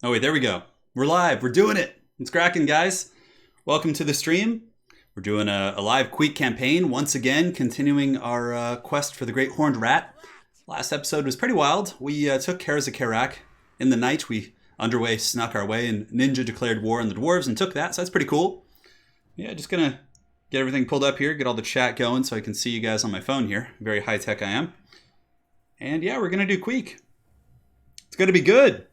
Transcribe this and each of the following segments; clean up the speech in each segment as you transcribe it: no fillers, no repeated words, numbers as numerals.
Oh wait, there we go. We're live. We're doing it. It's cracking, guys. Welcome to the stream. We're doing a live Queek campaign once again, continuing our quest for the Great Horned Rat. Last episode was pretty wild. We took Karak in the night. We underway snuck our way and ninja declared war on the dwarves and took that. So that's pretty cool. Yeah, just gonna get everything pulled up here, get all the chat going so I can see you guys on my phone here. Very high tech I am. And yeah, we're gonna do Queek. It's gonna be good.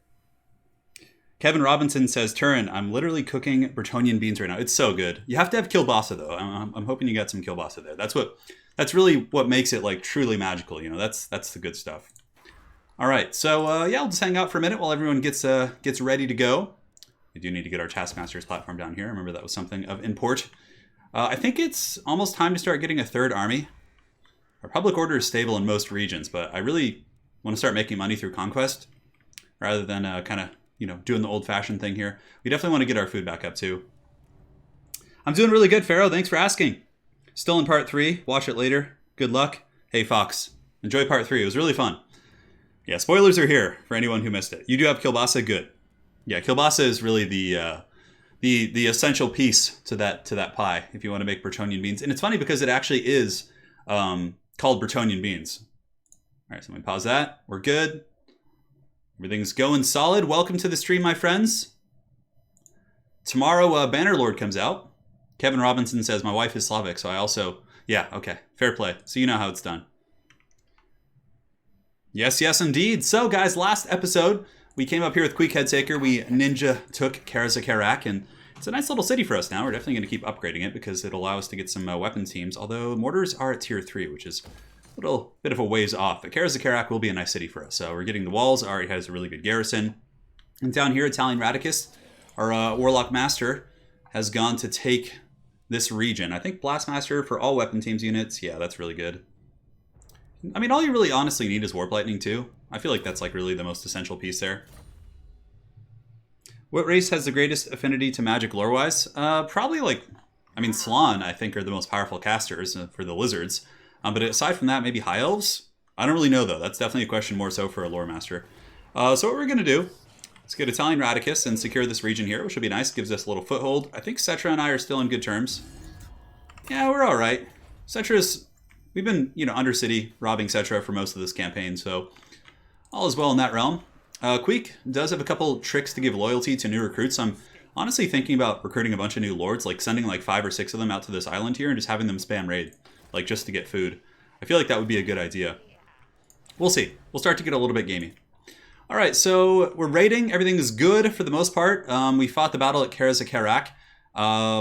Kevin Robinson says, Turin, I'm literally cooking Bretonnian beans right now. It's so good. You have to have kielbasa, though. I'm hoping you got some kielbasa there. That's really what makes it like truly magical. You know, that's the good stuff. All right, so yeah, I'll just hang out for a minute while everyone gets ready to go. We do need to get our Taskmaster's platform down here. Remember that was something of import. I think it's almost time to start getting a third army. Our public order is stable in most regions, but I really want to start making money through conquest rather than kind of, you know, doing the old-fashioned thing here. We definitely want to get our food back up, too. I'm doing really good, Pharaoh. Thanks for asking. Still in part 3. Watch it later. Good luck. Hey, Fox. Enjoy part 3. It was really fun. Yeah, spoilers are here for anyone who missed it. You do have kielbasa? Good. Yeah, kielbasa is really the essential piece to that pie if you want to make Bretonnian beans. And it's funny because it actually is called Bretonnian beans. All right, so let me pause that. We're good. Everything's going solid. Welcome to the stream, my friends. Tomorrow, Bannerlord comes out. Kevin Robinson says, my wife is Slavic, so I also... Yeah, okay. Fair play. So you know how it's done. Yes, yes, indeed. So, guys, last episode, we came up here with Queek Headtaker. We ninja took Karak, and it's a nice little city for us now. We're definitely going to keep upgrading it because it'll allow us to get some weapon teams, although mortars are at tier 3, which is... little bit of a ways off, but Karak will be a nice city for us. So we're getting the walls. Already has a really good garrison. And down here, Italian Radicus, our Warlock Master, has gone to take this region. I think Blastmaster for all weapon teams units. Yeah, that's really good. I mean, all you really honestly need is Warp Lightning too. I feel like that's like really the most essential piece there. What race has the greatest affinity to magic lore-wise? Probably like, I mean, Slann, I think, are the most powerful casters for the lizards. But aside from that, maybe High Elves? I don't really know, though. That's definitely a question more so for a Lore Master. So what we're going to do, let's get Italian Radicus and secure this region here, which will be nice. Gives us a little foothold. I think Cetra and I are still in good terms. Yeah, we're all right. Cetra's... We've been, you know, Undercity robbing Cetra for most of this campaign, so all is well in that realm. Queek does have a couple tricks to give loyalty to new recruits. I'm honestly thinking about recruiting a bunch of new lords, like sending like 5 or 6 of them out to this island here and just having them spam raid. Like, just to get food. I feel like that would be a good idea. We'll see. We'll start to get a little bit gamey. Alright, so we're raiding. Everything is good for the most part. We fought the battle at Karak.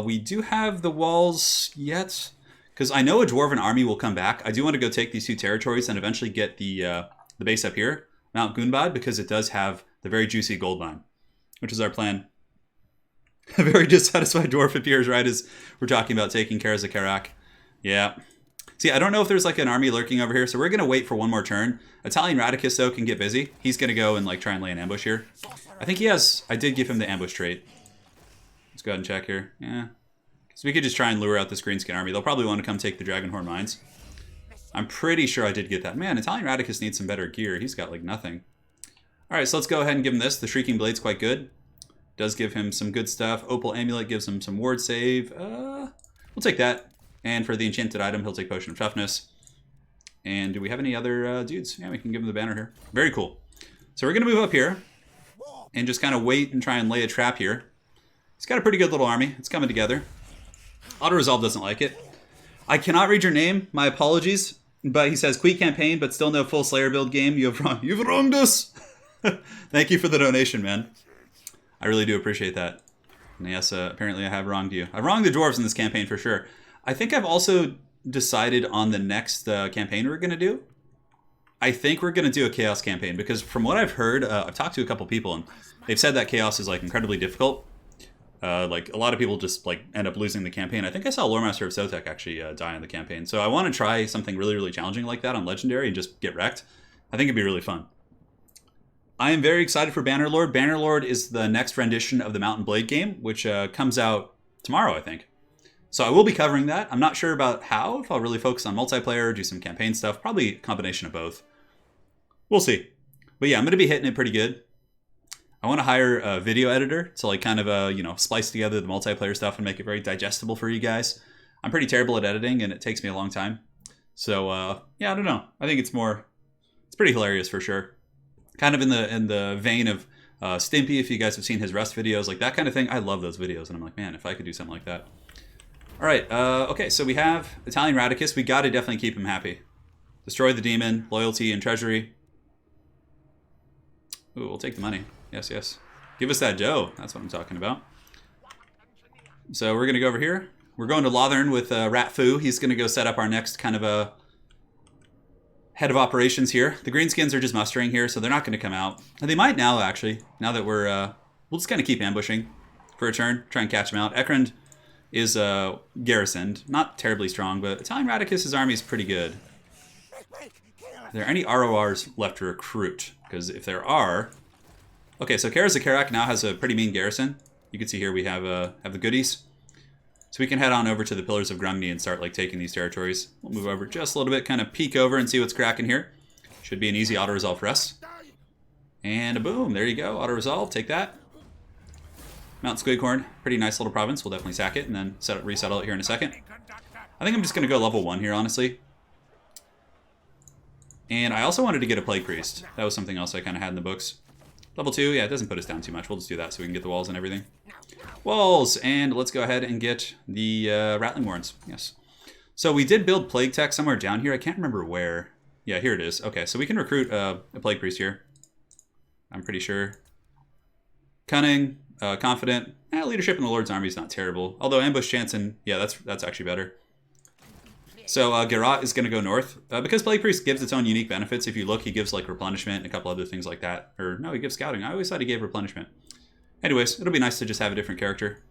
We do have the walls yet. Because I know a Dwarven army will come back. I do want to go take these 2 territories and eventually get the base up here, Mount Gunbad, because it does have the very juicy gold mine, which is our plan. A very dissatisfied dwarf appears right as we're talking about taking Karak. Yeah. See, I don't know if there's like an army lurking over here, so we're going to wait for one more turn. Italian Radicus, though, can get busy. He's going to go and like try and lay an ambush here. I think he has... I did give him the ambush trait. Let's go ahead and check here. Yeah. So we could just try and lure out this greenskin army. They'll probably want to come take the Dragonhorn mines. I'm pretty sure I did get that. Man, Italian Radicus needs some better gear. He's got like nothing. Alright, so let's go ahead and give him this. The Shrieking Blade's quite good. Does give him some good stuff. Opal Amulet gives him some ward save. We'll take that. And for the enchanted item, he'll take Potion of Toughness. And do we have any other dudes? Yeah, we can give him the banner here. Very cool. So we're going to move up here and just kind of wait and try and lay a trap here. He's got a pretty good little army. It's coming together. Auto-resolve doesn't like it. I cannot read your name. My apologies. But he says, Queek campaign, but still no full Slayer build game. You've wronged us. Thank you for the donation, man. I really do appreciate that. And yes, apparently I have wronged you. I've wronged the dwarves in this campaign for sure. I think I've also decided on the next campaign we're going to do. I think we're going to do a Chaos campaign because from what I've heard, I've talked to a couple people and they've said that Chaos is like incredibly difficult. Like a lot of people just like end up losing the campaign. I think I saw Lore Master of Sotek actually die on the campaign. So I want to try something really, really challenging like that on Legendary and just get wrecked. I think it'd be really fun. I am very excited for Bannerlord. Bannerlord is the next rendition of the Mountain Blade game, which comes out tomorrow, I think. So I will be covering that. I'm not sure about how, if I'll really focus on multiplayer, do some campaign stuff. Probably a combination of both. We'll see. But yeah, I'm going to be hitting it pretty good. I want to hire a video editor to like kind of you know, splice together the multiplayer stuff and make it very digestible for you guys. I'm pretty terrible at editing and it takes me a long time. So yeah, I don't know. I think it's pretty hilarious for sure. Kind of in the vein of Stimpy, if you guys have seen his Rust videos, like that kind of thing. I love those videos, and I'm like, man, if I could do something like that. All right, okay, so we have Italian Radicus. We got to definitely keep him happy. Destroy the demon, loyalty, and treasury. Ooh, we'll take the money. Yes, yes. Give us that dough. That's what I'm talking about. So we're going to go over here. We're going to Lothern with Rat Foo. He's going to go set up our next kind of a head of operations here. The Greenskins are just mustering here, so they're not going to come out. And they might now, actually, now that we'll just kind of keep ambushing for a turn, try and catch them out. Ekrund is garrisoned. Not terribly strong, but Italian Radicus' army is pretty good. Are there any RORs left to recruit? Because if there are... Okay, so Karak now has a pretty mean garrison. You can see here we have the goodies. So we can head on over to the Pillars of Grumney and start like taking these territories. We'll move over just a little bit, kind of peek over and see what's cracking here. Should be an easy auto-resolve for us. And boom, there you go, auto-resolve, take that. Mount Squidcorn, pretty nice little province. We'll definitely sack it and then resettle it here in a second. I think I'm just going to go level 1 here, honestly. And I also wanted to get a Plague Priest. That was something else I kind of had in the books. Level 2, yeah, it doesn't put us down too much. We'll just do that so we can get the walls and everything. Walls! And let's go ahead and get the Rattling Warrens. Yes. So we did build Plague Tech somewhere down here. I can't remember where. Yeah, here it is. Okay, so we can recruit a Plague Priest here. I'm pretty sure. Cunning, confident. Leadership in the Lord's Army is not terrible. Although Ambush Chance and... Yeah, that's actually better. So Gerat is going to go north. Because Plague Priest gives its own unique benefits. If you look, he gives like replenishment and a couple other things like that. Or no, he gives scouting. I always thought he gave replenishment. Anyways, it'll be nice to just have a different character.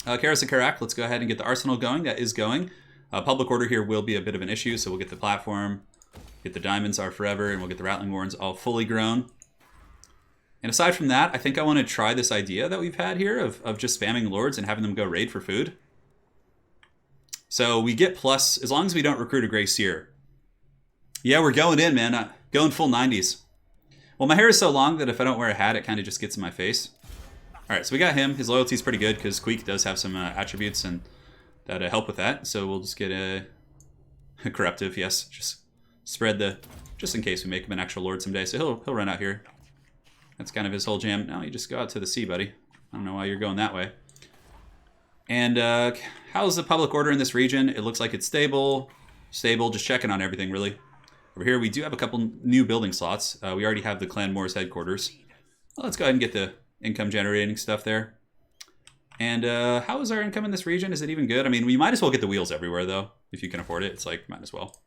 Karas and Karak, let's go ahead and get the arsenal going. That is going. Public order here will be a bit of an issue, so we'll get the platform, get the diamonds are forever, and we'll get the Rattling Warrens all fully grown. And aside from that, I think I want to try this idea that we've had here of just spamming lords and having them go raid for food. So we get plus, as long as we don't recruit a Grey Seer. Yeah, we're going in, man. Going full 90s. Well, my hair is so long that if I don't wear a hat, it kind of just gets in my face. Alright, so we got him. His loyalty is pretty good because Queek does have some attributes and that help with that. So we'll just get a corruptive, yes. Just spread the... Just in case we make him an actual lord someday. So he'll run out here. That's kind of his whole jam. No, you just go out to the sea, buddy. I don't know why you're going that way. And how's the public order in this region? It looks like it's stable. Stable, just checking on everything, really. Over here, we do have a couple new building slots. We already have the Clan MORS headquarters. Well, let's go ahead and get the income generating stuff there. And how is our income in this region? Is it even good? I mean, we might as well get the wheels everywhere, though. If you can afford it, it's like, might as well.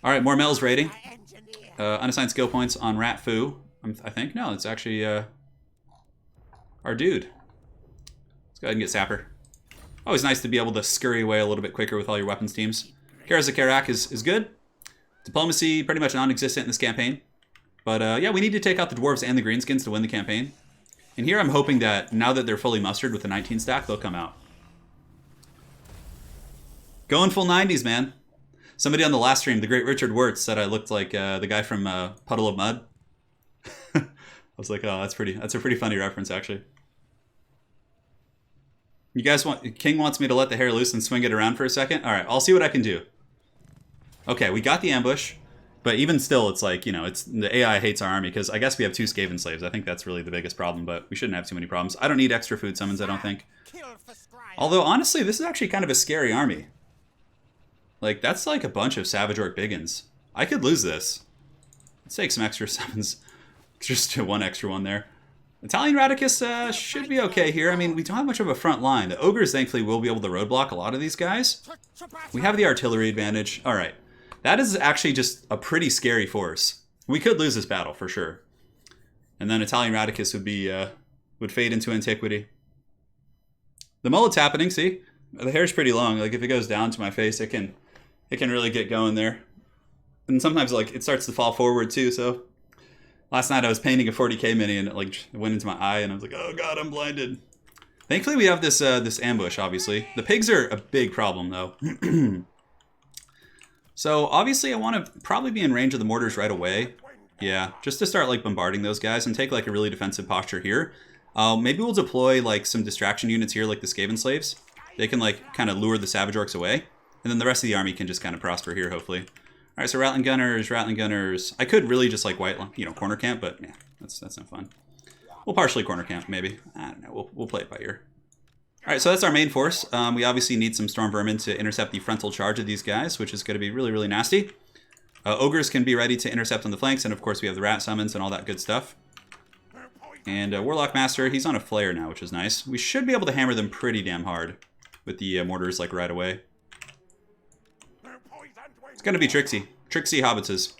All right, more Mel's rating. Unassigned skill points on Rat Foo. I think. No, it's actually our dude. Let's go ahead and get Sapper. Always nice to be able to scurry away a little bit quicker with all your weapons teams. Karas Karak is good. Diplomacy, pretty much non-existent in this campaign. But yeah, we need to take out the Dwarves and the Greenskins to win the campaign. And here I'm hoping that now that they're fully mustered with the 19 stack, they'll come out. Going full 90s, man. Somebody on the last stream, the great Richard Wirtz, said I looked like the guy from Puddle of Mud. I was like, oh, that's a pretty funny reference, actually. You guys want... King wants me to let the hair loose and swing it around for a second? All right, I'll see what I can do. Okay, we got the ambush. But even still, it's like, you know, it's the AI hates our army because I guess we have 2 Skaven slaves. I think that's really the biggest problem, but we shouldn't have too many problems. I don't need extra food summons, I don't think. Although, honestly, this is actually kind of a scary army. Like, that's like a bunch of Savage Orc Biggins. I could lose this. Let's take some extra summons. Just one extra one there. Italian Radicus should be okay here. I mean, we don't have much of a front line. The Ogres, thankfully, will be able to roadblock a lot of these guys. We have the artillery advantage. All right. That is actually just a pretty scary force. We could lose this battle for sure. And then Italian Radicus would fade into antiquity. The mullet's happening, see? The hair's pretty long. Like if it goes down to my face, it can really get going there. And sometimes like it starts to fall forward too, so last night I was painting a 40k mini and it went into my eye and I was like, "Oh god, I'm blinded." Thankfully we have this ambush obviously. The pigs are a big problem though. So obviously I want to probably be in range of the mortars right away. Yeah, just to start like bombarding those guys and take like a really defensive posture here. Maybe we'll deploy like some distraction units here, like the Skaven slaves. They can like kind of lure the Savage Orcs away, and then the rest of the army can just kind of prosper here, hopefully. All right, so Rattling Gunners, Rattling Gunners. I could really just like corner camp, but yeah, that's no fun. We'll partially corner camp, maybe. I don't know. We'll play it by ear. All right, so that's our main force. We obviously need some Storm Vermin to intercept the frontal charge of these guys, which is going to be really, really nasty. Ogres can be ready to intercept on the flanks, and of course we have the Rat Summons and all that good stuff. And Warlock Master, he's on a flare now, which is nice. We should be able to hammer them pretty damn hard with the mortars like right away. It's going to be tricksy. Tricksy hobbitses.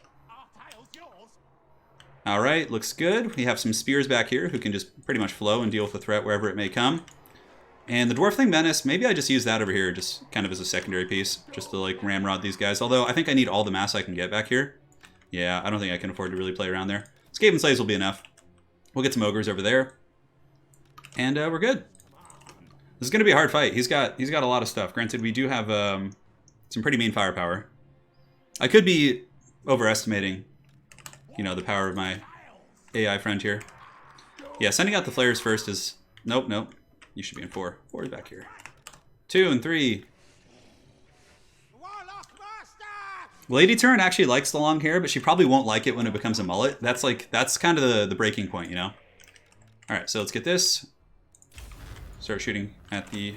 Alright, looks good. We have some spears back here who can just pretty much flow and deal with the threat wherever it may come. And the Dwarfling Menace, maybe I just use that over here just kind of as a secondary piece, just to like ramrod these guys. Although I think I need all the mass I can get back here. Yeah, I don't think I can afford to really play around there. Skaven Slaves will be enough. We'll get some Ogres over there. And we're good. This is going to be a hard fight. He's got a lot of stuff. Granted, we do have some pretty mean firepower. I could be overestimating, you know, the power of my AI friend here. Yeah, sending out the flares first is... Nope, nope. You should be in 4. 4 is back here. 2 and 3. Lady Turin actually likes the long hair, but she probably won't like it when it becomes a mullet. That's kind of the breaking point, you know? Alright, so let's get this. Start shooting at the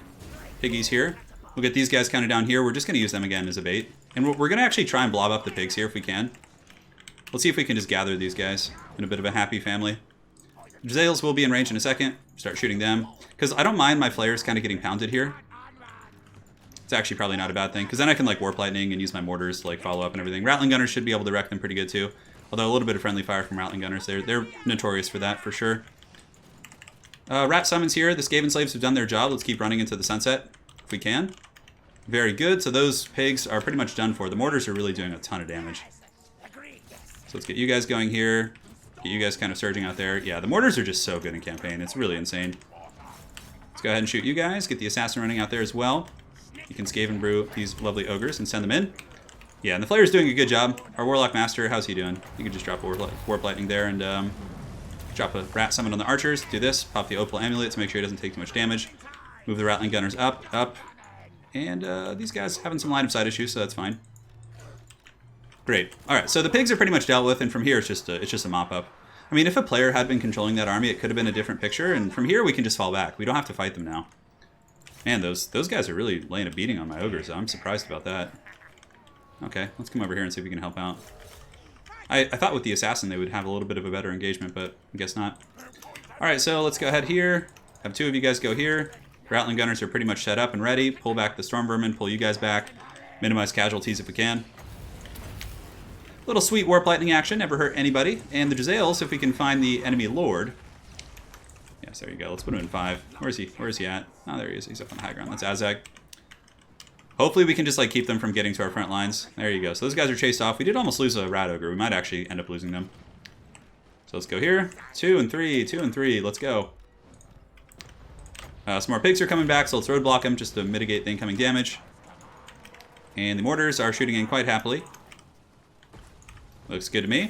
piggies here. We'll get these guys kind of down here. We're just going to use them again as a bait. And we're going to actually try and blob up the pigs here if we can. Let's see if we can just gather these guys in a bit of a happy family. Jezzails will be in range in a second. Start shooting them. Because I don't mind my flares kind of getting pounded here. It's actually probably not a bad thing. Because then I can like Warp Lightning and use my mortars to like follow up and everything. Rattling Gunners should be able to wreck them pretty good too. Although a little bit of friendly fire from Rattling Gunners. They're notorious for that for sure. Rat Summons here. The Skaven Slaves have done their job. Let's keep running into the sunset if we can. Very good. So those pigs are pretty much done for. The mortars are really doing a ton of damage. So let's get you guys going here. Get you guys kind of surging out there. Yeah, the mortars are just so good in campaign. It's really insane. Let's go ahead and shoot you guys. Get the assassin running out there as well. You can Skaven brew these lovely ogres and send them in. Yeah, and the Flayer's doing a good job. Our Warlock Master, how's he doing? You can just drop a Warp Lightning there and drop a Rat Summon on the archers. Do this. Pop the Opal Amulet to make sure he doesn't take too much damage. Move the Rattling Gunners up. And these guys having some line of sight issues, so that's fine. Great. All right, so the pigs are pretty much dealt with, and from here it's just a mop up. I mean, if a player had been controlling that army, it could have been a different picture, and from here we can just fall back. We don't have to fight them now. Man, those guys are really laying a beating on my ogres, so I'm surprised about that. Okay, let's come over here and see if we can help out. I thought with the assassin they would have a little bit of a better engagement, but I guess not. All right, so let's go ahead here. Have 2 of you guys go here. Rattling Gunners are pretty much set up and ready. Pull back the Storm Vermin, pull you guys back. Minimize casualties if we can. Little sweet Warp Lightning action, never hurt anybody. And the Jezzails, if we can find the enemy lord. Yes, there you go. Let's put him in 5. Where is he? Where is he at? Oh, there he is. He's up on the high ground. That's Azag. Hopefully we can just like keep them from getting to our front lines. There you go. So those guys are chased off. We did almost lose a Rat Ogre. We might actually end up losing them. So let's go here. 2 and 3. 2 and 3. Let's go. Some more pigs are coming back, so let's roadblock them just to mitigate the incoming damage. And the mortars are shooting in quite happily. Looks good to me.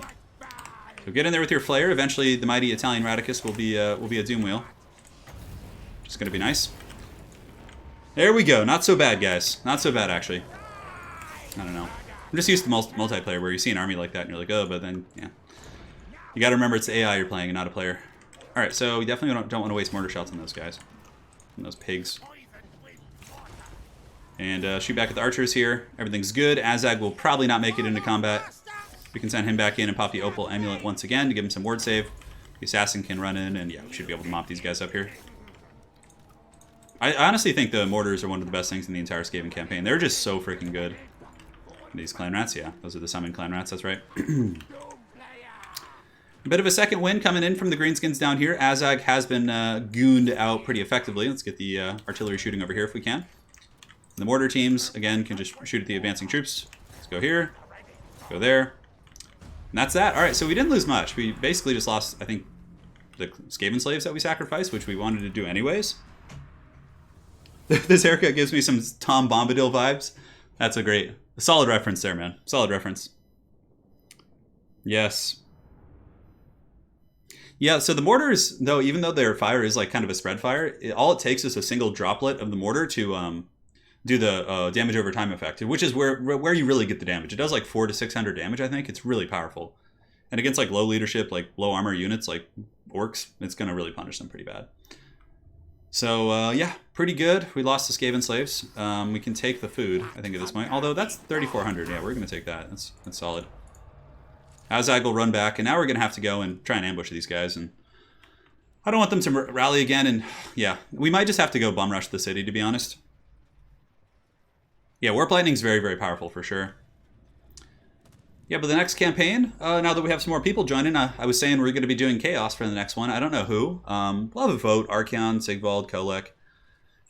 So get in there with your flare. Eventually, the mighty Italian Radicus will be a doom wheel. Just gonna be nice. There we go. Not so bad, guys. Not so bad, actually. I don't know. I'm just used to multiplayer where you see an army like that and you're like, oh, but then yeah, you got to remember it's the AI you're playing and not a player. All right, so we definitely don't want to waste mortar shots on those guys. And those pigs. And shoot back at the archers here. Everything's good. Azag will probably not make it into combat. We can send him back in and pop the Opal Amulet once again to give him some ward save. The assassin can run in, and yeah, we should be able to mop these guys up here. I honestly think the mortars are one of the best things in the entire Skaven campaign. They're just so freaking good. These clan rats, yeah. Those are the summoned clan rats, that's right. A bit of a second win coming in from the Greenskins down here. Azag has been gooned out pretty effectively. Let's get the artillery shooting over here if we can. The mortar teams, again, can just shoot at the advancing troops. Let's go here. Go there. And that's that. All right, so we didn't lose much. We basically just lost, I think, the Skaven slaves that we sacrificed, which we wanted to do anyways. This haircut gives me some Tom Bombadil vibes. That's a solid reference there, man. Solid reference. Yes. Yeah, so the mortars, though, even though their fire is like kind of a spread fire, all it takes is a single droplet of the mortar to do the damage over time effect, which is where you really get the damage. It does like 400 to 600 damage, I think. It's really powerful. And against like low leadership, like low armor units, like orcs, it's going to really punish them pretty bad. So yeah, pretty good. We lost the Skaven slaves. We can take the food, I think, at this point. Although that's 3,400. Yeah, we're going to take that. That's solid. Azag will run back, and now we're going to have to go and try and ambush these guys. And I don't want them to rally again. And yeah, we might just have to go bum rush the city, to be honest. Yeah, Warp Lightning's very, very powerful for sure. Yeah, but the next campaign, now that we have some more people joining, I was saying we're going to be doing Chaos for the next one. I don't know who. We'll have a vote. Archeon, Sigvald, Kolek,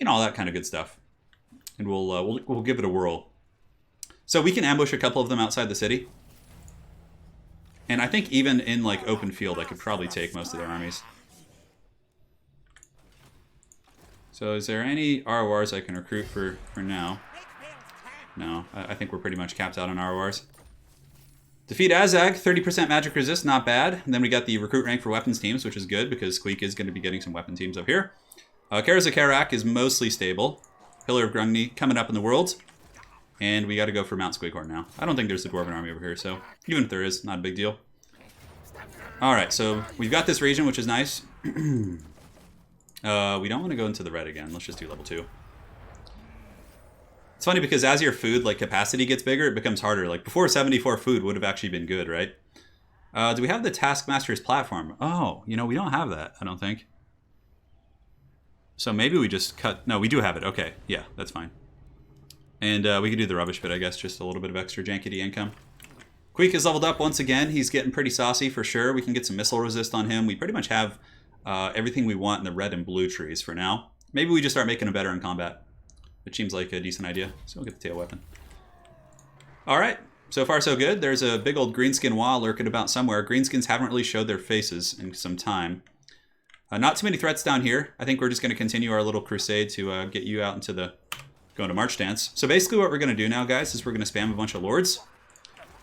you know, all that kind of good stuff. And we'll give it a whirl. So we can ambush a couple of them outside the city. And I think even in like open field, I could probably take most of their armies. So is there any RORs I can recruit for now? No, I think we're pretty much capped out on RORs. Defeat Azag, 30% magic resist, not bad. And then we got the recruit rank for weapons teams, which is good because Queek is going to be getting some weapon teams up here. Karazakarak is mostly stable. Pillar of Grungni coming up in the world. And we got to go for Mount Squighorn now. I don't think there's a Dwarven army over here, so even if there is, not a big deal. Alright, so we've got this region, which is nice. We don't want to go into the red again. Let's just do level 2. It's funny because as your food like capacity gets bigger, it becomes harder. Like before, 74 food would have actually been good, right? Do we have the Taskmaster's platform? Oh, you know, we don't have that, I don't think. So maybe we just cut... No, we do have it. Okay, yeah, that's fine. And we could do the rubbish pit, I guess. Just a little bit of extra jankety income. Queek is leveled up once again. He's getting pretty saucy for sure. We can get some missile resist on him. We pretty much have everything we want in the red and blue trees for now. Maybe we just start making him better in combat. Which seems like a decent idea. So we'll get the tail weapon. Alright, so far so good. There's a big old greenskin wall lurking about somewhere. Greenskins haven't really showed their faces in some time. Not too many threats down here. I think we're just going to continue our little crusade to get you out into the... Going to March Dance. So basically what we're going to do now, guys, is we're going to spam a bunch of lords.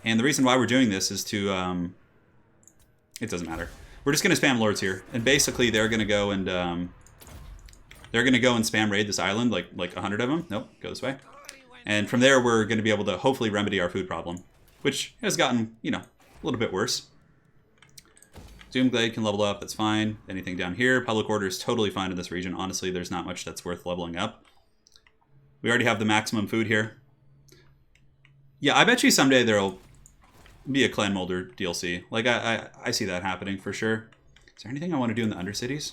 And the reason why we're doing this is to... it doesn't matter. We're just going to spam lords here. And basically they're going to go and... they're going to go and spam raid this island, like 100 of them. Nope, go this way. And from there, we're going to be able to hopefully remedy our food problem, which has gotten, you know, a little bit worse. Doomglade can level up, that's fine. Anything down here, public order is totally fine in this region. Honestly, there's not much that's worth leveling up. We already have the maximum food here. Yeah, I bet you someday there'll be a Clan Molder DLC. Like, I see that happening for sure. Is there anything I want to do in the Undercities?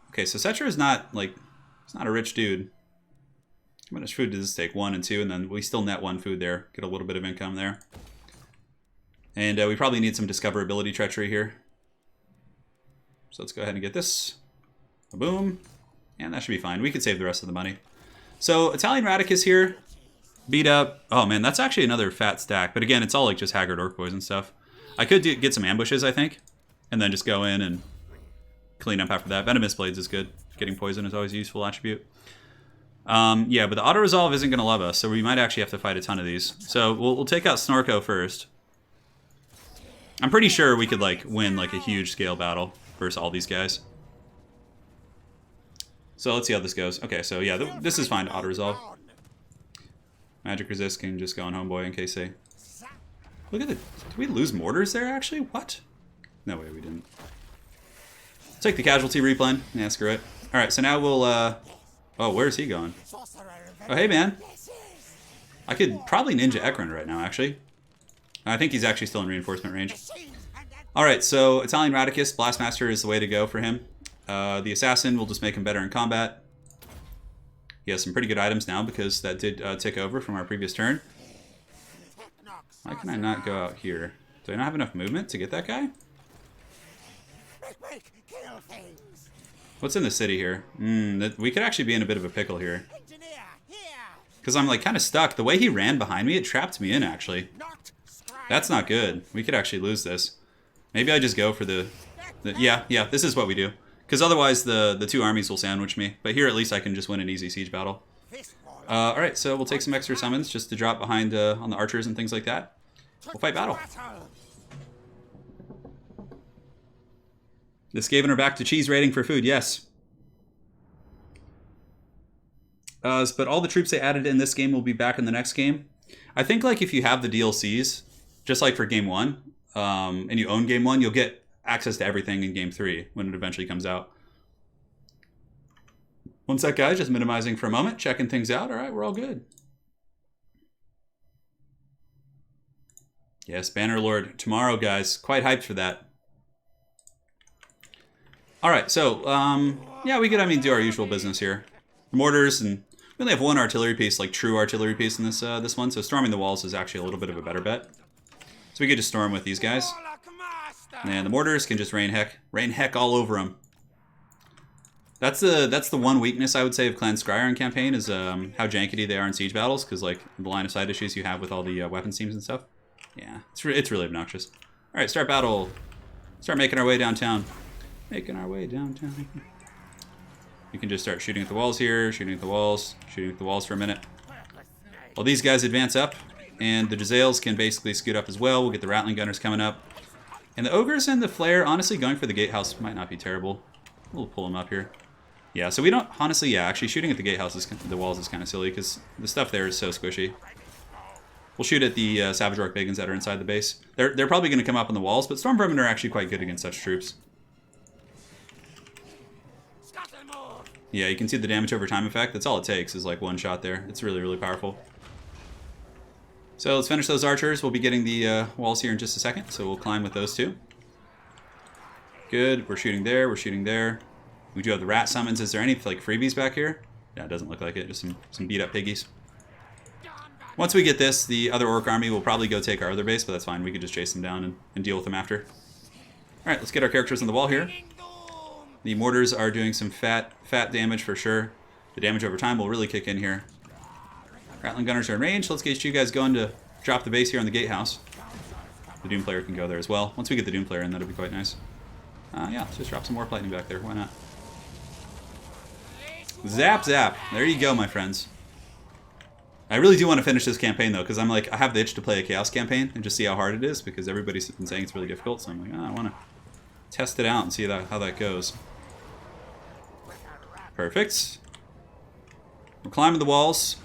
Okay, so Setcher is not, like, he's not a rich dude. How much food does this take? 1 and 2, and then we still net 1 food there. Get a little bit of income there. And we probably need some discoverability treachery here. So let's go ahead and get this. Boom. And that should be fine. We could save the rest of the money. So Italian Radicus here. Beat up. Oh man, that's actually another fat stack. But again, it's all like just Haggard Orc Boys and stuff. I could get some ambushes, I think. And then just go in and clean up after that. Venomous Blades is good. Getting poison is always a useful attribute. Yeah, but the auto-resolve isn't going to love us, so we might actually have to fight a ton of these. So we'll take out Snorko first. I'm pretty sure we could like win like a huge scale battle versus all these guys. So let's see how this goes. Okay, so yeah, this is fine to auto-resolve. Magic resist can just go on Homeboy in case they... Look at the... Did we lose mortars there, actually? What? No way, we didn't. Take the casualty replan. Yeah, screw it. Alright, so now we'll... Oh, where's he going? Oh, hey, man. I could probably Ninja Ekron right now, actually. I think he's actually still in reinforcement range. Alright, so Italian Radicus, Blastmaster is the way to go for him. The Assassin will just make him better in combat. He has some pretty good items now because that did tick over from our previous turn. Why can I not go out here? Do I not have enough movement to get that guy? What's in the city here? We could actually be in a bit of a pickle here. Because I'm like kind of stuck. The way he ran behind me, it trapped me in actually. That's not good. We could actually lose this. Maybe I just go for the yeah, this is what we do. Because otherwise the two armies will sandwich me. But here at least I can just win an easy siege battle. Alright, so we'll take some extra summons just to drop behind on the archers and things like that. We'll fight battle. The Skaven are back to cheese raiding for food, yes. But all the troops they added in this game will be back in the next game. I think like if you have the DLCs, just like for Game 1, and you own Game 1, you'll get access to everything in Game 3 when it eventually comes out. One sec, guys, just minimizing for a moment, checking things out. All right, we're all good. Yes, Bannerlord tomorrow, guys. Quite hyped for that. All right, so yeah, we could, I mean, do our usual business here. Mortars, and we only have one artillery piece, like true artillery piece in this this one. So storming the walls is actually a little bit of a better bet. So we could just storm with these guys, and the mortars can just rain heck all over them. That's the one weakness I would say of Clan Scryer campaign is how jankety they are in siege battles, because like the line of sight issues you have with all the weapons teams and stuff. Yeah, it's really obnoxious. All right, start battle. Start making our way downtown. Making our way downtown. You can just start shooting at the walls here, shooting at the walls for a minute. While these guys advance up, and the Jezzails can basically scoot up as well. We'll get the Rattling Gunners coming up. And the Ogres and the Flare, honestly, going for the Gatehouse might not be terrible. We'll pull them up here. Yeah, so we don't, honestly, yeah, actually shooting at the Gatehouse, the walls is kind of silly, because the stuff there is so squishy. We'll shoot at the Savage Orc Bagans that are inside the base. They're probably going to come up on the walls, but Stormvermin are actually quite good against such troops. Yeah, you can see the damage over time effect. That's all it takes is like one shot there. It's really powerful. So let's finish those archers. We'll be getting the walls here in just a second, so we'll climb with those two. Good, we're shooting there, we're shooting there. We do have the rat summons. Is there any like freebies back here? Yeah, it doesn't look like it, just some beat up piggies. Once we get this, the other orc army will probably go take our other base, but that's fine. We can just chase them down and deal with them after. Alright, let's get our characters on the wall here. The mortars are doing some fat damage for sure. The damage over time will really kick in here. Rattling Gunners are in range. Let's get you guys going to drop the base here on the Gatehouse. The Doom Player can go there as well. Once we get the Doom Player in, that'll be quite nice. Yeah, let's just drop some more lightning back there. Why not? Zap, zap. There you go, my friends. I really do want to finish this campaign, though, because I'm like, I have the itch to play a Chaos campaign and just see how hard it is, because everybody's been saying it's really difficult, so I'm like, I want to test it out and see how that goes. Perfect. We're climbing the walls.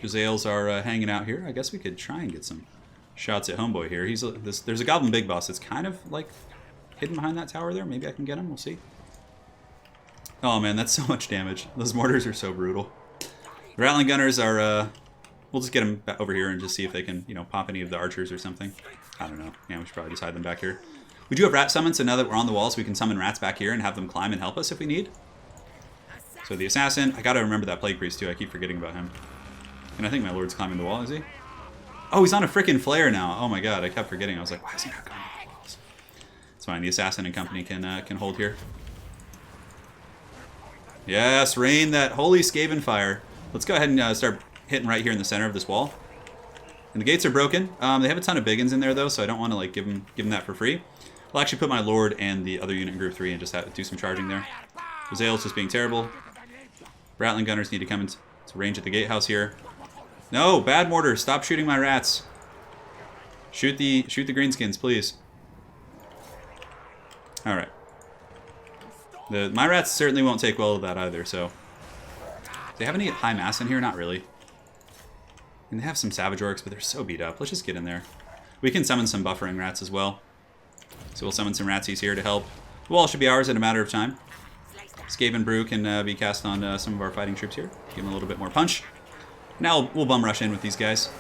Jezzails are hanging out here. I guess we could try and get some shots at Homeboy here. There's a Goblin Big Boss that's kind of like hidden behind that tower there. Maybe I can get him. We'll see. Oh man, that's so much damage. Those mortars are so brutal. The Rattling Gunners are, we'll just get them over here and just see if they can, you know, pop any of the archers or something. I don't know. Yeah, we should probably just hide them back here. We do have rat summons, so now that we're on the walls, we can summon rats back here and have them climb and help us if we need. So the Assassin, I gotta remember that Plague Priest too. I keep forgetting about him. And I think my Lord's climbing the wall, is he? Oh, he's on a frickin' flare now. Oh my god, I kept forgetting. I was like, why is he not climbing the walls? It's fine. The Assassin and company can hold here. Yes, rain that holy Skaven fire. Let's go ahead and start hitting right here in the center of this wall. And the gates are broken. They have a ton of biggins in there though, so I don't want to like give them that for free. I'll actually put my Lord and the other unit in group 3 and just do some charging there. Jezzail's just being terrible. Rattling Gunners need to come into range at the Gatehouse here. No, bad mortar. Stop shooting my rats. Shoot the greenskins, please. All right. My rats certainly won't take well to that either. So, do they have any high mass in here? Not really. And they have some Savage Orcs, but they're so beat up. Let's just get in there. We can summon some buffering rats as well. So we'll summon some ratsies here to help. The wall should be ours in a matter of time. Skaven Brew can be cast on some of our fighting troops here. Give them a little bit more punch. Now we'll bum rush in with these guys.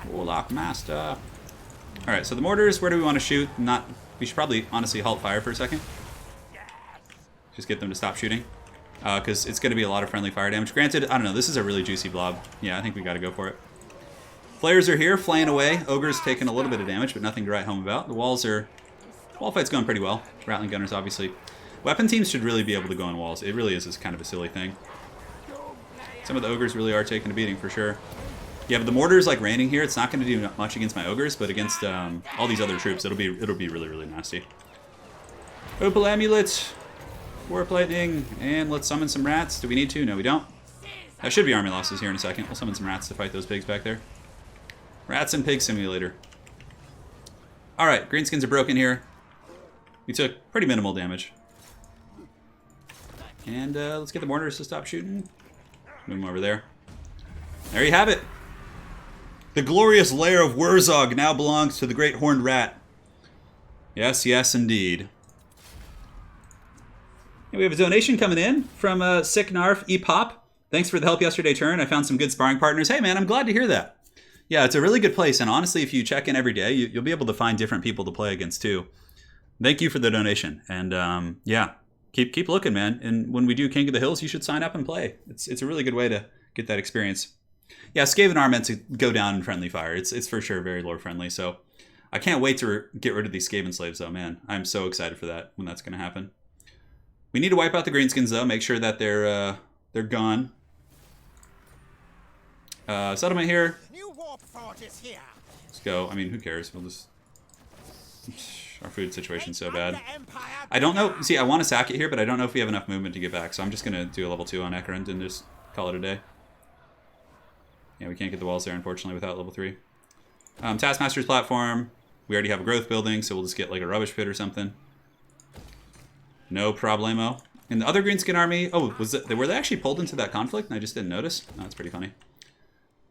Warlock Master. Alright, so the mortars, where do we want to shoot? We should probably honestly halt fire for a second. Just get them to stop shooting. Because it's going to be a lot of friendly fire damage. Granted, I don't know, this is a really juicy blob. Yeah, I think we got to go for it. Flayers are here, flaying away. Ogre's taking a little bit of damage, but nothing to write home about. The wall fight's going pretty well. Rattling Gunners, obviously. Weapon teams should really be able to go on walls. It really is just kind of a silly thing. Some of the ogres really are taking a beating for sure. Yeah, but the mortar's like raining here. It's not going to do much against my ogres, but against all these other troops, it'll be really nasty. Opal Amulet, Warp Lightning, and let's summon some rats. Do we need to? No, we don't. That should be army losses here in a second. We'll summon some rats to fight those pigs back there. Rats and Pig Simulator. Alright, greenskins are broken here. We took pretty minimal damage. And let's get the mortars to stop shooting. Move them over there. There you have it. The glorious lair of Wurzog now belongs to the Great Horned Rat. Yes, yes, indeed. And we have a donation coming in from Sick Narf Epop. Thanks for the help yesterday, Turin. I found some good sparring partners. Hey, man, I'm glad to hear that. Yeah, it's a really good place. And honestly, if you check in every day, you'll be able to find different people to play against, too. Thank you for the donation. And, yeah, keep looking, man. And when we do King of the Hills, you should sign up and play. It's a really good way to get that experience. Yeah, Skaven are meant to go down in friendly fire. It's for sure very lore-friendly. So I can't wait to get rid of these Skaven slaves, though, man. I'm so excited for that, when that's going to happen. We need to wipe out the greenskins, though. Make sure that they're gone. Settlement here. Let's go. I mean, who cares? We'll just... Our food situation's so bad. I don't know. See, I want to sack it here, but I don't know if we have enough movement to get back. So I'm just going to do a level 2 on Ekerund and just call it a day. Yeah, we can't get the walls there, unfortunately, without level 3. Taskmaster's platform. We already have a growth building, so we'll just get like a rubbish pit or something. No problemo. And the other greenskin army... Oh, were they actually pulled into that conflict and I just didn't notice? Oh, that's pretty funny.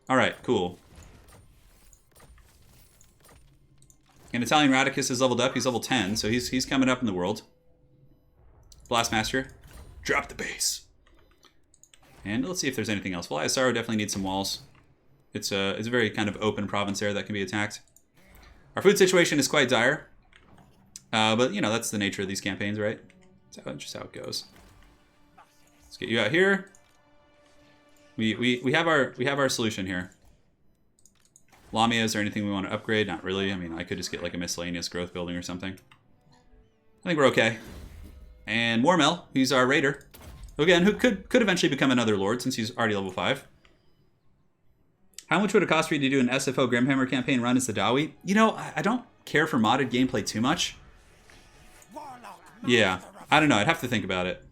Alright, cool. And Italian Radicus is leveled up. He's level 10, so he's coming up in the world. Blastmaster. Drop the base. And let's see if there's anything else. Well, Isaro definitely needs some walls. It's a very kind of open province there that can be attacked. Our food situation is quite dire. But, you know, that's the nature of these campaigns, right? That's just how it goes. Let's get you out here. We have our solution here. Lamias or anything we want to upgrade? Not really. I mean, I could just get like a miscellaneous growth building or something. I think we're okay. And Warmel, he's our raider. Again, who could eventually become another lord since he's already level 5. How much would it cost for you to do an SFO Grimhammer campaign run as the Dawi? You know, I don't care for modded gameplay too much. Yeah, I don't know. I'd have to think about it.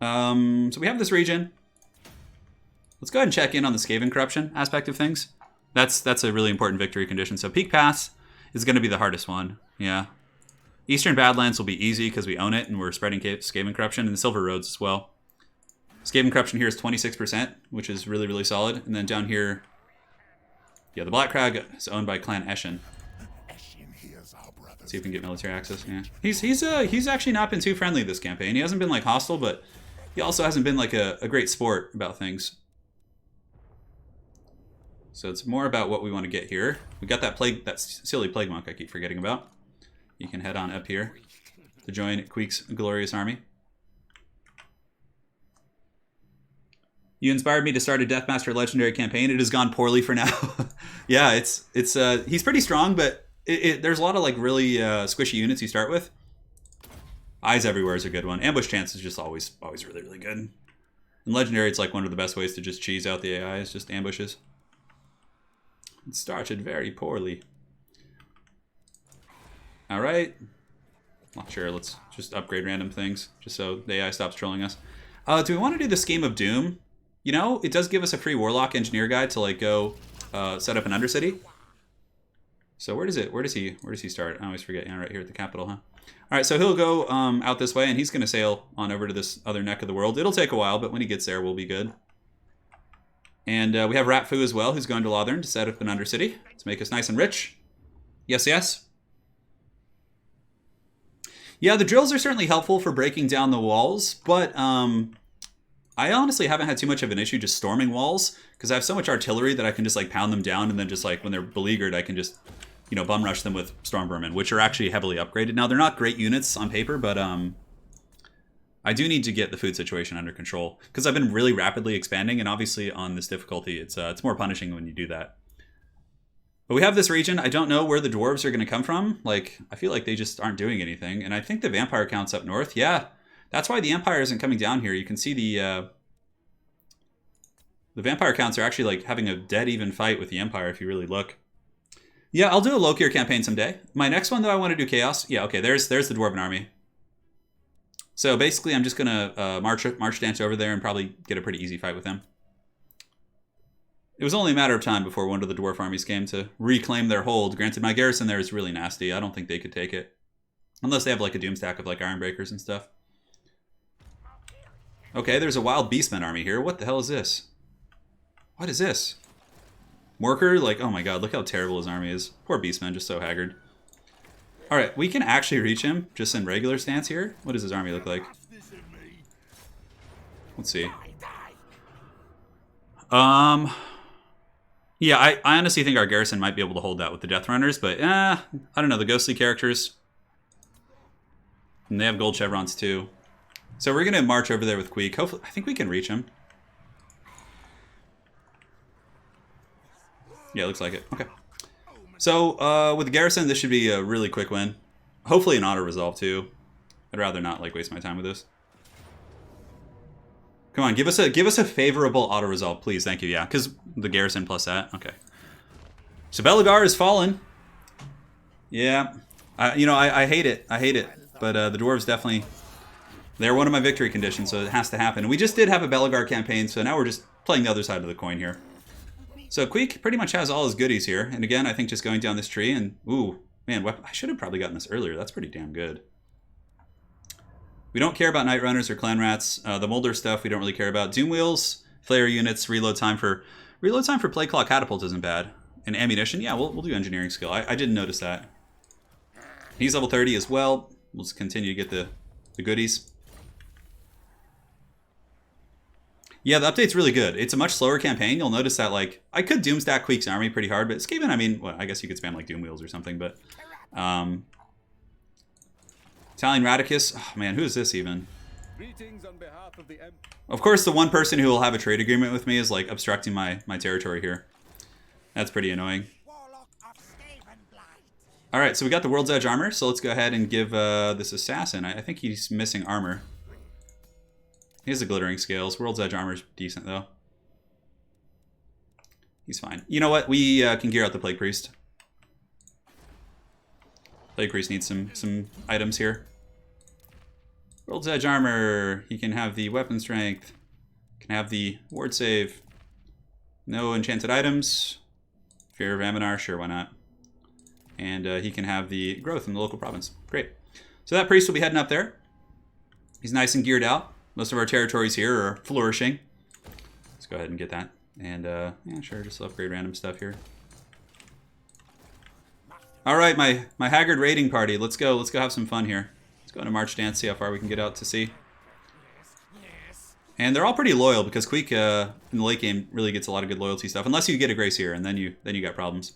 So we have this region. Let's go ahead and check in on the Skaven Corruption aspect of things. That's a really important victory condition. So Peak Pass is going to be the hardest one. Yeah. Eastern Badlands will be easy because we own it and we're spreading Skaven Corruption, and the Silver Roads as well. Skaven Corruption here is 26%, which is really, really solid. And then down here, yeah, the Black Crag is owned by Clan Eshin. See if we can get military access. Yeah, he's actually not been too friendly this campaign. He hasn't been like hostile, but he also hasn't been like a great sport about things. So it's more about what we want to get here. We got that silly plague monk I keep forgetting about. You can head on up here to join Queek's glorious army. You inspired me to start a Deathmaster Legendary campaign. It has gone poorly for now. Yeah, he's pretty strong, but there's a lot of like really squishy units you start with. Eyes Everywhere is a good one. Ambush Chance is just always really, really good. In Legendary, it's like one of the best ways to just cheese out the AI is just ambushes. It started very poorly. All right. Not sure. Let's just upgrade random things just so the AI stops trolling us. Do we want to do the Scheme of Doom? You know, it does give us a free Warlock Engineer guide to like go set up an Undercity. So where does he start? I always forget. Yeah, right here at the capital, huh? All right, so he'll go out this way, and he's going to sail on over to this other neck of the world. It'll take a while, but when he gets there, we'll be good. And we have Ratfu as well, who's going to Lothern to set up an Undercity to make us nice and rich. Yes, yes. Yeah, the drills are certainly helpful for breaking down the walls, but I honestly haven't had too much of an issue just storming walls, because I have so much artillery that I can just like pound them down, and then just like when they're beleaguered, I can just, you know, bum rush them with Storm Vermin, which are actually heavily upgraded. Now, they're not great units on paper, but I do need to get the food situation under control, because I've been really rapidly expanding, and obviously on this difficulty, it's more punishing when you do that. But we have this region. I don't know where the dwarves are going to come from. Like, I feel like they just aren't doing anything, and I think the vampire count's up north. Yeah, that's why the Empire isn't coming down here. You can see the vampire counts are actually like having a dead even fight with the Empire if you really look. Yeah, I'll do a Lokir campaign someday. My next one, though, I want to do Chaos. Yeah, okay, there's the Dwarven army. So basically, I'm just going to march dance over there and probably get a pretty easy fight with them. It was only a matter of time before one of the dwarf armies came to reclaim their hold. Granted, my garrison there is really nasty. I don't think they could take it. Unless they have like a doom stack of like iron breakers and stuff. Okay, there's a wild beastman army here. What the hell is this? What is this? Morker? Like, oh my god, look how terrible his army is. Poor beastman, just so haggard. Alright, we can actually reach him just in regular stance here. What does his army look like? Let's see. Yeah, I honestly think our garrison might be able to hold that with the Death Runners, but I don't know, the ghostly characters. And they have gold chevrons too. So we're gonna march over there with Queek. Hopefully, I think we can reach him. Yeah, looks like it. Okay. So with the garrison, this should be a really quick win. Hopefully an auto resolve too. I'd rather not like waste my time with this. Come on, give us a favorable auto resolve, please. Thank you. Yeah, because the garrison plus that. Okay. So Belagar is fallen. Yeah, I hate it. I hate it. But the dwarves definitely, they're one of my victory conditions, so it has to happen. We just did have a Belagar campaign, so now we're just playing the other side of the coin here. So Queek pretty much has all his goodies here. And again, I think just going down this tree and, ooh, man, I should have probably gotten this earlier. That's pretty damn good. We don't care about Night Runners or Clan Rats. The Molder stuff we don't really care about. Doom Wheels, Flare units, reload time for Play Claw Catapult isn't bad. And ammunition, yeah, we'll do engineering skill. I didn't notice that. He's level 30 as well. We'll just continue to get the goodies. Yeah, the update's really good. It's a much slower campaign. You'll notice that, like, I could Doomstack Queek's army pretty hard, but Skaven, I mean, well, I guess you could spam, like, Doom Wheels or something, but... Italian Radicus, oh man, who is this even? Of course, the one person who will have a trade agreement with me is, like, obstructing my territory here. That's pretty annoying. Alright, so we got the World's Edge armor, so let's go ahead and give this assassin, I think he's missing armor. He has the glittering scales. World's Edge armor's decent, though. He's fine. You know what? We can gear out the Plague Priest. Plague Priest needs some items here. World's Edge armor. He can have the weapon strength. Can have the ward save. No enchanted items. Fear of Aminar. Sure, why not? And he can have the growth in the local province. Great. So that priest will be heading up there. He's nice and geared out. Most of our territories here are flourishing. Let's go ahead and get that. And, yeah, sure, just upgrade random stuff here. Alright, my Haggard raiding party. Let's go have some fun here. Let's go into March Dance, see how far we can get out to sea. And they're all pretty loyal, because Queek, in the late game, really gets a lot of good loyalty stuff. Unless you get a Grace here, and then you got problems.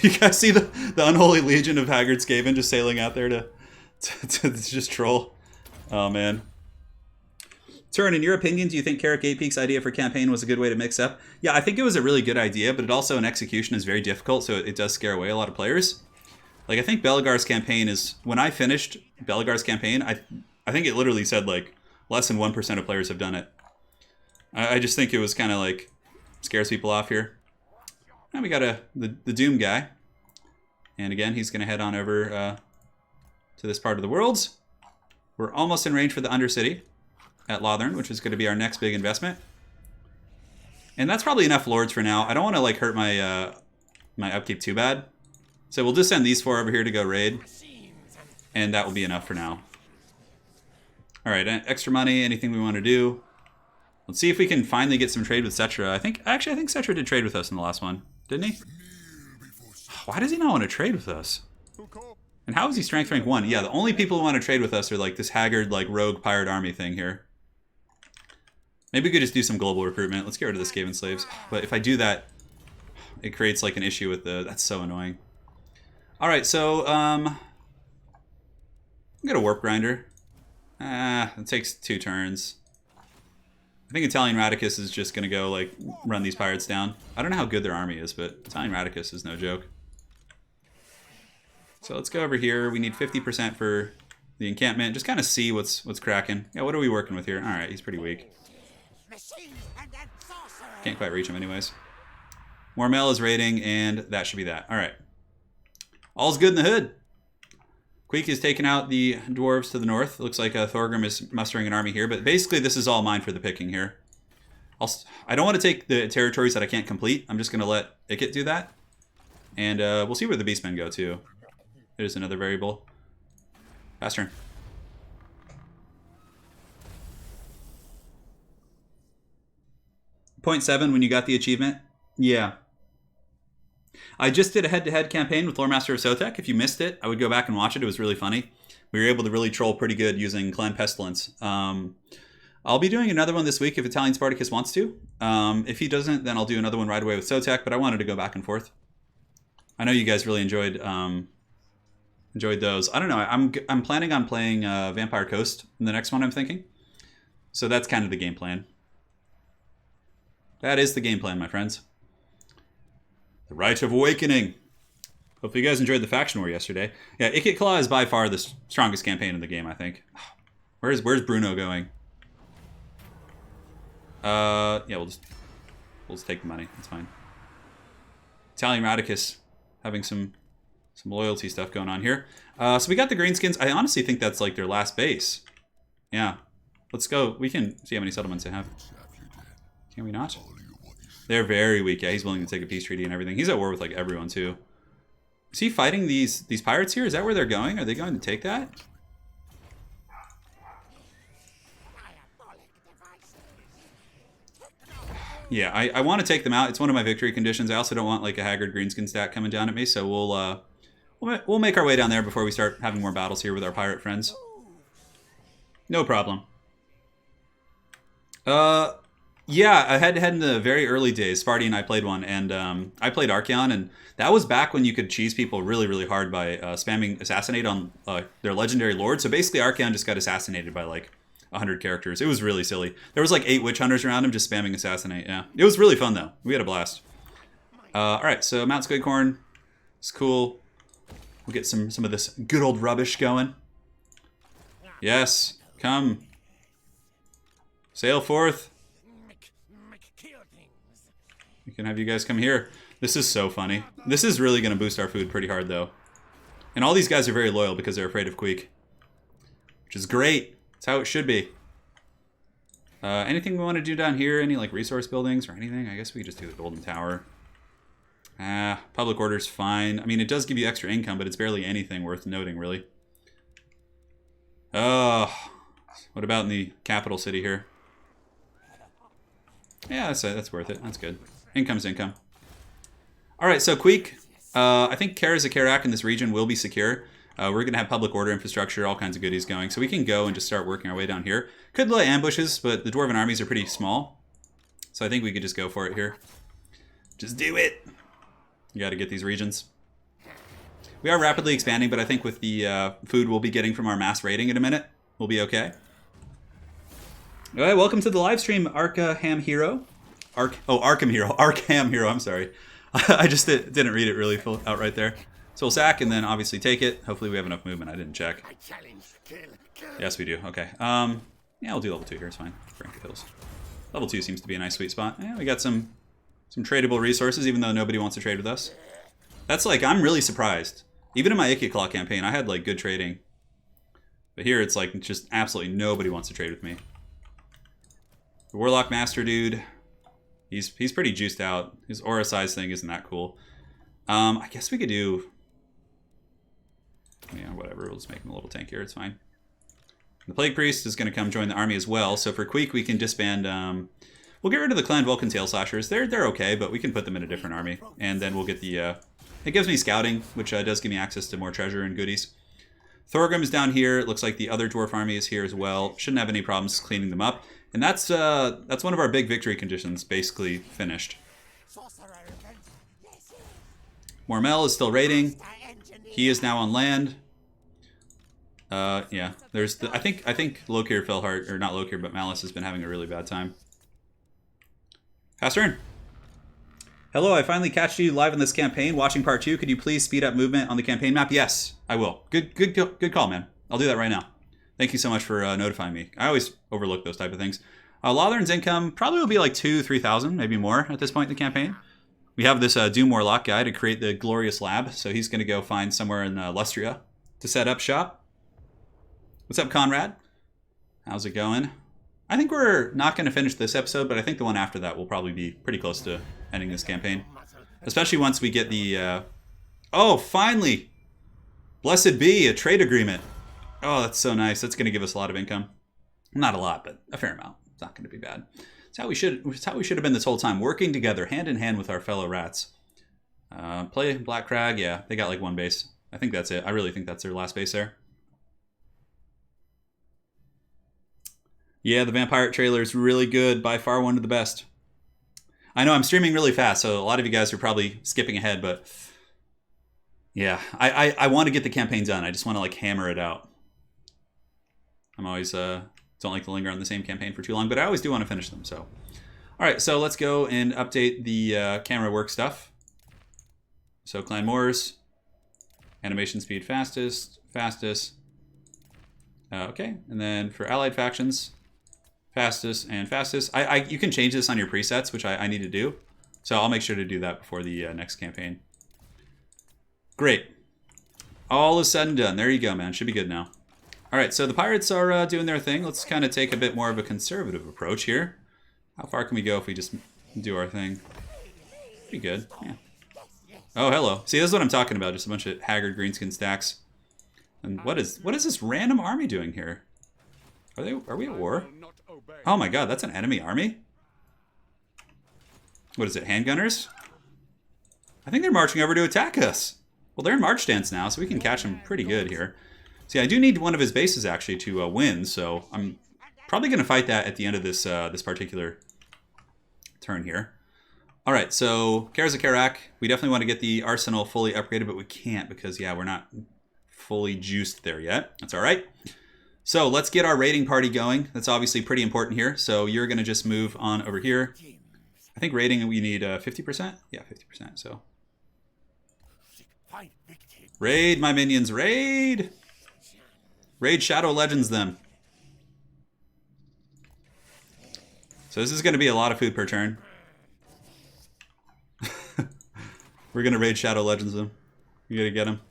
You guys see the unholy legion of Haggard Skaven just sailing out there to just troll? Oh, man. Turin, in your opinion, do you think Carrick 8 Peak's idea for campaign was a good way to mix up? Yeah, I think it was a really good idea, but it also in execution is very difficult, so it does scare away a lot of players. Like, I think Belagar's campaign is... When I finished Belagar's campaign, I think it literally said, like, less than 1% of players have done it. I just think it was kind of, like, scares people off here. Now we got the Doom guy. And again, he's going to head on over to this part of the world. We're almost in range for the Undercity at Lothern, which is going to be our next big investment. And that's probably enough lords for now. I don't want to like hurt my my upkeep too bad. So we'll just send these 4 over here to go raid. And that will be enough for now. Alright, extra money, anything we want to do. Let's see if we can finally get some trade with Cetra. I think Cetra did trade with us in the last one, didn't he? Why does he not want to trade with us? And how is he strength rank 1? Yeah, the only people who want to trade with us are like this Haggard, like rogue pirate army thing here. Maybe we could just do some global recruitment. Let's get rid of the Skaven slaves. But if I do that, it creates like an issue with the... That's so annoying. Alright, so, I'm gonna Warp Grinder. It takes 2 turns. I think Italian Radicus is just gonna go, like, run these pirates down. I don't know how good their army is, but Italian Radicus is no joke. So let's go over here. We need 50% for the encampment. Just kind of see what's cracking. Yeah, what are we working with here? Alright, he's pretty weak. Can't quite reach him anyways. Mormel is raiding, and that should be that. Alright. All's good in the hood. Queek is taking out the dwarves to the north. Looks like Thorgrim is mustering an army here, but basically this is all mine for the picking here. I don't want to take the territories that I can't complete. I'm just going to let Ikit do that. And we'll see where the beastmen go, too. There's another variable. Fast turn. .7 when you got the achievement? Yeah. I just did a head-to-head campaign with Lore Master of Sotek. If you missed it, I would go back and watch it. It was really funny. We were able to really troll pretty good using Clan Pestilence. I'll be doing another one this week if Italian Spartacus wants to. If he doesn't, then I'll do another one right away with Sotek, but I wanted to go back and forth. I know you guys really enjoyed those. I don't know. I'm planning on playing Vampire Coast in the next one, I'm thinking. So that's kind of the game plan. That is the game plan, my friends. The Rite of Awakening. Hopefully you guys enjoyed the faction war yesterday. Yeah, Ikit Claw is by far the strongest campaign in the game, I think. Where's Bruno going? Yeah, we'll just take the money. That's fine. Italian Radicus having some loyalty stuff going on here. So we got the Greenskins. I honestly think that's like their last base. Yeah. Let's go. We can see how many settlements they have. Can we not? They're very weak. Yeah, he's willing to take a peace treaty and everything. He's at war with like everyone too. Is he fighting these pirates here? Is that where they're going? Are they going to take that? Yeah, I want to take them out. It's one of my victory conditions. I also don't want like a Haggard Greenskin stat coming down at me, so we'll make our way down there before we start having more battles here with our pirate friends. No problem. Yeah, I had in the very early days, Sparty and I played one, and I played Archeon, and that was back when you could cheese people really, really hard by spamming Assassinate on their legendary lord. So basically, Archeon just got assassinated by like 100 characters. It was really silly. There was like 8 witch hunters around him just spamming Assassinate. Yeah, it was really fun though. We had a blast. All right, so Mount Squidcorn. It's cool. We'll get some of this good old rubbish going. Yes, come. Sail forth. We can have you guys come here. This is so funny. This is really going to boost our food pretty hard, though. And all these guys are very loyal because they're afraid of Queek. Which is great. That's how it should be. Anything we want to do down here? Any like resource buildings or anything? I guess we could just do the Golden Tower. Public order's fine. I mean, it does give you extra income, but it's barely anything worth noting, really. What about in the capital city here? Yeah, that's worth it. That's good. Income's income. All right, so Queek. I think Karak in this region will be secure. We're going to have public order infrastructure, all kinds of goodies going. So we can go and just start working our way down here. Could lay ambushes, but the Dwarven armies are pretty small. So I think we could just go for it here. Just do it. You got to get these regions. We are rapidly expanding, but I think with the food we'll be getting from our mass raiding in a minute, we'll be okay. All right, welcome to the live stream, Arkham Hero. Arkham Hero. Arkham Hero, I'm sorry. I just didn't read it really full out right there. So we'll sack and then obviously take it. Hopefully we have enough movement. I didn't check. Yes, we do. Okay. Yeah, we'll do level 2 here. It's fine. Frank Hills. Level 2 seems to be a nice sweet spot. Yeah, we got some tradable resources, even though nobody wants to trade with us. That's like, I'm really surprised. Even in my Ikit Claw campaign, I had like good trading. But here it's like just absolutely nobody wants to trade with me. The Warlock Master dude, he's pretty juiced out. His aura size thing isn't that cool. I guess we could do... Yeah, whatever. We'll just make him a little tankier. It's fine. The Plague Priest is going to come join the army as well. So for Queek, we can disband... we'll get rid of the Clan Vulcan Tail Slashers. They're okay, but we can put them in a different army. And then we'll get the... it gives me scouting, which does give me access to more treasure and goodies. Thorgrim is down here. It looks like the other dwarf army is here as well. Shouldn't have any problems cleaning them up. And that's one of our big victory conditions, basically finished. Mormel is still raiding. He is now on land. Yeah, there's the, I think Lokir Felhart, or not Lokir, but Malice has been having a really bad time. Fast turn. Hello, I finally catched you live in this campaign, watching part 2. Could you please speed up movement on the campaign map? Yes, I will. Good call, man. I'll do that right now. Thank you so much for notifying me. I always overlook those type of things. Lothern's income probably will be like 2,000-3,000, maybe more at this point in the campaign. We have this Doom Warlock guy to create the Glorious Lab, so he's going to go find somewhere in Lustria to set up shop. What's up, Conrad? How's it going? I think we're not going to finish this episode, but I think the one after that will probably be pretty close to ending this campaign. Especially once we get the... Oh, finally! Blessed be, a trade agreement. Oh, that's so nice. That's going to give us a lot of income. Not a lot, but a fair amount. It's not going to be bad. It's how we should have been this whole time, working together, hand in hand with our fellow rats. Play Black Crag. Yeah, they got like one base. I think that's it. I really think that's their last base there. Yeah, the Vampire trailer is really good. By far one of the best. I know I'm streaming really fast, so a lot of you guys are probably skipping ahead, but yeah, I want to get the campaign done. I just want to like hammer it out. I'm always don't like to linger on the same campaign for too long, but I always do want to finish them. So, all right, so let's go and update the camera work stuff. So Clan MORS, animation speed fastest. Okay, and then for allied factions, fastest and fastest. You can change this on your presets, which I need to do. So I'll make sure to do that before the next campaign. Great. All is said and done. There you go, man. Should be good now. All right, so the pirates are doing their thing. Let's kind of take a bit more of a conservative approach here. How far can we go if we just do our thing? Pretty good, yeah. Oh, hello. See, this is what I'm talking about. Just a bunch of haggard greenskin stacks. And what is this random army doing here? Are we at war? Oh my god, that's an enemy army? What is it, handgunners? I think they're marching over to attack us. Well, they're in march stance now, so we can catch them pretty good here. See, I do need one of his bases actually to win, so I'm probably going to fight that at the end of this this particular turn here. All right, so Karak, we definitely want to get the arsenal fully upgraded, but we can't because, yeah, we're not fully juiced there yet. That's all right. So let's get our raiding party going. That's obviously pretty important here. So you're going to just move on over here. I think raiding we need 50%. Yeah, 50%. So raid, my minions, raid. Raid Shadow Legends them. So this is going to be a lot of food per turn. We're going to raid Shadow Legends them. We got to get them.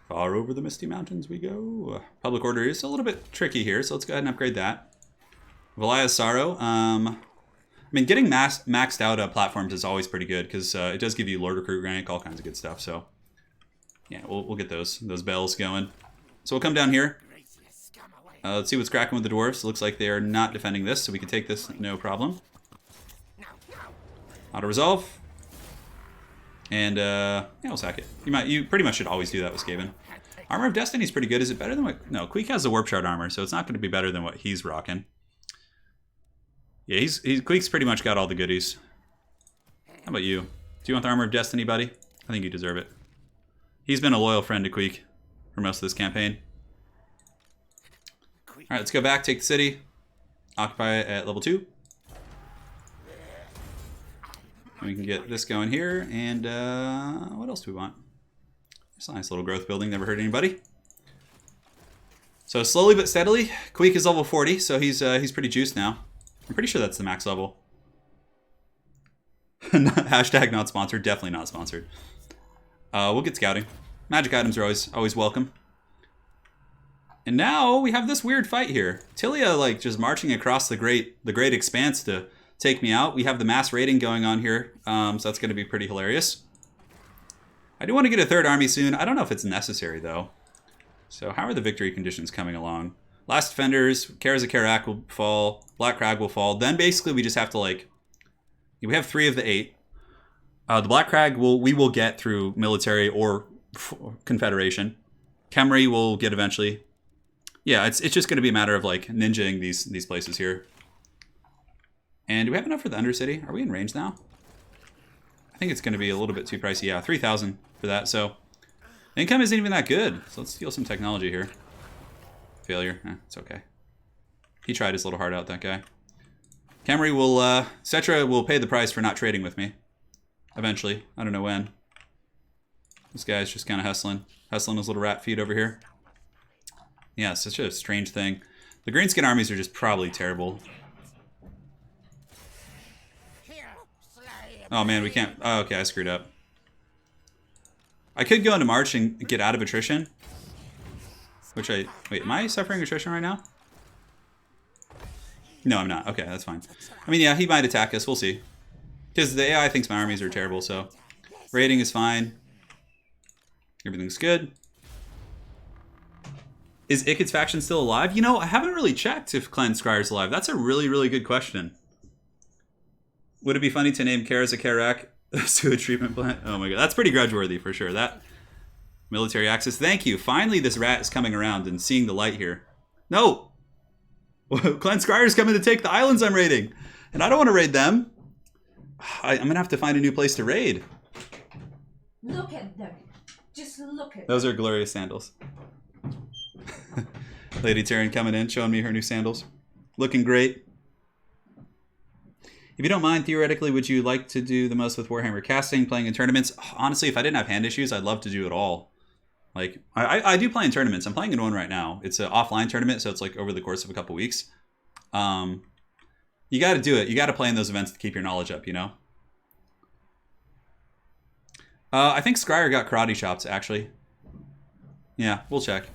Far over the Misty Mountains we go. Public Order is a little bit tricky here, so let's go ahead and upgrade that. Valia's Sorrow. I mean, getting maxed out platforms is always pretty good because it does give you Lord Recruit rank, all kinds of good stuff. So yeah, we'll get those bells going. So we'll come down here. Let's see what's cracking with the dwarves. Looks like they are not defending this, so we can take this no problem. Auto resolve. And yeah, we'll sack it. You pretty much should always do that with Skaven. Armor of Destiny is pretty good. Is it better than what? No, Queek has the Warp Shard armor, so it's not going to be better than what he's rocking. Yeah, Queek's pretty much got all the goodies. How about you? Do you want the Armor of Destiny, buddy? I think you deserve it. He's been a loyal friend to Queek for most of this campaign. All right, let's go back, take the city, occupy it at level 2. And we can get this going here, and what else do we want? It's a nice little growth building, never hurt anybody. So slowly but steadily, Queek is level 40, so he's pretty juiced now. I'm pretty sure that's the max level. Hashtag not sponsored, definitely not sponsored. We'll get scouting. Magic items are always welcome. And now we have this weird fight here. Tilia like just marching across the great expanse to take me out. We have the mass raiding going on here, so that's going to be pretty hilarious. I do want to get a third army soon. I don't know if it's necessary though. So how are the victory conditions coming along? Last Defenders, Karak will fall, Black Crag will fall. Then basically we just have to like, we have 3 of the 8. The Black Crag we will get through military or Confederation. Khemri will get eventually. Yeah, it's just going to be a matter of like ninjaing these places here. And do we have enough for the Undercity? Are we in range now? I think it's going to be a little bit too pricey. Yeah, 3,000 for that. So income isn't even that good. So let's steal some technology here. Failure. It's okay. He tried his little heart out, that guy. Khemri will... Cetra will pay the price for not trading with me. Eventually. I don't know when. This guy's just kind of hustling his little rat feet over here. Yeah, it's such a strange thing. The greenskin armies are just probably terrible. Oh man, we can't... Oh, okay, I screwed up. I could go into March and get out of attrition. Which I... Wait, am I suffering attrition right now? No, I'm not. Okay, that's fine. I mean, yeah, he might attack us. We'll see. Because the AI thinks my armies are terrible, so... Raiding is fine. Everything's good. Is Ikid's faction still alive? You know, I haven't really checked if Clan Scryer's alive. That's a really, really good question. Would it be funny to name Kara Karak a sewage treatment plant? Oh my god, that's pretty grudge-worthy for sure. That military access. Thank you. Finally, this rat is coming around and seeing the light here. No! Clan Scryer's coming to take the islands I'm raiding. And I don't want to raid them. I'm going to have to find a new place to raid. Look at them. Just look at them. Those are glorious sandals. Lady Turin coming in, showing me her new sandals. Looking great. If you don't mind, theoretically, would you like to do the most with Warhammer casting, playing in tournaments? Honestly, if I didn't have hand issues, I'd love to do it all. Like, I do play in tournaments. I'm playing in one right now. It's an offline tournament, so it's like over the course of a couple weeks. You got to do it. You got to play in those events to keep your knowledge up, you know? I think Scryer got karate chops, actually. Yeah, we'll check.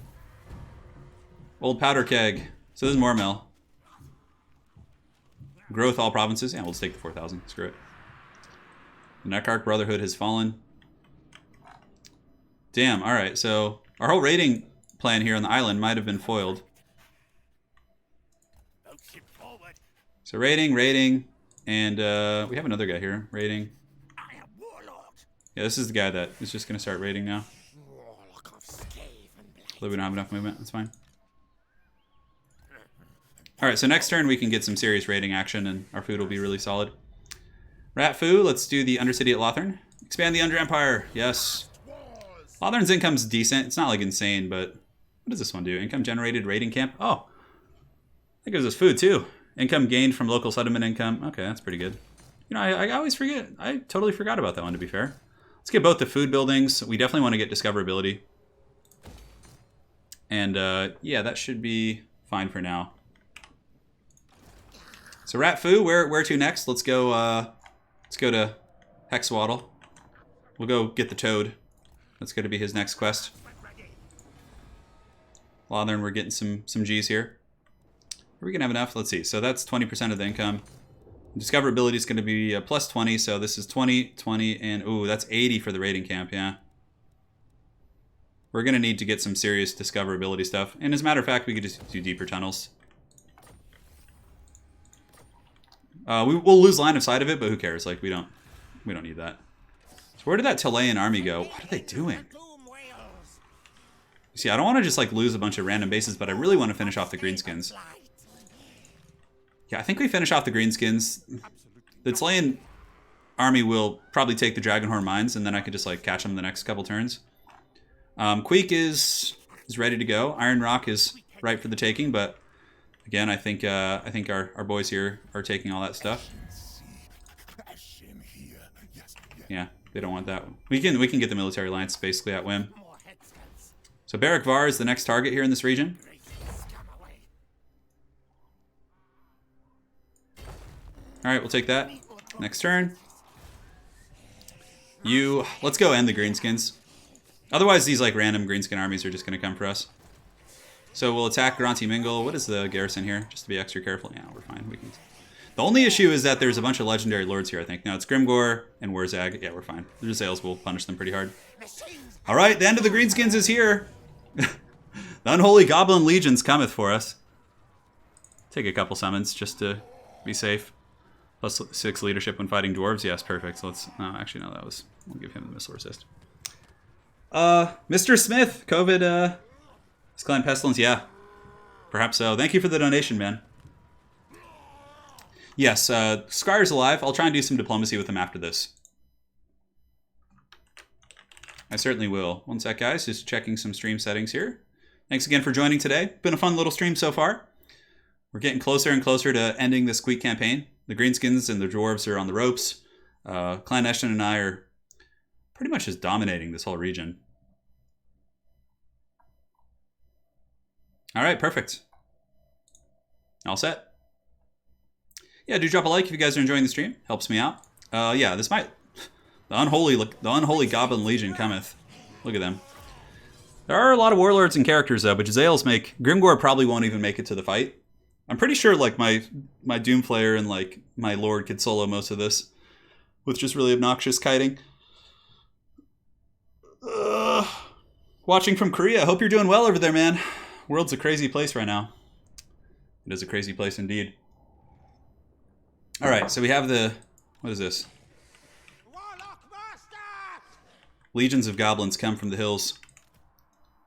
Old powder keg. So this is more mill. Growth all provinces. Yeah, we'll just take the 4,000. Screw it. The Neckarch Brotherhood has fallen. Damn, alright. So our whole raiding plan here on the island might have been foiled. So raiding, and we have another guy here. Raiding. Yeah, this is the guy that is just going to start raiding now. We don't have enough movement. That's fine. Alright, so next turn we can get some serious raiding action and our food will be really solid. Rat Foo, let's do the Undercity at Lothern. Expand the Under Empire. Yes. Lothern's income's decent. It's not like insane, but what does this one do? Income generated raiding camp. Oh, that gives us food too. Income gained from local settlement income. Okay, that's pretty good. You know, I always forget. I totally forgot about that one, to be fair. Let's get both the food buildings. We definitely want to get discoverability. And yeah, that should be fine for now. So Rat Foo, where to next? Let's go to Hexwaddle. We'll go get the toad. That's going to be his next quest. Lothern, we're getting some G's here. Are we going to have enough? Let's see. So that's 20% of the income. Discoverability is going to be plus 20. So this is 20, 20, and ooh, that's 80 for the raiding camp. Yeah. We're going to need to get some serious discoverability stuff. And as a matter of fact, we could just do deeper tunnels. We'll lose line of sight of it, but who cares? Like, we don't need that. So where did that Talayan army go? What are they doing? See, I don't want to just like lose a bunch of random bases, but I really want to finish off the greenskins. Yeah, I think we finish off the greenskins. The Talayan army will probably take the Dragonhorn mines, and then I could just like catch them the next couple turns. Queek is ready to go. Iron Rock is ripe for the taking, but again, I think our boys here are taking all that stuff. Yeah, they don't want that. We can get the military alliance basically at whim. So Barak Var is the next target here in this region. All right, we'll take that. Next turn. Let's go end the greenskins. Otherwise, these like random greenskin armies are just going to come for us. So we'll attack Granti Mingle. What is the garrison here? Just to be extra careful. Yeah, we're fine. The only issue is that there's a bunch of legendary lords here, I think. No, it's Grimgor and Wurzag. Yeah, we're fine. The Zales will punish them pretty hard. All right, the end of the greenskins is here. The Unholy Goblin Legions cometh for us. Take a couple summons just to be safe. Plus 6 leadership when fighting dwarves. Yes, perfect. So let's... No, actually, no, we'll give him the missile resist. Mr. Smith, COVID, Clan Pestilence, yeah. Perhaps so. Thank you for the donation, man. Yes, Skyre's alive. I'll try and do some diplomacy with him after this. I certainly will. One sec, guys. Just checking some stream settings here. Thanks again for joining today. Been a fun little stream so far. We're getting closer and closer to ending this Queek campaign. The Greenskins and the Dwarves are on the ropes. Clan Eshton and I are pretty much just dominating this whole region. All right, perfect. All set. Yeah, do drop a like if you guys are enjoying the stream. Helps me out. Yeah, this might... The Unholy Goblin Legion cometh. Look at them. There are a lot of warlords and characters, though, but Zales make... Grimgor probably won't even make it to the fight. I'm pretty sure like my Doomflayer and like my Lord could solo most of this with just really obnoxious kiting. Watching from Korea. Hope you're doing well over there, man. World's a crazy place right now. It is a crazy place indeed. All right, so we have the... What is this? Legions of goblins come from the hills.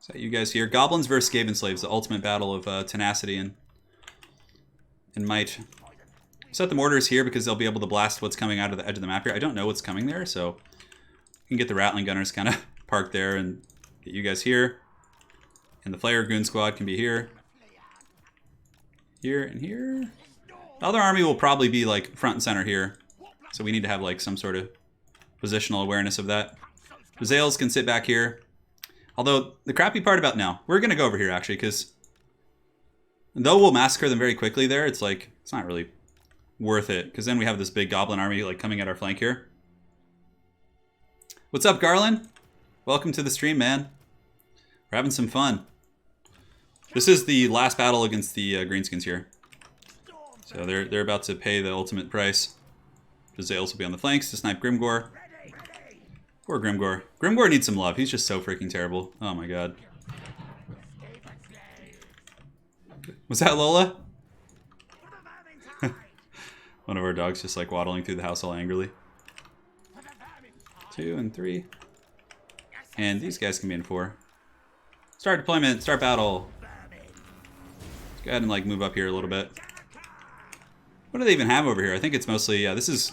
Is that you guys here? Goblins versus Skaven slaves, the ultimate battle of tenacity and might. Set the mortars here because they'll be able to blast what's coming out of the edge of the map here. I don't know what's coming there, so you can get the Rattling Gunners kind of parked there and get you guys here. And the Flayer Goon Squad can be here. Here and here. The other army will probably be like front and center here. So we need to have like some sort of positional awareness of that. The Zales can sit back here. Although the crappy part about now, we're going to go over here actually because though we'll massacre them very quickly there, it's like, it's not really worth it. Because then we have this big goblin army like coming at our flank here. What's up, Garland? Welcome to the stream, man. We're having some fun. This is the last battle against the Greenskins here. So they're about to pay the ultimate price. The Zales will be on the flanks to snipe Grimgor. Poor Grimgor. Grimgor needs some love. He's just so freaking terrible. Oh my god. Was that Lola? One of our dogs just like waddling through the house all angrily. 2 and 3. And these guys can be in 4. Start deployment, start battle. Let's go ahead and like move up here a little bit. What do they even have over here? I think it's mostly, yeah, this is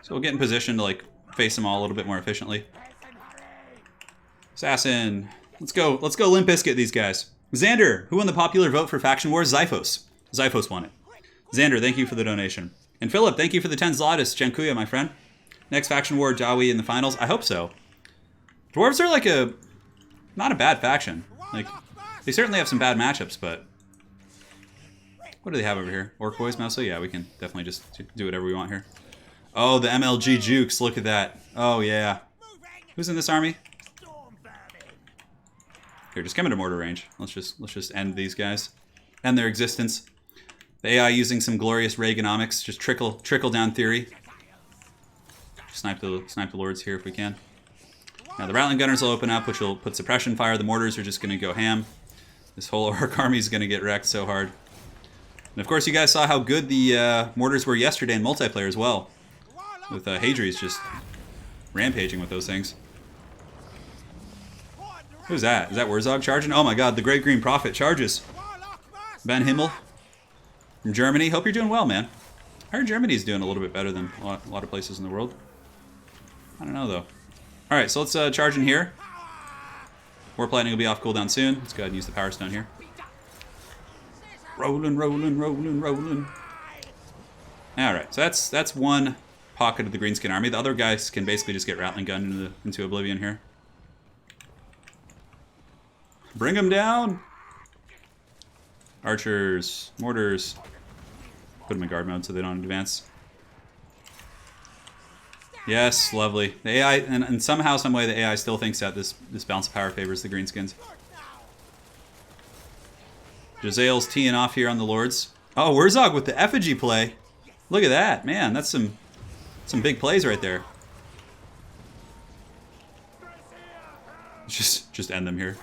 so we'll get in position to like face them all a little bit more efficiently. Assassin. Let's go Limp Bizkit these guys. Xander, who won the popular vote for Faction Wars? Zyphos. Zyphos won it. Xander, thank you for the donation. And Philip, thank you for the 10 Zlatis. Jankuya, my friend. Next Faction War, Jawi in the finals. I hope so. Dwarves are like not a bad faction. Like, they certainly have some bad matchups, but what do they have over here? Orc boys mostly? Yeah, we can definitely just do whatever we want here. Oh, the MLG Jukes. Look at that. Oh, yeah. Who's in this army? Here, just come into mortar range. Let's just end these guys. End their existence. The AI using some glorious Reaganomics. Just trickle down theory. Snipe the lords here if we can. Now the Rattling Gunners will open up, which will put suppression fire. The mortars are just going to go ham. This whole orc army is going to get wrecked so hard. And of course, you guys saw how good the mortars were yesterday in multiplayer as well. With Hadri's just rampaging with those things. Who's that? Is that Wurzog charging? Oh my god, the Great Green Prophet charges. Van Himmel from Germany. Hope you're doing well, man. I heard Germany's doing a little bit better than a lot of places in the world. I don't know, though. Alright, so let's charge in here. Warp Lightning will be off cooldown soon. Let's go ahead and use the Power Stone here. Rolling, rolling, rolling, rolling. Alright, so that's one pocket of the Greenskin army. The other guys can basically just get Rattling Gun into oblivion here. Bring them down! Archers, mortars. Put them in guard mode so they don't advance. Yes, lovely. The AI, and somehow, some way, the AI still thinks that this balance of power favors the Greenskins. Jazale's teeing off here on the Lords. Oh, Wurzog with the effigy play. Look at that, man. That's some big plays right there. Just end them here.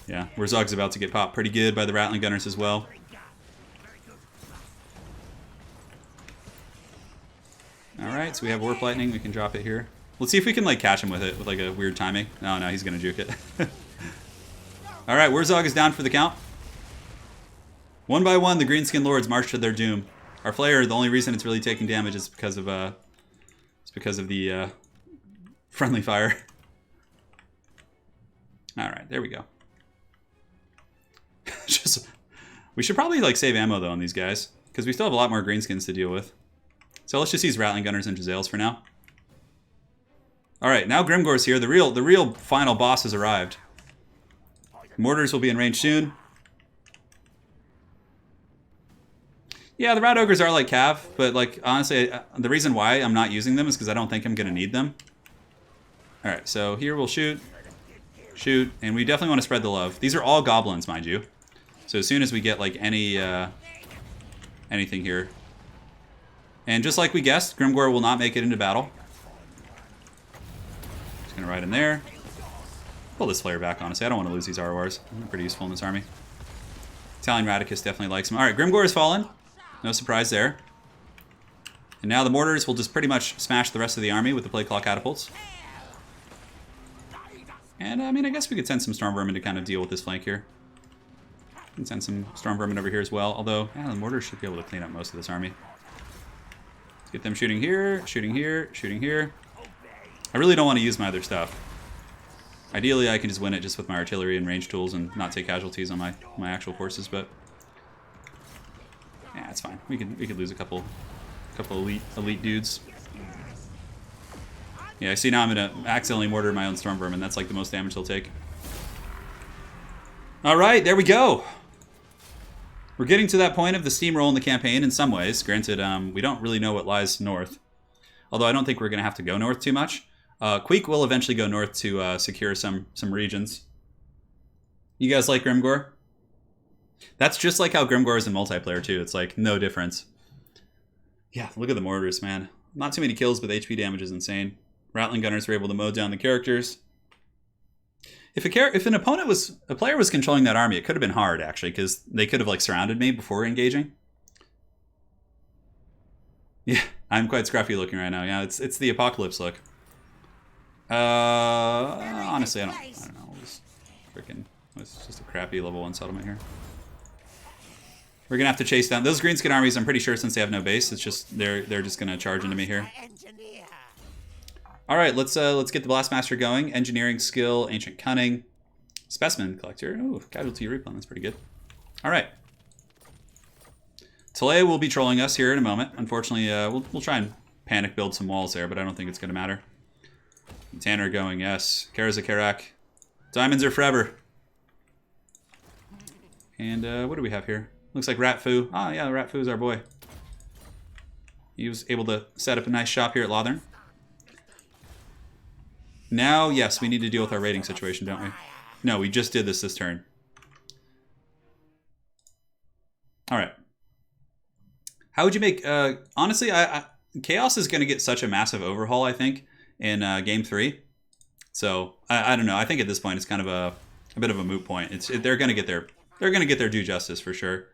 Yeah, Wurzog's about to get popped pretty good by the Rattling Gunners as well. Alright, so we have Warp Lightning. We can drop it here. Let's see if we can like catch him with it with like a weird timing. No, he's going to juke it. Alright, Wurzog is down for the count. One by one, the Greenskin Lords march to their doom. Our Flayer, the only reason it's really taking damage is because of the friendly fire. Alright, there we go. We should probably like save ammo though on these guys, because we still have a lot more Greenskins to deal with. So let's just use Rattling Gunners and Jazales for now. Alright, now Grimgor's here. The real final boss has arrived. Mortars will be in range soon. Yeah, the Rat Ogres are like Cav, but like honestly, the reason why I'm not using them is because I don't think I'm going to need them. Alright, so here we'll shoot. Shoot. And we definitely want to spread the love. These are all goblins, mind you. So as soon as we get like anything here. And just like we guessed, Grimgor will not make it into battle. Just gonna ride in there. Pull this Slayer back, honestly. I don't want to lose these RORs. They're pretty useful in this army. Italian Radicus definitely likes them. Alright, Grimgor has fallen. No surprise there. And now the mortars will just pretty much smash the rest of the army with the Plague Claw catapults. And, I mean, I guess we could send some Storm Vermin to kind of deal with this flank here. We can send some Storm Vermin over here as well. Although, yeah, the mortars should be able to clean up most of this army. Let's get them shooting here, shooting here, shooting here. I really don't want to use my other stuff. Ideally, I can just win it just with my artillery and range tools and not take casualties on my actual forces, but yeah, it's fine. We could lose a couple elite dudes. Yeah, I see now I'm gonna accidentally mortar my own Storm Vermin. That's like the most damage they'll take. All right, there we go. We're getting to that point of the steamroll in the campaign in some ways. Granted, we don't really know what lies north, although I don't think we're gonna have to go north too much. Queek will eventually go north to secure some regions. You guys like Grimgor? That's just like how Grimgor is in multiplayer too. It's like no difference. Yeah, look at the mortars, man. Not too many kills, but the HP damage is insane. Rattling Gunners were able to mow down the characters. If an player was controlling that army, it could have been hard actually, because they could have like surrounded me before engaging. Yeah, I'm quite scruffy looking right now. Yeah, it's the apocalypse look. Honestly, I don't know. It's just a crappy level 1 settlement here. We're gonna have to chase down those greenskin armies. I'm pretty sure since they have no base, it's just they're just gonna charge into me here. All right, let's get the Blastmaster going. Engineering skill, ancient cunning, specimen collector. Ooh, casualty replan. That's pretty good. All right. Talea will be trolling us here in a moment. Unfortunately, we'll try and panic build some walls there, but I don't think it's gonna matter. Tanner going, yes. Karazakarak. Diamonds are forever. And what do we have here? Looks like Ratfu. Ah, yeah, Ratfu is our boy. He was able to set up a nice shop here at Lothern. Now, yes, we need to deal with our raiding situation, don't we? No, we just did this turn. All right. How would you make... honestly, Chaos is going to get such a massive overhaul, I think, in Game 3. So, I don't know. I think at this point it's kind of a bit of a moot point. They're going to get their due justice for sure.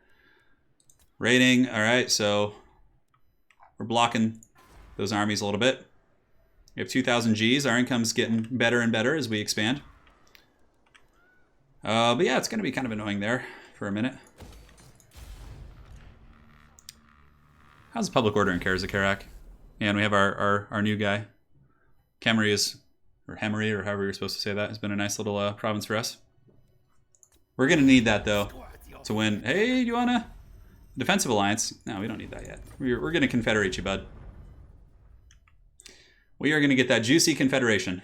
Raiding, all right, so we're blocking those armies a little bit. We have 2,000 Gs. Our income's getting better and better as we expand. But yeah, it's going to be kind of annoying there for a minute. How's the public order in Karazakarak? And we have our new guy. Kemri or Hemery, or however you're supposed to say that, has been a nice little province for us. We're going to need that, though, to win. Hey, do you want to... Defensive alliance? No, we don't need that yet. We're going to confederate you, bud. We are going to get that juicy confederation.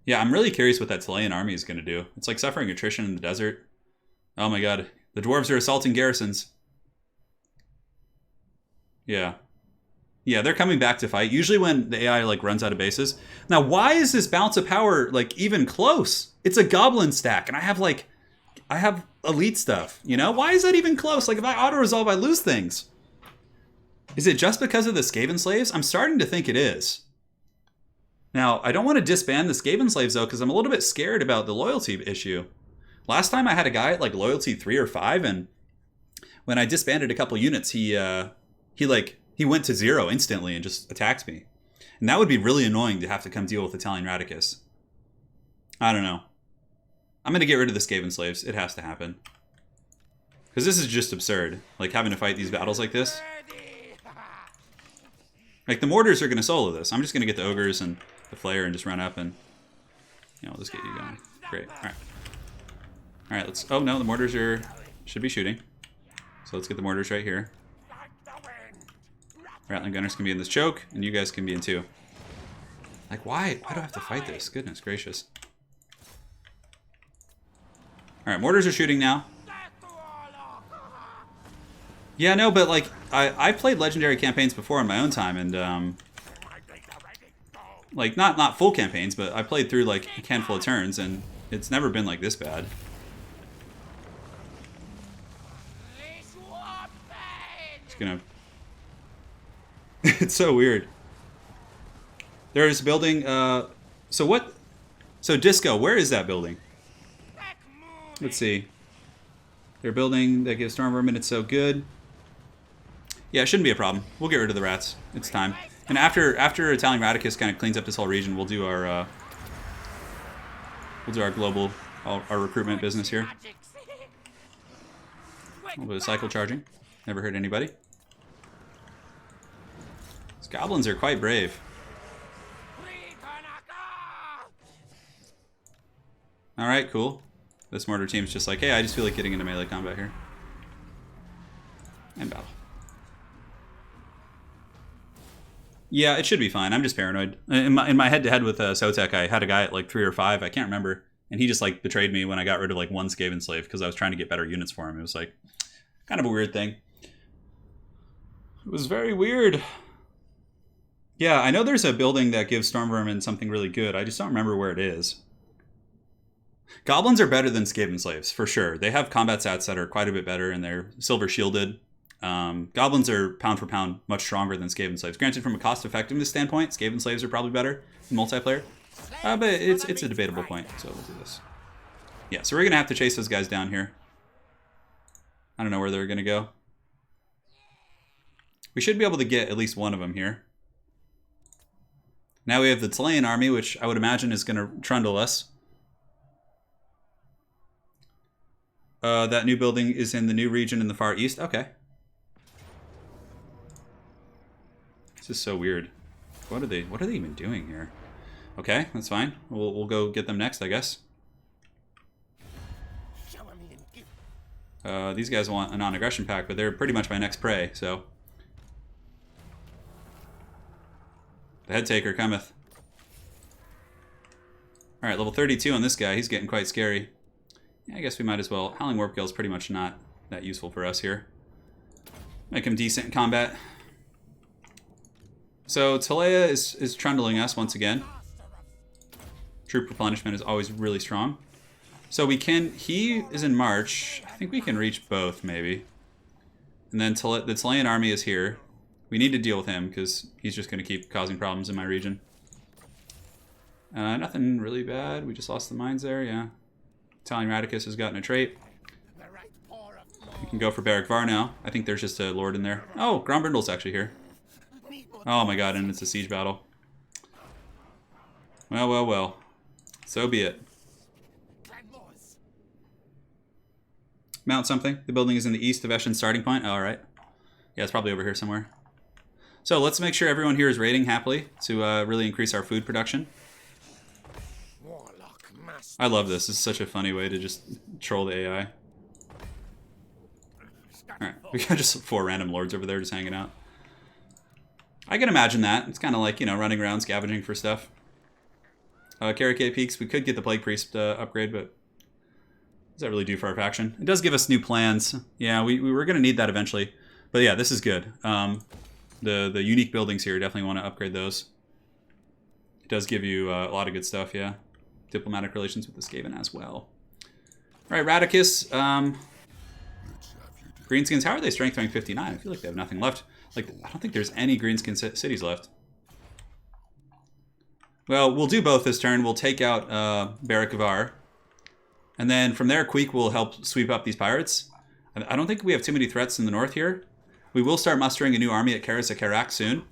Yeah, I'm really curious what that Talayan army is going to do. It's like suffering attrition in the desert. Oh my god. The dwarves are assaulting garrisons. Yeah. Yeah, they're coming back to fight. Usually when the AI like runs out of bases. Now, why is this balance of power like even close? It's a goblin stack, and I have elite stuff, you know? Why is that even close? Like, if I auto-resolve, I lose things. Is it just because of the Skaven slaves? I'm starting to think it is. Now, I don't want to disband the Skaven slaves, though, because I'm a little bit scared about the loyalty issue. Last time I had a guy at, like, loyalty 3 or 5, and when I disbanded a couple units, he went to 0 instantly and just attacked me. And that would be really annoying to have to come deal with Italian Radicus. I don't know. I'm going to get rid of the Skaven slaves. It has to happen. Because this is just absurd. Like, having to fight these battles like this. Like, the mortars are going to solo this. I'm just going to get the ogres and the flayer and just run up and... You know, let's get you going. Great. Alright. Alright, let's... Oh, no, the mortars should be shooting. So let's get the mortars right here. Rattling Gunners can be in this choke, and you guys can be in 2. Like, why? Why do I have to fight this? Goodness gracious. Alright, mortars are shooting now. Yeah, no, but like, I've played legendary campaigns before in my own time, and Like, not full campaigns, but I played through like a handful of turns, and it's never been like this bad. It's gonna... It's so weird. There's a building, so what... So Disco, where is that building? Let's see. They're building that gives Storm Vermin, it's so good. Yeah, it shouldn't be a problem. We'll get rid of the rats. It's time. And after Italian Radicus kind of cleans up this whole region, we'll do our global, our recruitment business here. A little bit of cycle charging. Never hurt anybody. These goblins are quite brave. Alright, cool. This mortar team's just like, hey, I just feel like getting into melee combat here. And battle. Yeah, it should be fine. I'm just paranoid. In my head-to-head with Sotek, I had a guy at like 3 or 5, I can't remember, and he just like betrayed me when I got rid of like 1 Skaven slave because I was trying to get better units for him. It was like kind of a weird thing. It was very weird. Yeah, I know there's a building that gives Storm Vermin something really good. I just don't remember where it is. Goblins are better than Skaven slaves, for sure. They have combat stats that are quite a bit better, and they're silver shielded. Goblins are pound for pound much stronger than Skaven slaves. Granted, from a cost effectiveness standpoint, Skaven slaves are probably better in multiplayer. But it's a debatable point, so we'll do this. Yeah, so we're going to have to chase those guys down here. I don't know where they're going to go. We should be able to get at least one of them here. Now we have the Chilean army, which I would imagine is going to trundle us. That new building is in the new region in the far east. Okay. This is so weird. What are they even doing here? Okay, that's fine. We'll go get them next, I guess. These guys want a non-aggression pact, but they're pretty much my next prey, so. The Headtaker cometh. Alright, level 32 on this guy. He's getting quite scary. Yeah, I guess we might as well. Howling Warpgale is pretty much not that useful for us here. Make him decent in combat. So Talea is trundling us once again. Troop replenishment is always really strong. So we can... He is in March. I think we can reach both, maybe. And then the Chilean army is here. We need to deal with him, because he's just going to keep causing problems in my region. Nothing really bad. We just lost the mines there, yeah. Italian Radicus has gotten a trait. We can go for Barrack Var now. I think there's just a lord in there. Oh, Grombrindle's actually here. Oh my god, and it's a siege battle. Well, well, well. So be it. Mount something. The building is in the east of Eshen's starting point. Oh, alright. Yeah, it's probably over here somewhere. So let's make sure everyone here is raiding happily to really increase our food production. I love this. This is such a funny way to just troll the AI. Alright, we got just 4 random lords over there just hanging out. I can imagine that. It's kind of like, you know, running around scavenging for stuff. Karikay Peaks, we could get the Plague Priest upgrade, but what does that really do for our faction? It does give us new plans. Yeah, we were going to need that eventually. But yeah, this is good. The unique buildings here, definitely want to upgrade those. It does give you a lot of good stuff, yeah. Diplomatic relations with the Skaven as well. Alright, Radicus. Greenskins, how are they strength rank 59? I feel like they have nothing left. Like, I don't think there's any Greenskin cities left. Well, we'll do both this turn. We'll take out Barrack Var. And then from there, Queek will help sweep up these pirates. I don't think we have too many threats in the north here. We will start mustering a new army at Karak soon,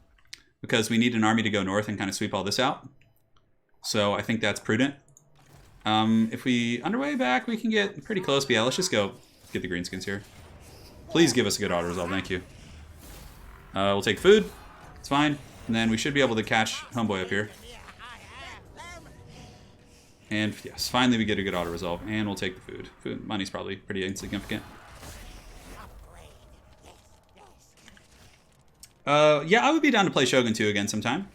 because we need an army to go north and kind of sweep all this out. So I think that's prudent. If we underway back, we can get pretty close. But yeah, let's just go get the Greenskins here. Please give us a good auto resolve. Thank you. We'll take food. It's fine. And then we should be able to catch Homeboy up here. And yes, finally we get a good auto resolve. And we'll take the food. Food money's probably pretty insignificant. Yeah, I would be down to play Shogun 2 again sometime.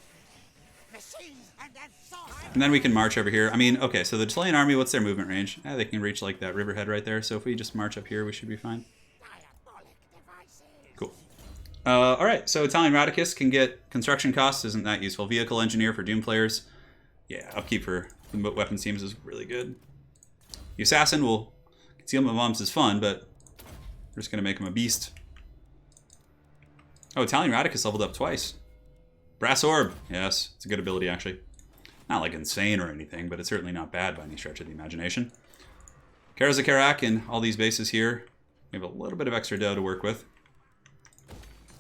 And then we can march over here. I mean, okay, so the Chilean army, what's their movement range? They can reach like that riverhead right there. So if we just march up here, we should be fine. Cool. Alright, so Italian Radicus can get construction costs, isn't that useful? Vehicle engineer for Doom players. Yeah, upkeep for the weapons teams is really good. The assassin will concealment bombs is fun, but we're just gonna make him a beast. Oh, Italian Radicus leveled up twice. Brass Orb, yes, it's a good ability actually. Not like insane or anything, but it's certainly not bad by any stretch of the imagination. Karak and all these bases here. We have a little bit of extra dough to work with.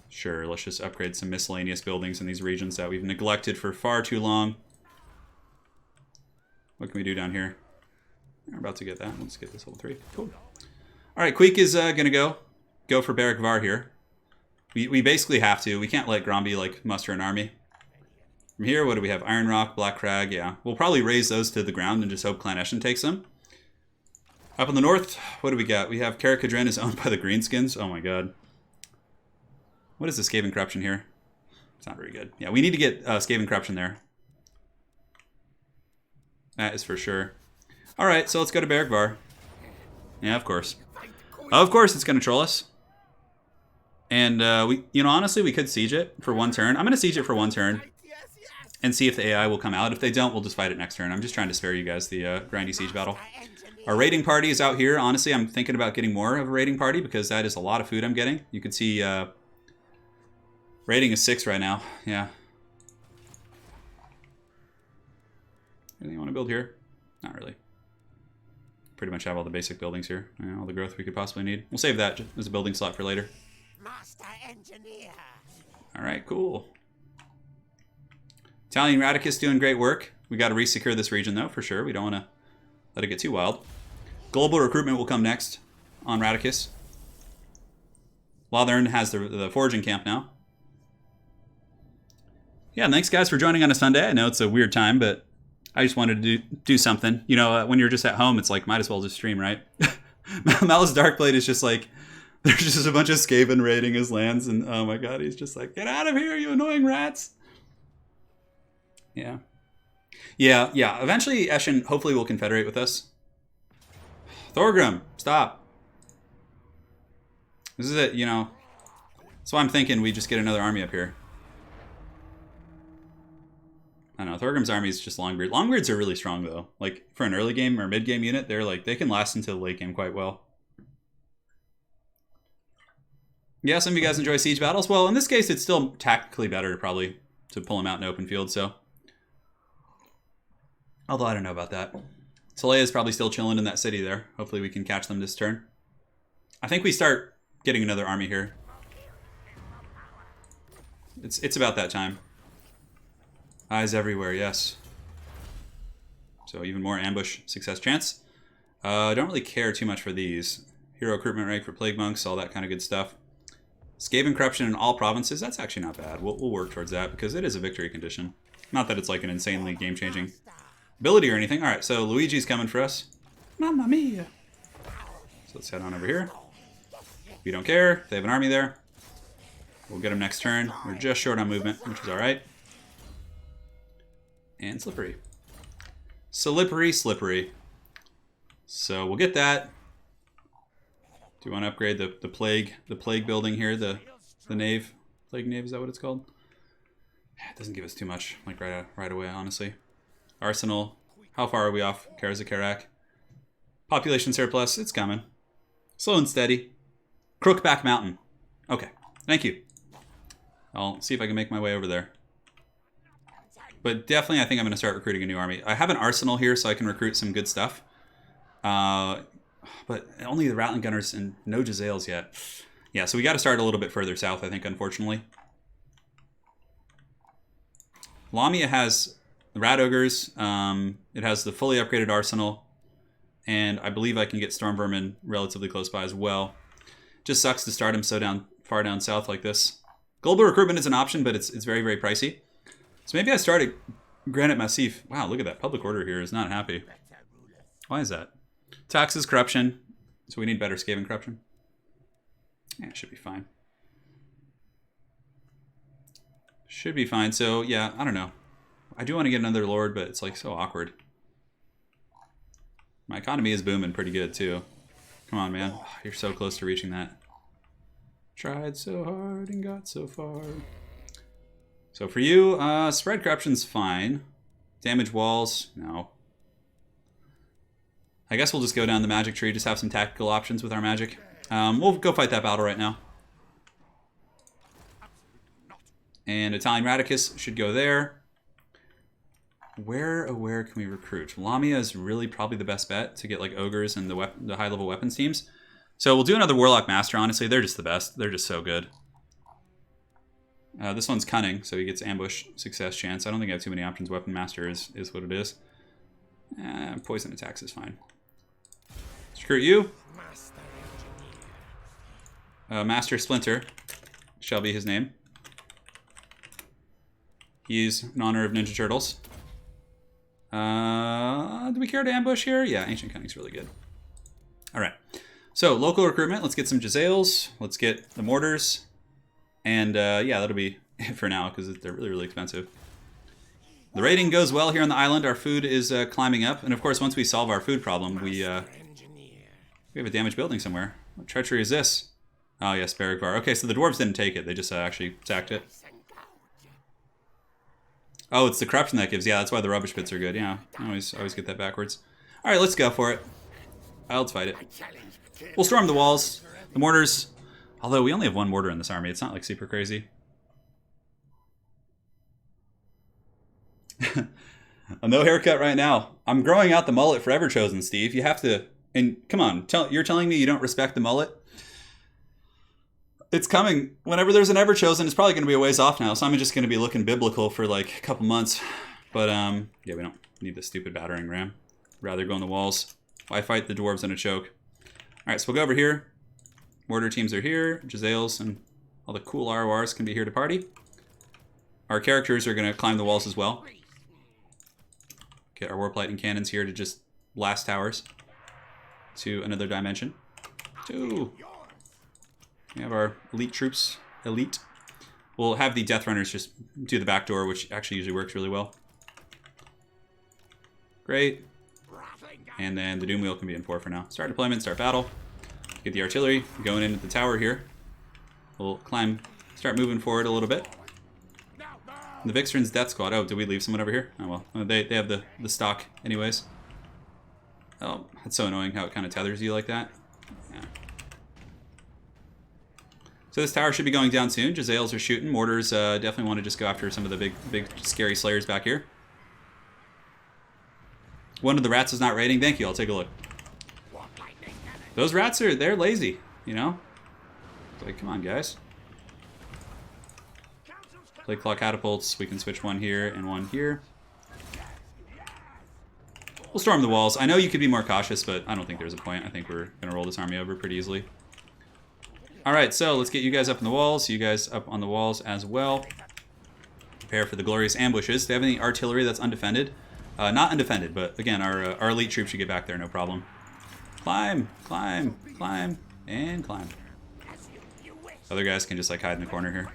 Sure, let's just upgrade some miscellaneous buildings in these regions that we've neglected for far too long. What can we do down here? We're about to get that. Let's get this level 3. Cool. Alright, Queek is going to go for Barrack Var here. We basically have to. We can't let Gromby like muster an army. From here, what do we have? Iron Rock, Black Crag, yeah. We'll probably raise those to the ground and just hope Clan Eshin takes them. Up in the north, what do we got? We have Karakadren is owned by the Greenskins. Oh my god. What is the Skaven Corruption here? It's not very good. Yeah, we need to get Skaven Corruption there. That is for sure. Alright, so let's go to Barrack Var. Yeah, of course. Of course it's going to troll us. And, honestly, we could siege it for one turn. I'm going to siege it for one turn. And see if the AI will come out. If they don't, we'll just fight it next turn. I'm just trying to spare you guys the grindy siege battle. Our raiding party is out here. Honestly, I'm thinking about getting more of a raiding party because that is a lot of food I'm getting. You can see raiding is 6 right now. Yeah. Anything you want to build here? Not really. Pretty much have all the basic buildings here. Yeah, all the growth we could possibly need. We'll save that as a building slot for later. Master Engineer. All right, cool. Italian Radicus doing great work. We got to resecure this region though, for sure. We don't want to let it get too wild. Global recruitment will come next on Radicus. Lothern has the foraging camp now. Yeah, thanks guys for joining on a Sunday. I know it's a weird time, but I just wanted to do something. You know, when you're just at home, it's like, might as well just stream, right? Malice Darkblade is just like, there's just a bunch of Skaven raiding his lands, and oh my god, he's just like, get out of here, you annoying rats! Yeah. Yeah. Eventually, Eshin hopefully will confederate with us. Thorgrim, stop. This is it, you know. So I'm thinking we just get another army up here. I don't know, Thorgrim's army is just Longbeard. Longbeards are really strong, though. Like, for an early game or mid-game unit, they can last into the late game quite well. Yeah, some of you guys enjoy siege battles. Well, in this case, it's still tactically better probably to pull them out in open field, so. Although I don't know about that. Soleil is probably still chilling in that city there. Hopefully we can catch them this turn. I think we start getting another army here. It's about that time. Eyes everywhere, yes. So even more ambush success chance. I don't really care too much for these. Hero recruitment rank for Plague Monks, all that kind of good stuff. Skaven Corruption in all provinces, that's actually not bad. We'll work towards that because it is a victory condition. Not that it's like an insanely game-changing ability or anything. Alright, so Luigi's coming for us. Mamma mia! So let's head on over here. We don't care. They have an army there. We'll get them next turn. We're just short on movement, which is alright. And Slippery. Slippery. So we'll get that. Do you want to upgrade the plague building here? The nave? Plague nave, is that what it's called? It doesn't give us too much, like right away, honestly. Arsenal. How far are we off Karak? Population surplus. It's coming. Slow and steady. Crookback Mountain. Okay. Thank you. I'll see if I can make my way over there. But definitely, I think I'm going to start recruiting a new army. I have an arsenal here, so I can recruit some good stuff. But only the Rattling Gunners and no Jezzails yet. Yeah, so we got to start a little bit further south, I think, unfortunately. Lamia has the Rat Ogres. It has the fully upgraded arsenal. And I believe I can get Storm Vermin relatively close by as well. Just sucks to start him so far down south like this. Global recruitment is an option, but it's very, very pricey. So maybe I start at Granite Massif. Wow, look at that. Public order here is not happy. Why is that? Taxes, corruption. So we need better Skaven corruption. Yeah, it should be fine. Should be fine. So, yeah, I don't know. I do want to get another lord, but it's like so awkward. My economy is booming pretty good, too. Come on, man. You're so close to reaching that. Tried so hard and got so far. So for you, spread corruption's fine. Damage walls, no. I guess we'll just go down the magic tree, just have some tactical options with our magic. We'll go fight that battle right now. And Italian Radicus should go there. Where can we recruit? Lamia is really probably the best bet to get like ogres and the high-level weapons teams. So we'll do another Warlock Master, honestly. They're just the best. They're just so good. This one's cunning, so he gets ambush success chance. I don't think I have too many options. Weapon Master is what it is. Poison attacks is fine. Recruit you. Master Splinter shall be his name. He's in honor of Ninja Turtles. Do we care to ambush here? Yeah, Ancient Cunning's really good. Alright. So, local recruitment. Let's get some Jezzails. Let's get the Mortars. And, yeah, that'll be it for now, because they're really, really expensive. The raiding goes well here on the island. Our food is climbing up. And, of course, once we solve our food problem, we have a damaged building somewhere. What treachery is this? Oh, yes, Barragvar. Okay, so the dwarves didn't take it. They just actually sacked it. Oh, it's the corruption that gives. Yeah, that's why the rubbish pits are good. Yeah, I always get that backwards. All right, let's go for it. Let's fight it. We'll storm the walls. The mortars. Although we only have one mortar in this army. It's not like super crazy. A no haircut right now. I'm growing out the mullet for Everchosen, Steve. You have to... And come on, you're telling me you don't respect the mullet? It's coming. Whenever there's an Everchosen, it's probably going to be a ways off now, so I'm just going to be looking biblical for like a couple months. But, yeah, we don't need the stupid battering ram. Rather go on the walls. Why fight the dwarves in a choke? Alright, so we'll go over here. Mortar teams are here. Jezzails and all the cool RORs can be here to party. Our characters are going to climb the walls as well. Get our Warp Lightning Cannons here to just blast towers to another dimension. 2. We have our elite troops. Elite. We'll have the Death Runners just do the back door, which actually usually works really well. Great. And then the Doom Wheel can be in 4 for now. Start deployment, start battle. Get the artillery going into the tower here. We'll climb, start moving forward a little bit. The Vixren's Death Squad. Oh, did we leave someone over here? Oh well, they have the stock anyways. Oh, that's so annoying how it kind of tethers you like that. Yeah. So this tower should be going down soon. Jezzails are shooting. Mortars definitely want to just go after some of the big scary slayers back here. One of the rats is not raiding. Thank you. I'll take a look. Those rats they're lazy, you know? It's like, come on, guys. Play claw catapults. We can switch one here and one here. We'll storm the walls. I know you could be more cautious, but I don't think there's a point. I think we're going to roll this army over pretty easily. Alright, so let's get you guys up on the walls. You guys up on the walls as well. Prepare for the glorious ambushes. Do they have any artillery that's undefended? Not undefended, but again, our elite troops should get back there, no problem. Climb, climb, climb, and climb. Other guys can just like hide in the corner here.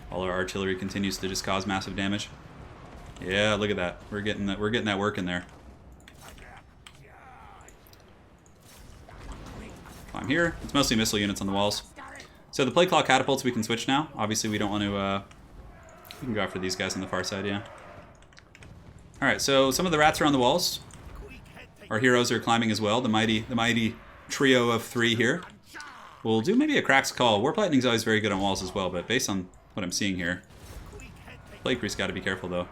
All our artillery continues to just cause massive damage. Yeah, look at that. We're getting that work in there. Climb here. It's mostly missile units on the walls. So the play claw catapults we can switch now. Obviously we don't want to we can go after these guys on the far side, yeah. Alright, so some of the rats are on the walls. Our heroes are climbing as well. The mighty trio of 3 here. We'll do maybe a Crack's Call. Warp Lightning's always very good on walls as well, but based on what I'm seeing here, Plague Priest got to be careful though.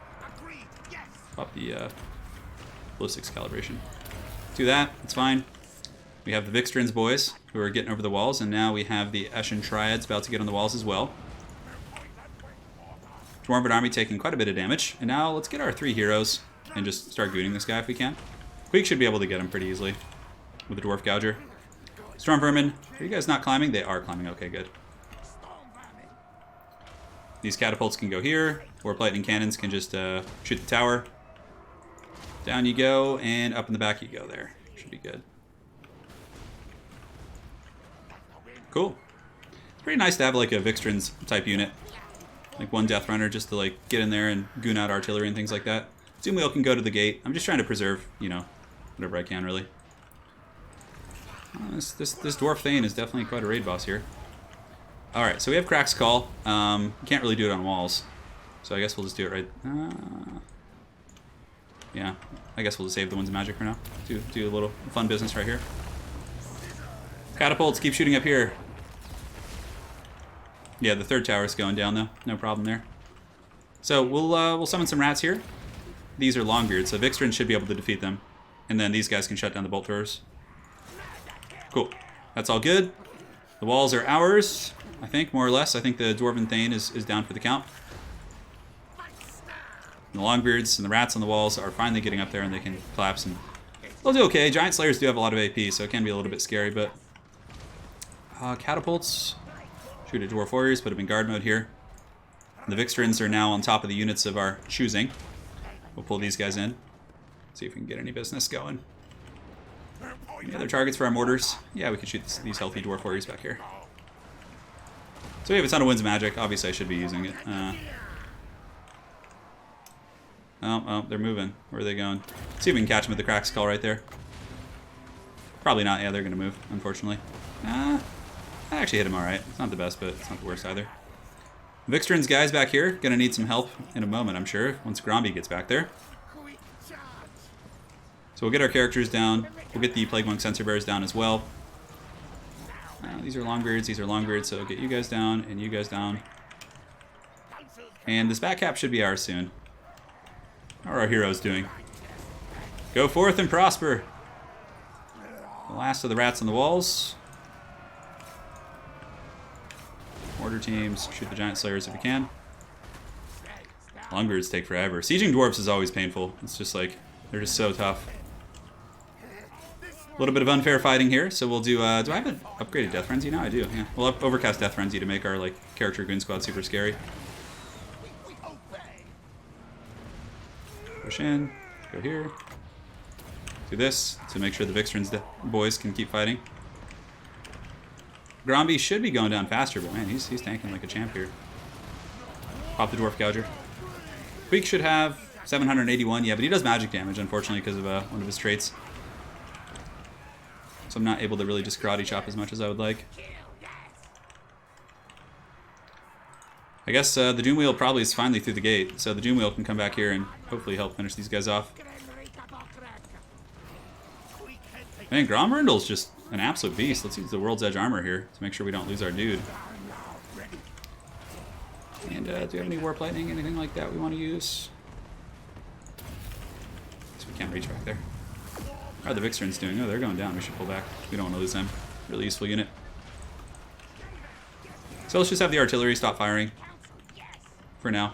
Pop the ballistics calibration. Do that. It's fine. We have the Vixtrins boys who are getting over the walls, and now we have the Eshin Triads about to get on the walls as well. Dwarven army taking quite a bit of damage, and now let's get our 3 heroes and just start gooning this guy if we can. Queek should be able to get him pretty easily with the Dwarf Gouger. Storm Vermin, are you guys not climbing? They are climbing. Okay, good. These catapults can go here. Warp Lightning Cannons can just shoot the tower. Down you go, and up in the back you go there. Should be good. Cool. It's pretty nice to have like a Vixtrins type unit. Like one Death Runner just to like get in there and goon out artillery and things like that. Doom Wheel can go to the gate. I'm just trying to preserve, you know, whatever I can really. This Dwarf Thane is definitely quite a raid boss here. Alright, so we have Crack's Call. Can't really do it on walls. So I guess we'll just do it right... yeah, I guess we'll just save the Winds of Magic for now. Do a little fun business right here. Catapults, keep shooting up here. Yeah, the third tower is going down though. No problem there. So we'll summon some rats here. These are Longbeards, so Vixtrans should be able to defeat them. And then these guys can shut down the bolt throwers. Cool. That's all good. The walls are ours, I think, more or less. I think the Dwarven Thane is down for the count. And the Longbeards and the rats on the walls are finally getting up there and they can collapse and they'll do okay. Giant Slayers do have a lot of AP, so it can be a little bit scary, but... catapults. Shoot at Dwarf Warriors, put them in guard mode here. And the Vixtrans are now on top of the units of our choosing. We'll pull these guys in. See if we can get any business going. Any other targets for our mortars? Yeah, we could shoot these healthy Dwarf Warriors back here. So we have a ton of Winds of Magic. Obviously, I should be using it. Oh, they're moving. Where are they going? See if we can catch them with the Crack's Call right there. Probably not. Yeah, they're going to move, unfortunately. I actually hit him alright. It's not the best, but it's not the worst either. Vixtrans guys back here. Going to need some help in a moment, I'm sure, once Gromby gets back there. So we'll get our characters down. We'll get the Plague Monk Sensor Bearers down as well. These are Longbeards. These are Longbeards, so get you guys down and you guys down. And this back cap should be ours soon. How are our heroes doing? Go forth and prosper. The last of the rats on the walls. Mortar teams, shoot the Giant Slayers if you can. Longbeards take forever. Sieging Dwarves is always painful. It's just like, they're just so tough. A little bit of unfair fighting here, so we'll do I have an upgraded Death Frenzy now? I do, yeah. We'll overcast Death Frenzy to make our character Goon Squad super scary. Push in, go here. Do this to make sure the Vixtrans boys can keep fighting. Gromby should be going down faster, but man, he's tanking like a champ here. Pop the Dwarf Gouger. Queek should have 781, yeah, but he does magic damage, unfortunately, because of one of his traits. So I'm not able to really just karate chop as much as I would like. I guess the Doom Wheel probably is finally through the gate, so the Doom Wheel can come back here and hopefully help finish these guys off. Man, Gromrindle's just an absolute beast. Let's use the World's Edge armor here to make sure we don't lose our dude. And do we have any Warp Lightning, anything like that we want to use? So we can't reach back there. How are the Vixtrans doing? Oh, they're going down. We should pull back. We don't want to lose them. Really useful unit. So let's just have the artillery stop firing. For now.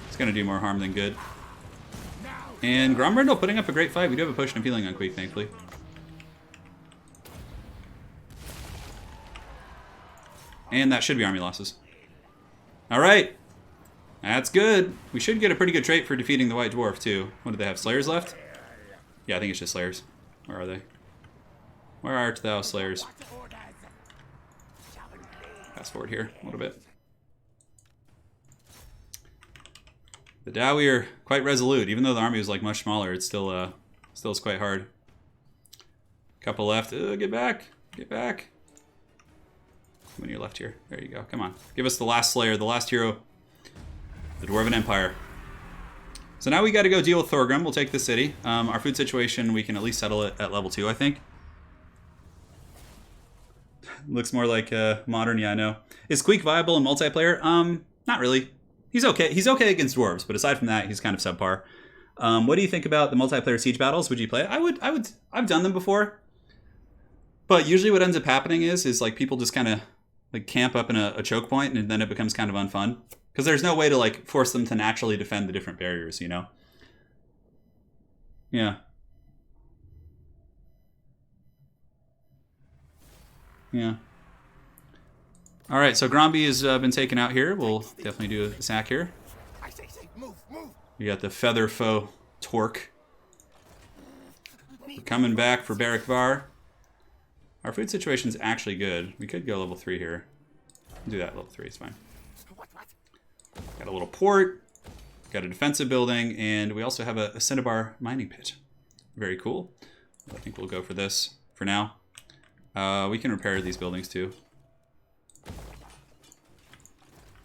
It's going to do more harm than good. And Gromrindle putting up a great fight. We do have a potion of healing on Queek, thankfully. And that should be army losses. Alright. That's good. We should get a pretty good trait for defeating the White Dwarf, too. What do they have? Slayers left? Yeah, I think it's just Slayers. Where are they? Where art thou, Slayers? Fast forward here a little bit. The Dowie are quite resolute. Even though the army was like much smaller, it's still is quite hard. Couple left. Get back. Get back. When you're left here. There you go. Come on. Give us the last Slayer, the last hero. The Dwarven Empire. So now we got to go deal with Thorgrim. We'll take the city. Our food situation, we can at least settle it at level 2, I think. Looks more like modern, yeah, I know. Is Queek viable in multiplayer? Not really. He's okay. He's okay against dwarves, but aside from that, he's kind of subpar. What do you think about the multiplayer siege battles? Would you play it? I've done them before. But usually what ends up happening is like people just kind of like camp up in a choke point, and then it becomes kind of unfun. Because there's no way to like force them to naturally defend the different barriers, you know? Yeah. Yeah. Alright, so Gromby has been taken out here. We'll definitely do a sack here. We got the Feather Foe Torque. We're coming back for Barrack Var. Our food situation's actually good. We could go level 3 here. Do that, level 3, it's fine. Got a little port, got a defensive building, and we also have a Cinnabar mining pit. Very cool. I think we'll go for this for now. We can repair these buildings too.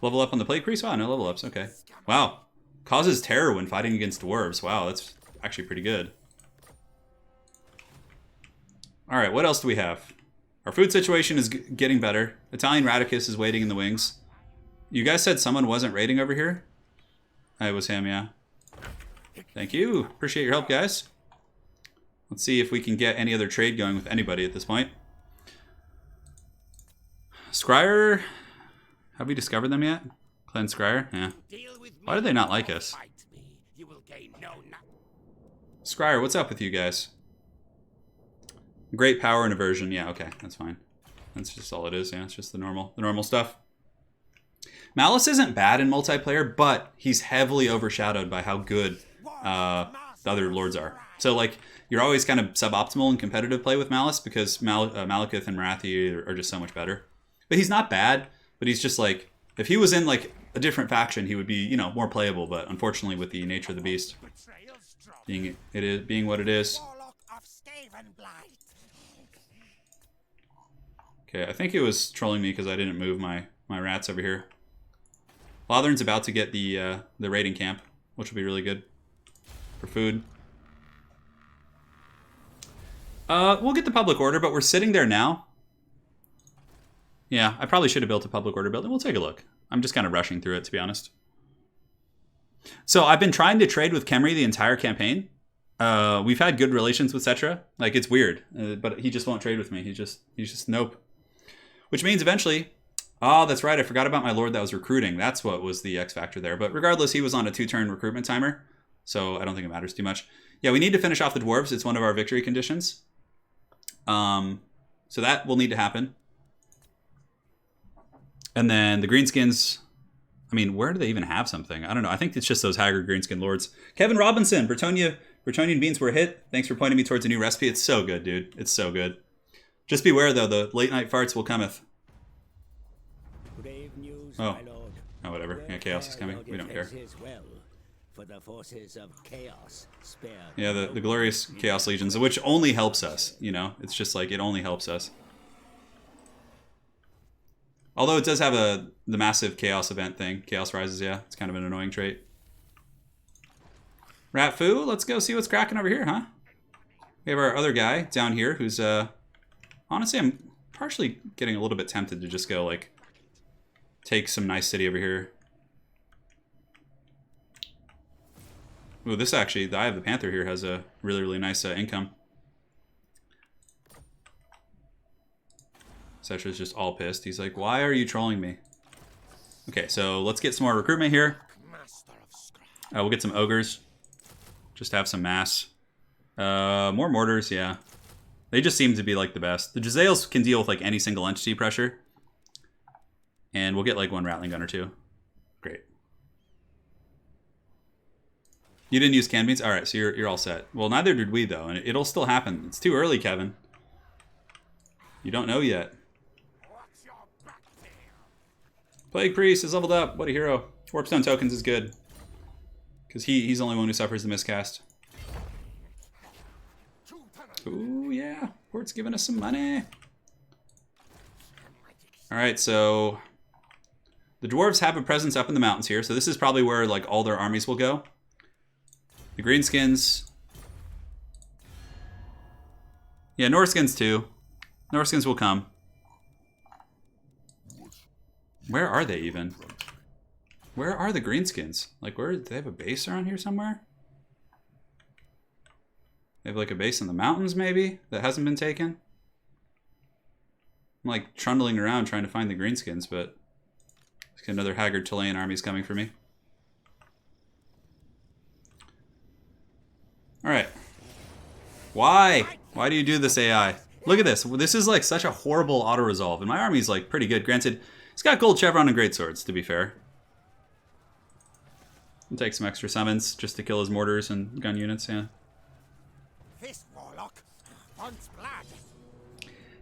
Level up on the Plague Priest? Wow, no level ups. Okay. Wow. Causes terror when fighting against dwarves. Wow, that's actually pretty good. Alright, what else do we have? Our food situation is getting better. Italian Radicus is waiting in the wings. You guys said someone wasn't raiding over here? It was him, yeah. Thank you. Appreciate your help, guys. Let's see if we can get any other trade going with anybody at this point. Scryer. Have we discovered them yet? Clan Scryer? Yeah. Why do they not like us? Scryer, what's up with you guys? Great power and aversion. Yeah, okay, that's fine. That's just all it is. Yeah, it's just the normal stuff. Malice isn't bad in multiplayer, but he's heavily overshadowed by how good the other lords are. So, like, you're always kind of suboptimal in competitive play with Malice because Malekith and Marathi are just so much better. But he's not bad, but he's just like, if he was in, like, a different faction, he would be, you know, more playable, but unfortunately with the nature of the beast being what it is. Okay, I think it was trolling me because I didn't move my rats over here. Lothern's about to get the raiding camp, which will be really good for food. We'll get the public order, but we're sitting there now. Yeah, I probably should have built a public order building. We'll take a look. I'm just kind of rushing through it, to be honest. So I've been trying to trade with Khemri the entire campaign. We've had good relations with Cetra. Like, it's weird, but he just won't trade with me. He's just nope. Which means eventually... Oh, that's right. I forgot about my lord that was recruiting. That's what was the X factor there. But regardless, he was on a 2-turn recruitment timer. So I don't think it matters too much. Yeah, we need to finish off the dwarves. It's one of our victory conditions. So that will need to happen. And then the greenskins... I mean, where do they even have something? I don't know. I think it's just those haggard greenskin lords. Kevin Robinson, Bretonian beans were a hit. Thanks for pointing me towards a new recipe. It's so good, dude. It's so good. Just beware, though. The late night farts will cometh. Oh. Oh, whatever. Yeah, chaos is coming. We don't care. Yeah, the glorious Chaos Legions, which only helps us, you know? It's just like, it only helps us. Although it does have the massive Chaos event thing. Chaos Rises, yeah. It's kind of an annoying trait. Ratfu, let's go see what's cracking over here, huh? We have our other guy down here who's, honestly, I'm partially getting a little bit tempted to just go, like, take some nice city over here. Ooh, this actually, the Eye of the Panther here has a really, really nice income. Cetra's just all pissed. He's like, why are you trolling me? Okay, so let's get some more recruitment here. We'll get some ogres. Just have some mass. More mortars, yeah. They just seem to be like the best. The Jezzails can deal with like any single entity pressure. And we'll get like one Rattling Gunner too. Great. You didn't use canned beans? Alright, so you're all set. Well, neither did we though, and it'll still happen. It's too early, Kevin. You don't know yet. Plague Priest is leveled up. What a hero. Warpstone tokens is good. Because he's the only one who suffers the miscast. Ooh, yeah. Port's giving us some money. Alright, so... the dwarves have a presence up in the mountains here, so this is probably where like all their armies will go. The greenskins... yeah, Norskins too. Norskins will come. Where are they even? Where are the greenskins? Like, where do they have a base around here somewhere? They have like a base in the mountains maybe that hasn't been taken. I'm like trundling around trying to find the greenskins, but another haggard Chilean army's coming for me. Alright. Why? Why do you do this, AI? Look at this. This is like such a horrible auto-resolve, and my army's like pretty good. Granted, it's got gold chevron and greatswords, to be fair. We'll take some extra summons just to kill his mortars and gun units, yeah. This warlock wants blood.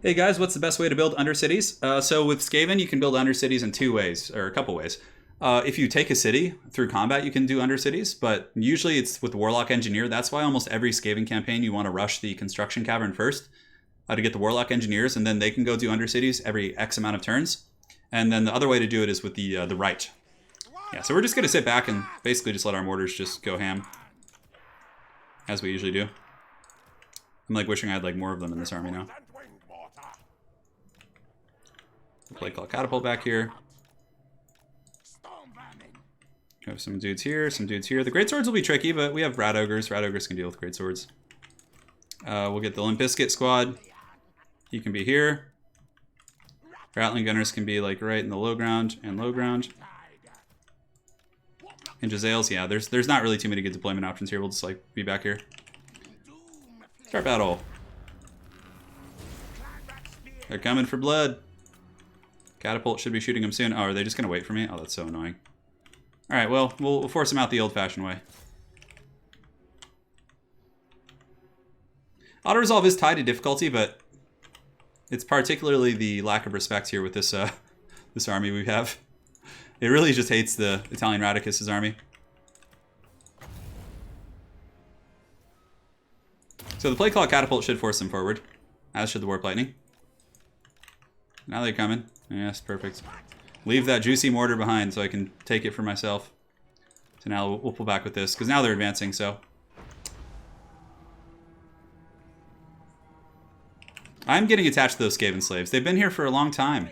Hey guys, what's the best way to build undercities? So with Skaven, you can build undercities in two ways, or a couple ways. If you take a city through combat, you can do undercities, but usually it's with the Warlock Engineer. That's why almost every Skaven campaign, you want to rush the Construction Cavern first to get the Warlock Engineers, and then they can go do undercities every X amount of turns. And then the other way to do it is with the right. Yeah, so we're just going to sit back and basically just let our mortars just go ham. As we usually do. I'm like wishing I had like more of them in this army now. Play call catapult back here. We have some dudes here, some dudes here. The greatswords will be tricky, but we have rat ogres. Rat ogres can deal with greatswords. We'll get the Limp Bizkit squad. He can be here. Rattling Gunners can be like right in the low ground and low ground. And Jazales, yeah, there's not really too many good deployment options here. We'll just like be back here. Start battle. They're coming for blood. Catapult should be shooting them soon. Oh, are they just gonna wait for me? Oh, that's so annoying. All right, well, we'll force them out the old-fashioned way. Auto-resolve is tied to difficulty, but it's particularly the lack of respect here with this this army we have. It really just hates the Italian Radicus' army. So the play call catapult should force them forward, as should the Warp Lightning. Now they're coming. Yes, perfect. Leave that juicy mortar behind so I can take it for myself. So now we'll pull back with this, because now they're advancing, so. I'm getting attached to those Skaven slaves. They've been here for a long time.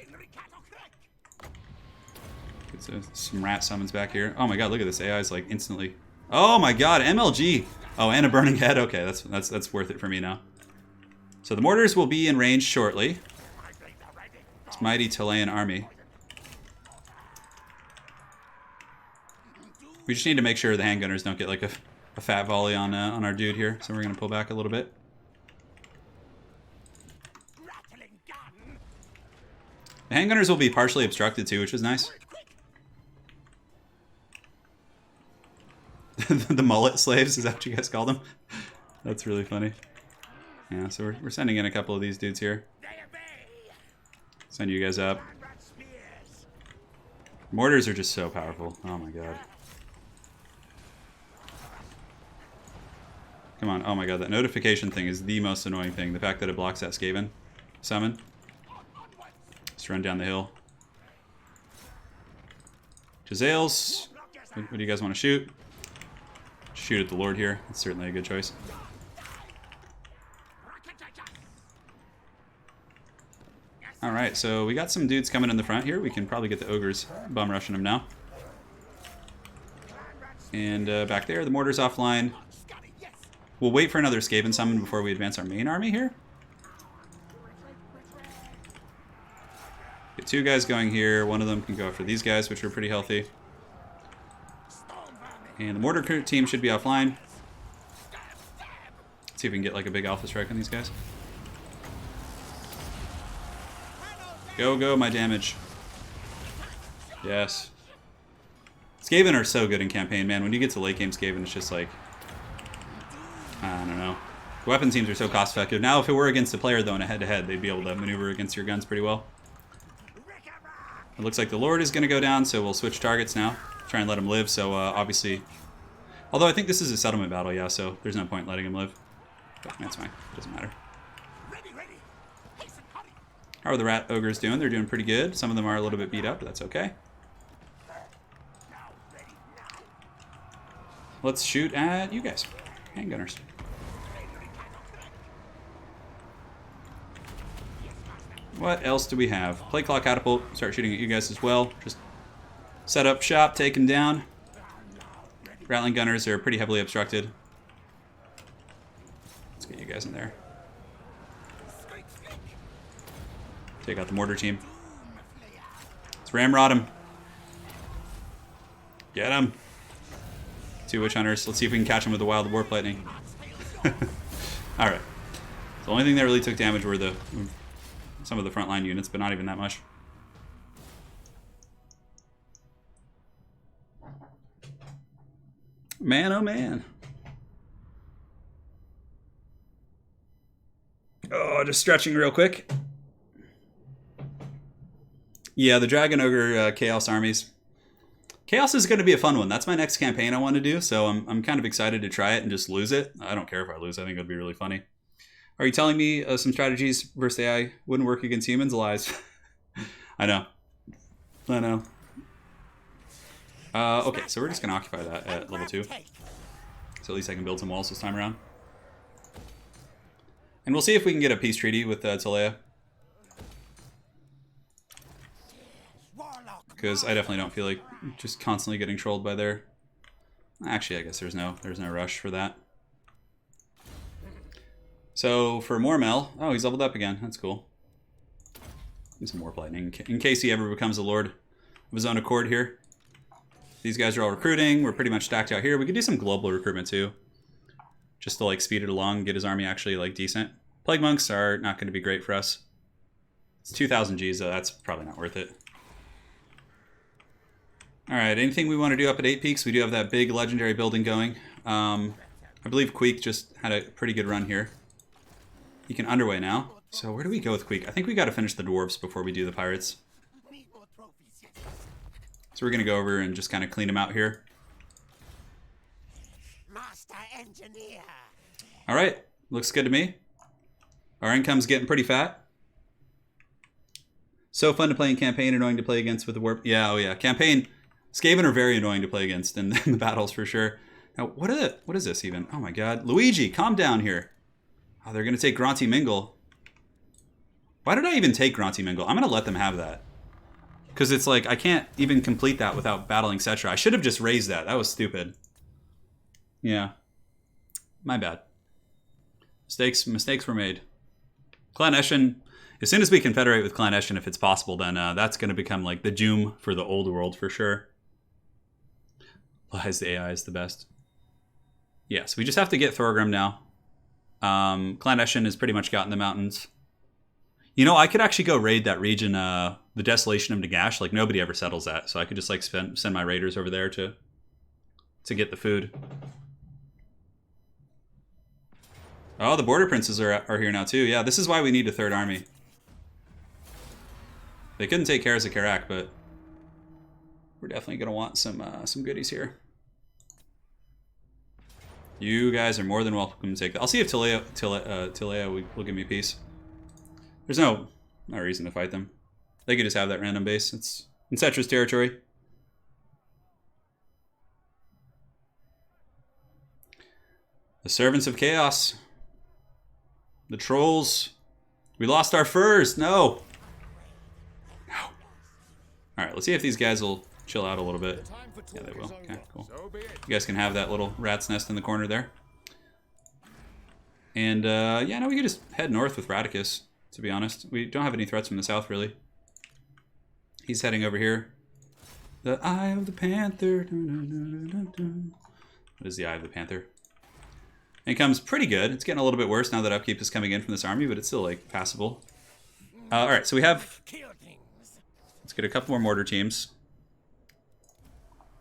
Some rat summons back here. Oh my god, look at this. AI is like instantly. Oh my god, MLG. Oh, and a burning head. Okay, that's worth it for me now. So the mortars will be in range shortly. This mighty Chilean army. We just need to make sure the handgunners don't get like a fat volley on our dude here. So we're gonna pull back a little bit. The handgunners will be partially obstructed too, which is nice. The mullet slaves, is that what you guys call them? That's really funny. Yeah, so we're sending in a couple of these dudes here. Send you guys up. Mortars are just so powerful. Oh my god. Come on. Oh my god, that notification thing is the most annoying thing. The fact that it blocks that Skaven summon. Let's run down the hill. Jazales. What do you guys want to shoot? Shoot at the Lord here. That's certainly a good choice. Alright, so we got some dudes coming in the front here. We can probably get the ogres bum rushing them now. And back there, the mortar's offline. We'll wait for another Skaven summon before we advance our main army here. Get two guys going here. One of them can go after these guys, which are pretty healthy. And the mortar team should be offline. Let's see if we can get like a big alpha strike on these guys. Go, go, my damage. Yes. Skaven are so good in campaign, man. When you get to late game Skaven, it's just like, I don't know. The weapon teams are so cost effective. Now, if it were against a player, though, in a head-to-head, they'd be able to maneuver against your guns pretty well. It looks like the Lord is going to go down, so we'll switch targets now. Try and let him live, so obviously... Although I think this is a settlement battle, yeah, so there's no point in letting him live. But that's fine. It doesn't matter. How are the rat ogres doing? They're doing pretty good. Some of them are a little bit beat up, but that's okay. Let's shoot at you guys. Handgunners. What else do we have? Play clock catapult. Start shooting at you guys as well. Just set up shop, take them down. Rattling Gunners are pretty heavily obstructed. Let's get you guys in there. Take out the mortar team. Let's ramrod him. Get him. Two witch hunters. Let's see if we can catch him with the wild warp lightning. Alright. The only thing that really took damage were some of the frontline units, but not even that much. Man, oh man. Oh, just stretching real quick. Yeah, the Dragon Ogre Chaos armies. Chaos is going to be a fun one. That's my next campaign I want to do, so I'm kind of excited to try it and just lose it. I don't care if I lose. I think it'll be really funny. Are you telling me some strategies versus AI wouldn't work against humans? Lies. I know. I know. Okay, so we're just gonna occupy that at level 2. So at least I can build some walls this time around. And we'll see if we can get a peace treaty with Talea. Because I definitely don't feel like just constantly getting trolled by their... Actually, I guess there's no rush for that. So for Mormel, oh, he's leveled up again. That's cool. Do some Warp Lightning in case he ever becomes a lord of his own accord here. These guys are all recruiting. We're pretty much stacked out here. We could do some global recruitment too, just to like speed it along, get his army actually like decent. Plague monks are not going to be great for us. It's 2,000 Gs though. That's probably not worth it. All right, anything we want to do up at 8 Peaks? We do have that big legendary building going. I believe Queek just had a pretty good run here. He can underway now. So where do we go with Queek? I think we got to finish the dwarves before we do the pirates. So we're going to go over and just kind of clean them out here. Master Engineer. All right, looks good to me. Our income's getting pretty fat. So fun to play in campaign, annoying to play against with the warp. Yeah, oh yeah, campaign. Skaven are very annoying to play against in the battles for sure. Now, what is this even? Oh my god. Luigi, calm down here. Oh, they're going to take Gronti Mingle. Why did I even take Gronti Mingle? I'm going to let them have that. Because it's like, I can't even complete that without battling Cetra. I should have just raised that. That was stupid. Yeah. My bad. Mistakes were made. Clan Eshin, as soon as we confederate with Clan Eshin, if it's possible, then that's going to become like the Doom for the old world for sure. Lies, the AI is the best. Yeah, so we just have to get Thorgrim now. Clan Eshin has pretty much gotten the mountains. You know, I could actually go raid that region, the Desolation of Nagash. Like, nobody ever settles that. So I could just, like, send my raiders over there to get the food. Oh, the Border Princes are here now, too. Yeah, this is why we need a third army. They couldn't take Karas of Karak, but we're definitely going to want some goodies here. You guys are more than welcome to take that. I'll see if Talea will give me peace. There's no reason to fight them. They could just have that random base. It's in Cetra's territory. The Servants of Chaos. The Trolls. We lost our furs. No. No. Alright, let's see if these guys will chill out a little bit. Yeah, they will. Okay, cool. You guys can have that little rat's nest in the corner there. And, yeah, no, we could just head north with Radicus, to be honest. We don't have any threats from the south, really. He's heading over here. The Eye of the Panther. What is the Eye of the Panther? Income's pretty good. It's getting a little bit worse now that upkeep is coming in from this army, but it's still, like, passable. Alright, so we have... Let's get a couple more mortar teams.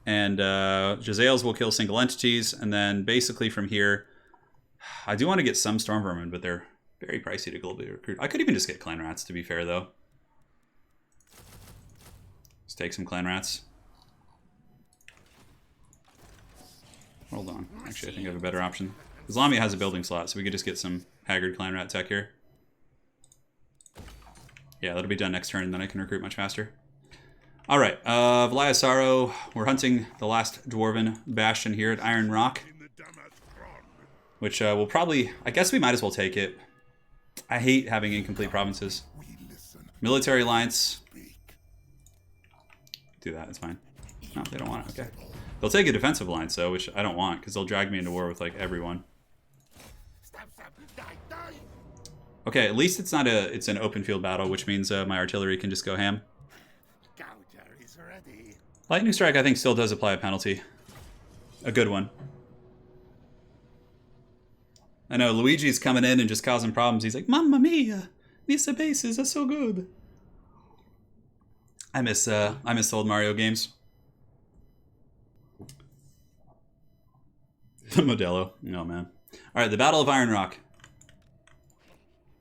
And Jazales will kill single entities, and then basically from here... I do want to get some Storm Vermin, but they're very pricey to globally recruit. I could even just get Clan Rats, to be fair, though. Let's take some Clan Rats. Hold on. Actually, I think I have a better option. Islamia has a building slot, so we could just get some Haggard Clan Rat tech here. Yeah, that'll be done next turn, and then I can recruit much faster. Alright, Valiasaro. We're hunting the last Dwarven Bastion here at Iron Rock. Which we'll probably... I guess we might as well take it. I hate having incomplete provinces. Military alliance. Do that, it's fine. No, they don't want it, okay. They'll take a defensive alliance, though, which I don't want, because they'll drag me into war with, like, everyone. Okay, at least it's not it's an open field battle, which means my artillery can just go ham. Lightning Strike, I think, still does apply a penalty. A good one. I know, Luigi's coming in and just causing problems. He's like, Mamma mia! These bases are so good. I miss the old Mario games. The Modelo. No, man. Alright, the Battle of Iron Rock.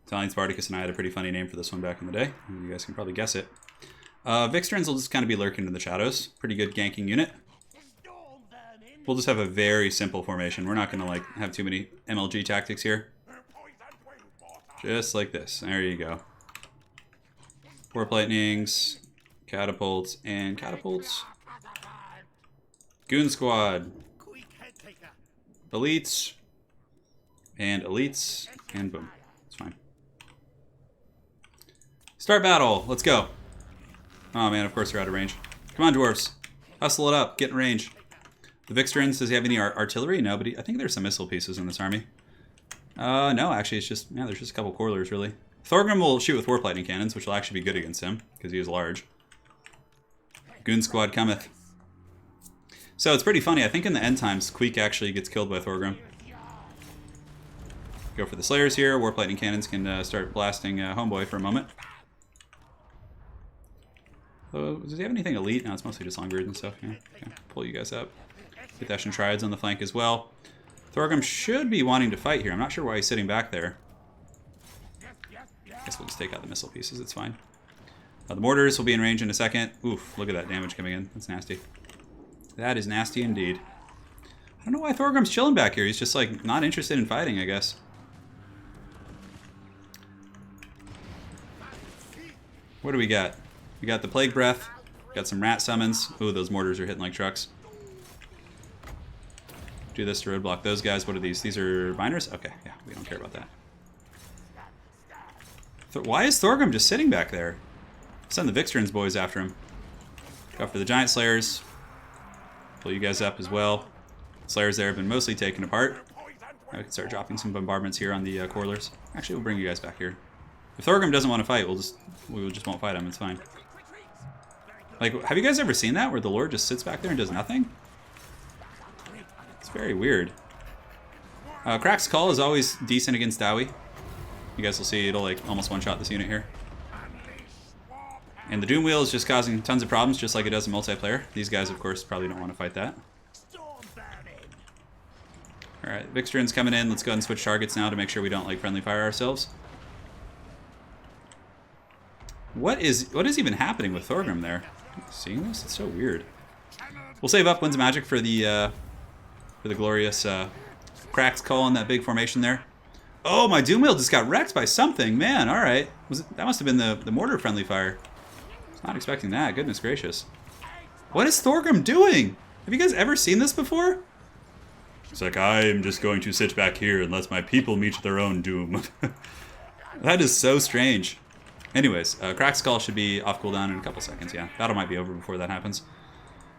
Italian Spartacus and I had a pretty funny name for this one back in the day. You guys can probably guess it. Vixtrans will just kind of be lurking in the shadows. Pretty good ganking unit. We'll just have a very simple formation. We're not going to like have too many MLG tactics here. Just like this. There you go. Warp Lightnings. Catapults and catapults. Goon squad. Queek Headtaker. Elites. And elites. And boom. It's fine. Start battle. Let's go. Oh man, of course they're out of range. Come on, dwarves. Hustle it up. Get in range. The Vixtrans, does he have any artillery? No, but I think there's some missile pieces in this army. No, actually, it's just, yeah, there's just a couple Corlers, really. Thorgrim will shoot with Warp Lightning Cannons, which will actually be good against him, because he is large. Goon Squad cometh. So it's pretty funny. I think in the end times, Queek actually gets killed by Thorgrim. Go for the Slayers here. Warp Lightning Cannons can start blasting Homeboy for a moment. Does he have anything elite? No, it's mostly just Longbeards and stuff. Yeah, okay. Pull you guys up. Get the Ashen Triads on the flank as well. Thorgrim should be wanting to fight here. I'm not sure why he's sitting back there. I guess we'll just take out the missile pieces. It's fine. The mortars will be in range in a second. Oof, look at that damage coming in. That's nasty. That is nasty indeed. I don't know why Thorgrim's chilling back here. He's just, like, not interested in fighting, I guess. What do we got? We got the Plague Breath. Got some Rat Summons. Ooh, those mortars are hitting like trucks. Do this to roadblock those guys. What are these? These are miners? Okay, yeah, we don't care about that. Why is Thorgrim just sitting back there? Send the Vixtrans boys after him. Go for the Giant Slayers. Pull you guys up as well. Slayers there have been mostly taken apart. Now we can start dropping some bombardments here on the Corlers. Actually, we'll bring you guys back here. If Thorgrim doesn't want to fight, we just won't fight him. It's fine. Like, have you guys ever seen that where the Lord just sits back there and does nothing? It's very weird. Crack's Call is always decent against Dowie. You guys will see it'll like almost one-shot this unit here. And the Doom Wheel is just causing tons of problems, just like it does in multiplayer. These guys, of course, probably don't want to fight that. Alright, Vixtran's coming in. Let's go ahead and switch targets now to make sure we don't like friendly fire ourselves. What is even happening with Thorgrim there? Seeing this? It's so weird. We'll save up Winds of Magic for the glorious Crack's Call in that big formation there. Oh, my Doom Wheel just got wrecked by something. Man, alright. That must have been the mortar friendly fire. I was not expecting that. Goodness gracious. What is Thorgrim doing? Have you guys ever seen this before? It's like, I'm just going to sit back here and let my people meet their own doom. That is so strange. Anyways, Crack's Call should be off cooldown in a couple seconds, yeah. Battle might be over before that happens.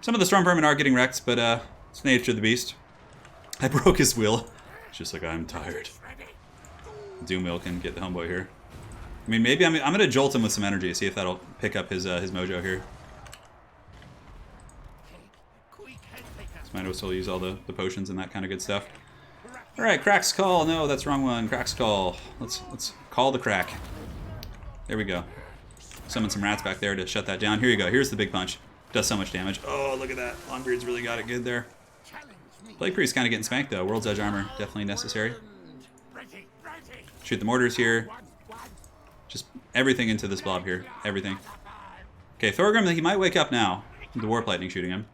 Some of the Storm Vermin are getting wrecked, but it's the nature of the beast. I broke his wheel. It's just like, I'm tired. Doom Wheel can get the homeboy here. I mean, maybe I'm going to jolt him with some energy, see if that'll pick up his mojo here. So might as well use all the potions and that kind of good stuff. Alright, Crack's Call. No, that's the wrong one. Crack's Call. Let's call the Crack. There we go. Summon some rats back there to shut that down. Here you go. Here's the big punch. Does so much damage. Oh, look at that. Longbeard's really got it good there. Plague Priest's kind of getting spanked, though. World's Edge armor, definitely necessary. Shoot the mortars here. Just everything into this blob here. Everything. Okay, Thorgrim, he might wake up now. The Warp Lightning shooting him.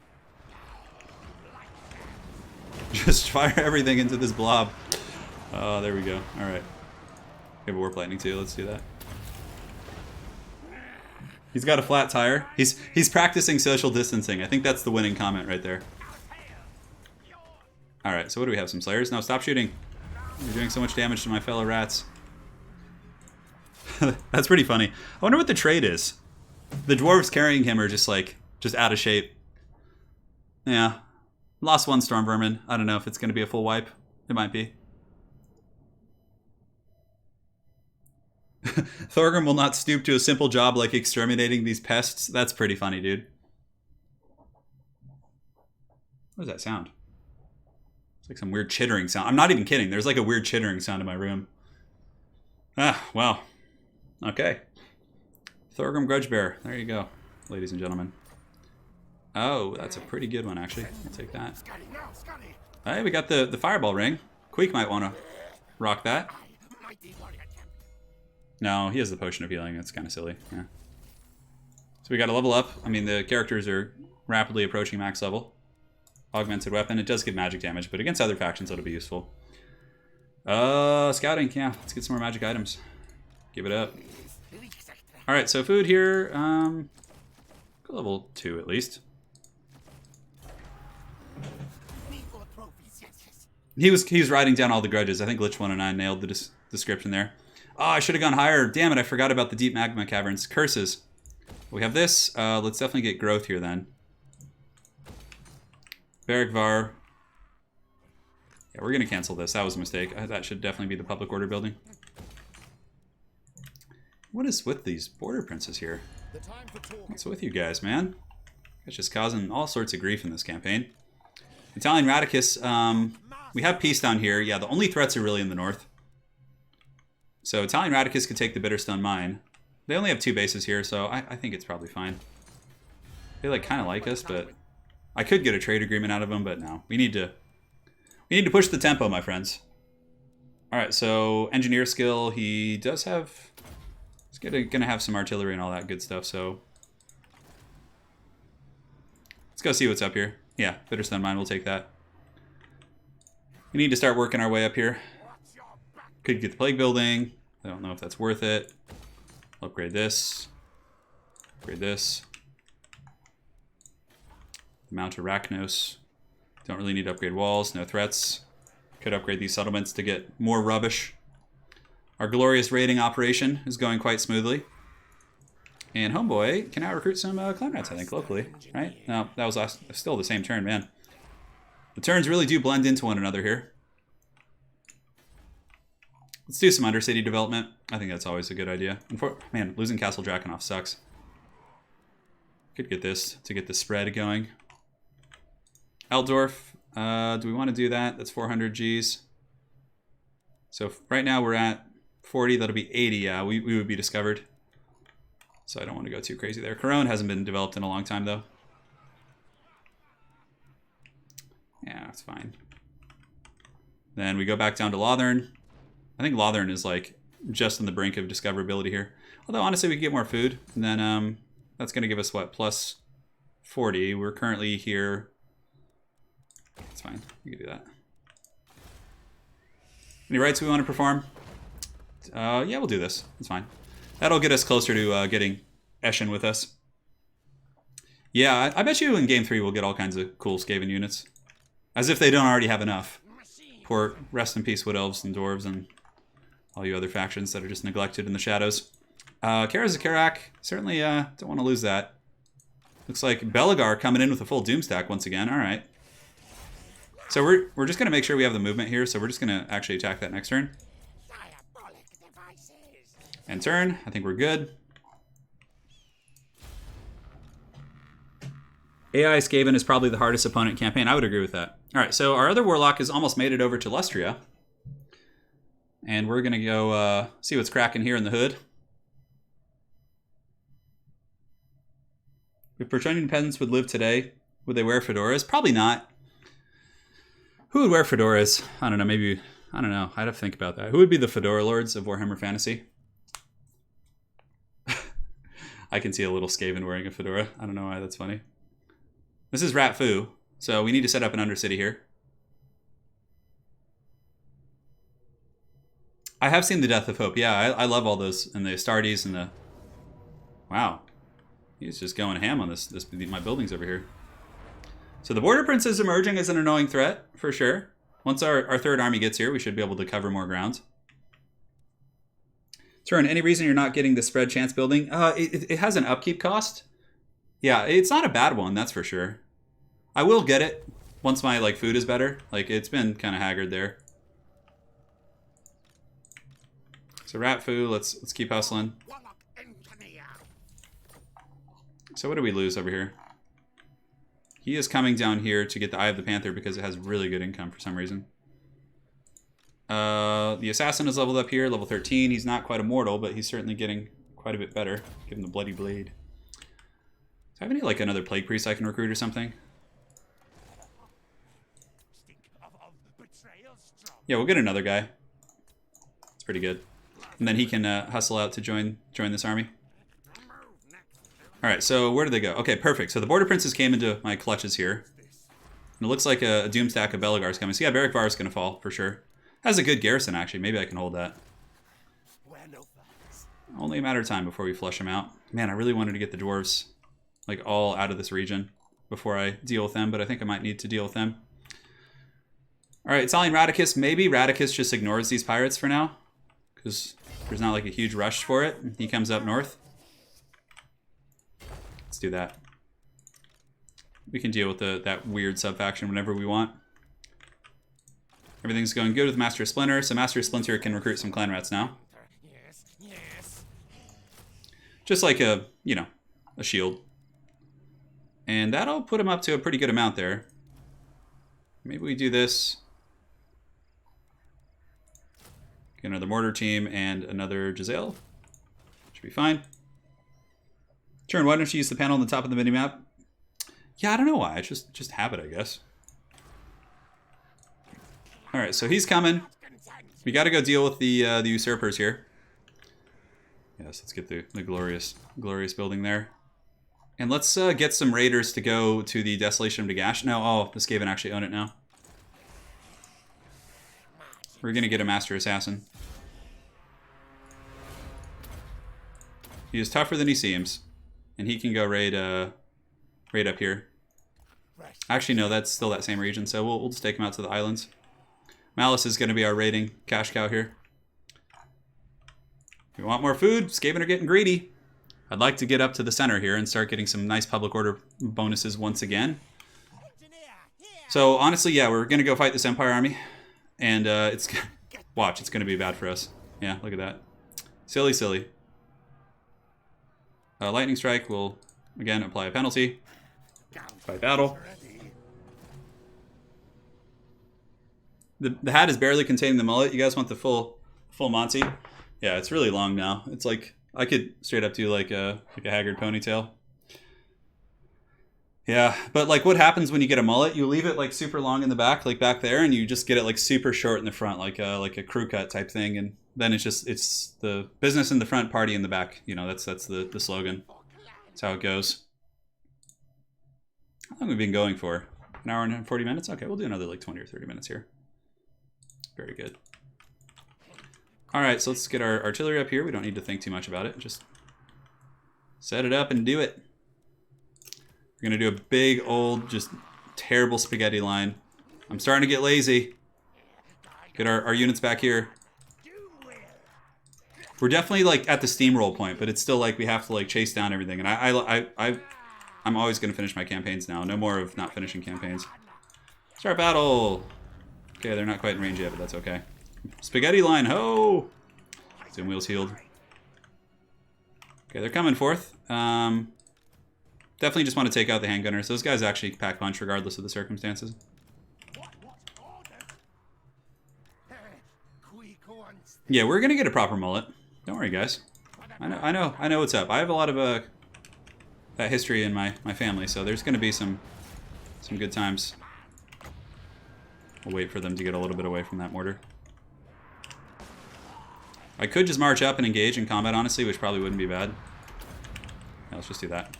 Just fire everything into this blob. Oh, there we go. Alright. We have a Warp Lightning, too. Let's do that. He's got a flat tire. He's practicing social distancing. I think that's the winning comment right there. Alright, so what do we have? Some Slayers? No, stop shooting. You're doing so much damage to my fellow rats. That's pretty funny. I wonder what the trade is. The dwarves carrying him are just out of shape. Yeah. Lost one Storm Vermin. I don't know if it's going to be a full wipe. It might be. Thorgrim will not stoop to a simple job like exterminating these pests. That's pretty funny, dude. What does that sound? It's like some weird chittering sound. I'm not even kidding. There's like a weird chittering sound in my room. Ah, well. Okay. Thorgrim Grudgebearer. There you go, ladies and gentlemen. Oh, that's a pretty good one, actually. I'll take that. Hey, we got the Fireball Ring. Queek might want to rock that. No, he has the Potion of Healing. That's kind of silly. Yeah. So we got to level up. I mean, the characters are rapidly approaching max level. Augmented Weapon. It does give magic damage, but against other factions it'll be useful. Scouting. Yeah, let's get some more magic items. Give it up. Alright, so food here. Level 2 at least. He's writing down all the grudges. I think Glitch 109 nailed the description there. Oh, I should have gone higher. Damn it, I forgot about the deep magma caverns. Curses. We have this. Let's definitely get growth here then. Berikvar. Yeah, we're going to cancel this. That was a mistake. That should definitely be the public order building. What is with these border princes here? What's with you guys, man? It's just causing all sorts of grief in this campaign. Italian Radicus. We have peace down here. Yeah, the only threats are really in the north. So Italian Radicus could take the Bitterstone Mine. They only have 2 bases here, so I think it's probably fine. They like kind of like us, but I could get a trade agreement out of them, but no. We need to push the tempo, my friends. All right, so engineer skill, he does have. He's gonna have some artillery and all that good stuff. So let's go see what's up here. Yeah, Bitterstone Mine, we'll take that. We need to start working our way up here. Could get the plague building. I don't know if that's worth it. Upgrade this. Upgrade this. Mount Arachnos. Don't really need to upgrade walls. No threats. Could upgrade these settlements to get more rubbish. Our glorious raiding operation is going quite smoothly. And Homeboy can now recruit some clan rats, I think, locally. Right? No, that was still the same turn, man. The turns really do blend into one another here. Let's do some Undercity development. I think that's always a good idea. Man, losing Castle Drakenhof sucks. Could get this to get the spread going. Altdorf, do we want to do that? That's 400 Gs. So right now we're at 40, that'll be 80, yeah, we would be discovered. So I don't want to go too crazy there. Corone hasn't been developed in a long time though. Yeah, that's fine. Then we go back down to Lothern. I think Lothern is like just on the brink of discoverability here. Although honestly we could get more food. And then that's going to give us what, plus 40. We're currently here. It's fine, we can do that. Any rights we want to perform? Yeah, we'll do this. It's fine. That'll get us closer to getting Eshin with us. Yeah, I bet you in Game 3 we'll get all kinds of cool Skaven units. As if they don't already have enough. Poor rest in peace Wood Elves and Dwarves and all you other factions that are just neglected in the shadows. Karazakarak, certainly don't want to lose that. Looks like Belagar coming in with a full Doomstack once again. All right. So we're just going to make sure we have the movement here, so we're just going to actually attack that next turn. And turn. I think we're good. AI Skaven is probably the hardest opponent campaign. I would agree with that. All right, so our other Warlock has almost made it over to Lustria. And we're going to go see what's cracking here in the hood. If Bretonnian peasants would live today, would they wear fedoras? Probably not. Who would wear fedoras? I don't know, maybe, I don't know. I'd have to think about that. Who would be the fedora lords of Warhammer Fantasy? I can see a little Skaven wearing a fedora. I don't know why that's funny. This is Ratfu, so we need to set up an Undercity here. I have seen the Death of Hope. Yeah, I love all those, and the Astartes and the... Wow. He's just going ham on my buildings over here. So the Border Prince is emerging as an annoying threat, for sure. Once our third army gets here, we should be able to cover more ground. Turin, any reason you're not getting the spread chance building? It has an upkeep cost. Yeah, it's not a bad one, that's for sure. I will get it once my food is better. It's been kind of haggard there. So Ratfu, let's keep hustling. So what do we lose over here? He is coming down here to get the Eye of the Panther because it has really good income for some reason. The Assassin is leveled up here, level 13. He's not quite immortal, but he's certainly getting quite a bit better. Give him the Bloody Blade. Do I have any, another Plague Priest I can recruit or something? Yeah, we'll get another guy. It's pretty good. And then he can hustle out to join this army. Alright, so where did they go? Okay, perfect. So the Border Princes came into my clutches here. And it looks like a Doomstack of Belagar is coming. So yeah, Berikvar is going to fall, for sure. Has a good garrison, actually. Maybe I can hold that. Only a matter of time before we flush him out. Man, I really wanted to get the Dwarves. like all out of this region before I deal with them, but I think I might need to deal with them. All right, Italian Radicus. Maybe Radicus just ignores these pirates for now, because there's not like a huge rush for it. He comes up north. Let's do that. We can deal with that weird sub-faction whenever we want. Everything's going good with Master of Splinter, so Master of Splinter can recruit some clan rats now. Yes, yes. Just like a, you know, a shield. And that'll put him up to a pretty good amount there. Maybe we do this. Get another mortar team and another Giselle. Should be fine. Turin, why don't you use the panel on the top of the minimap? Yeah, I don't know why. It's just habit, I guess. Alright, so he's coming. We gotta go deal with the usurpers here. Yes, let's get the glorious building there. And let's get some raiders to go to the Desolation of Nagash. No, oh, the Skaven actually own it now. We're gonna get a Master Assassin. He is tougher than he seems. And he can go raid up here. Actually, no, that's still that same region, so we'll just take him out to the islands. Malice is going to be our raiding cash cow here. If you want more food, Skaven are getting greedy. I'd like to get up to the center here and start getting some nice public order bonuses once again. So, honestly, yeah, we're going to go fight this Empire army. And watch, it's going to be bad for us. Yeah, look at that. Silly, silly. Lightning Strike will, again, apply a penalty. Fight battle. The hat is barely containing the mullet. You guys want the full Monty? Yeah, it's really long now. It's like I could straight up do like a haggard ponytail. Yeah, but like what happens when you get a mullet? You leave it like super long in the back, like back there, and you just get it like super short in the front, like a crew cut type thing, and then it's the business in the front, party in the back. You know, that's the slogan. That's how it goes. How long have we been going for? An hour and 40 minutes? Okay, we'll do another like 20 or 30 minutes here. Very good. Alright, so let's get our artillery up here. We don't need to think too much about it. Just set it up and do it. We're going to do a big, old, just terrible spaghetti line. I'm starting to get lazy. Get our units back here. We're definitely like at the steamroll point, but it's still like we have to like chase down everything. And I'm always going to finish my campaigns now. No more of not finishing campaigns. Start battle! Okay, they're not quite in range yet, but that's okay. Spaghetti line, ho! Zoom wheels healed. Okay, they're coming forth. Definitely just want to take out the handgunners. Those guys actually pack punch regardless of the circumstances. Yeah, we're gonna get a proper mullet. Don't worry, guys. I know what's up. I have a lot of that history in my family, so there's gonna be some good times. We'll wait for them to get a little bit away from that mortar. I could just march up and engage in combat, honestly, which probably wouldn't be bad. Yeah, let's just do that.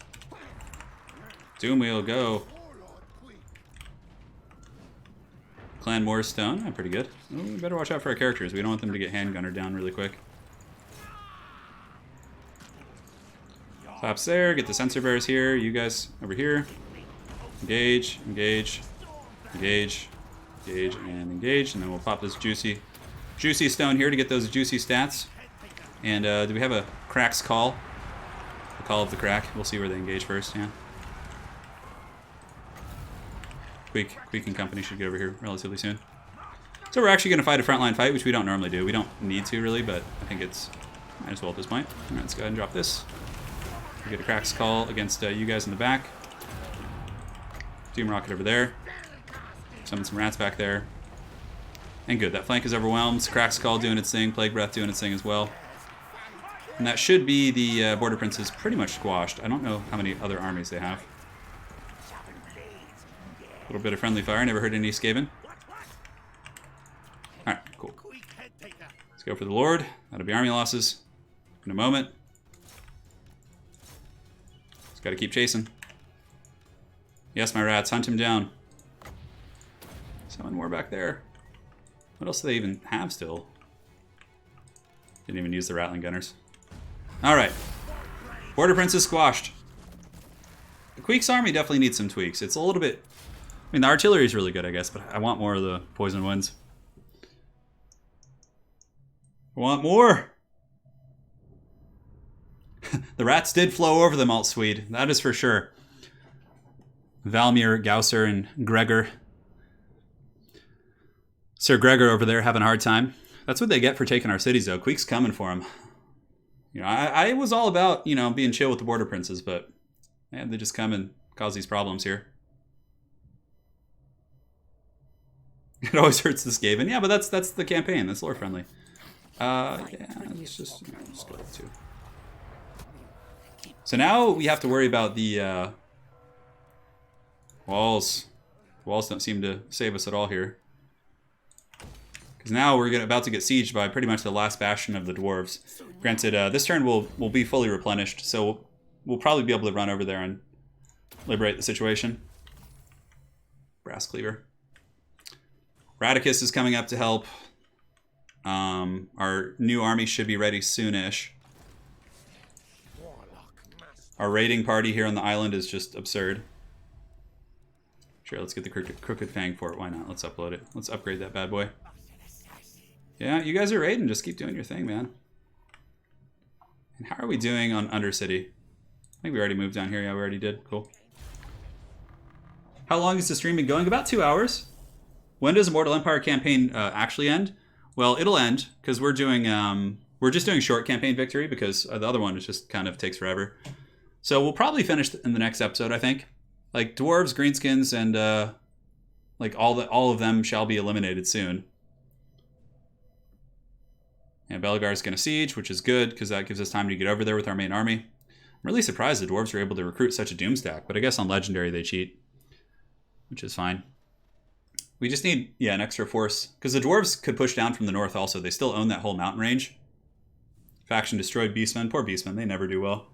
Doom wheel, go. Clan MORS stone, oh, pretty good. Oh, we better watch out for our characters. We don't want them to get handgunner down really quick. Tops there, get the sensor bears here. You guys over here. Engage, engage, engage. Engage and engage, and then we'll pop this juicy stone here to get those juicy stats. And do we have a Crack's call? The call of the crack. We'll see where they engage first. Yeah. Queek and company should get over here relatively soon. So we're actually going to fight a frontline fight, which we don't normally do. We don't need to really, but I think it's might as well at this point. All right, let's go ahead and drop this. We get a Crack's call against you guys in the back. Doom rocket over there. Summon some rats back there. And good, that flank is overwhelmed. Crack's Call doing its thing, Plague Breath doing its thing as well. And that should be the Border Princes pretty much squashed. I don't know how many other armies they have. A little bit of friendly fire, never hurt any Skaven. Alright, cool. Let's go for the Lord. That'll be army losses in a moment. Just gotta keep chasing. Yes, my rats, hunt him down. Summon more back there. What else do they even have still? Didn't even use the Rattling Gunners. Alright. Border Prince is squashed. Queek's army definitely needs some tweaks. It's a little bit... I mean, the artillery is really good, I guess, but I want more of the poison winds. I want more! The rats did flow over them, Alt Swede. That is for sure. Valmir, Gausser, and Gregor. Sir Gregor over there having a hard time. That's what they get for taking our cities, though. Queek's coming for him. You know, I was all about, you know, being chill with the border princes, but man, they just come and cause these problems here. It always hurts the Skaven. Yeah, but that's the campaign. That's lore friendly. Yeah, let's just go with 2. So now we have to worry about the walls. Walls don't seem to save us at all here. Because now we're about to get sieged by pretty much the last bastion of the dwarves. Granted, this turn will be fully replenished, so we'll probably be able to run over there and liberate the situation. Brass Cleaver. Radicus is coming up to help. Our new army should be ready soonish. Our raiding party here on the island is just absurd. Sure, let's get the Crooked Fang for it. Why not? Let's upload it. Let's upgrade that bad boy. Yeah, you guys are raiding. Just keep doing your thing, man. And how are we doing on Undercity? I think we already moved down here. Yeah, we already did. Cool. How long is the stream been going? About 2 hours. When does the Mortal Empire campaign actually end? Well, it'll end because we're just doing short campaign victory because the other one is just kind of takes forever. So we'll probably finish in the next episode, I think. Like dwarves, greenskins, and like all of them shall be eliminated soon. And Belagar is going to siege, which is good because that gives us time to get over there with our main army. I'm really surprised the dwarves were able to recruit such a doomstack, but I guess on legendary they cheat, which is fine. We just need, yeah, an extra force because the dwarves could push down from the north also. They still own that whole mountain range. Faction destroyed Beastmen. Poor Beastmen. They never do well.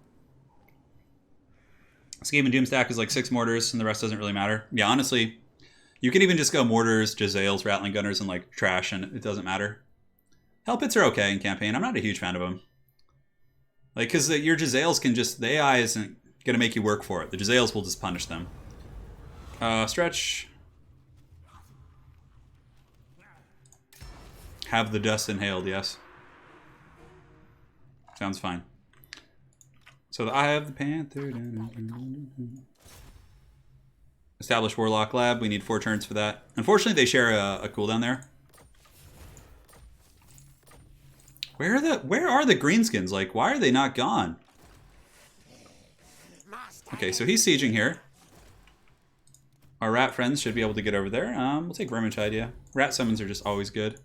Skaven Doomstack is like 6 mortars and the rest doesn't really matter. Yeah, honestly, you can even just go mortars, Jezzails, Rattling Gunners, and like trash and it doesn't matter. Hellpits are okay in campaign. I'm not a huge fan of them. Like, because your Jezzails can just... The AI isn't going to make you work for it. The Jezzails will just punish them. Stretch. Have the dust inhaled, yes. Sounds fine. So I have the Panther. Establish Warlock Lab. We need 4 turns for that. Unfortunately, they share a cooldown there. Where are the greenskins? Like, why are they not gone? Okay, so he's sieging here. Our rat friends should be able to get over there. We'll take Vermintide, yeah. Rat summons are just always good.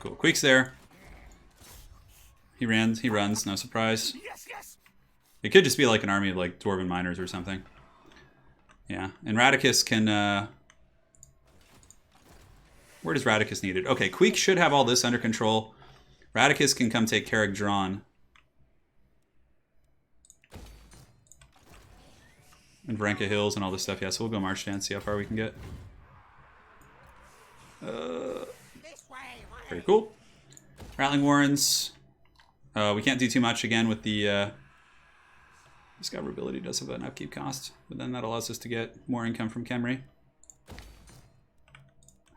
Cool. Queek's there. He runs, no surprise. It could just be like an army of like dwarven miners or something. Yeah, and Radicus can... Where does Radicus needed? Okay, Queek should have all this under control. Radicus can come take Carrick Drawn. And Varenka Hills and all this stuff. Yeah, so we'll go March Dance, see how far we can get. Very cool. Rattling Warrens. We can't do too much again with the... Discoverability does have an upkeep cost, but then that allows us to get more income from Khemri.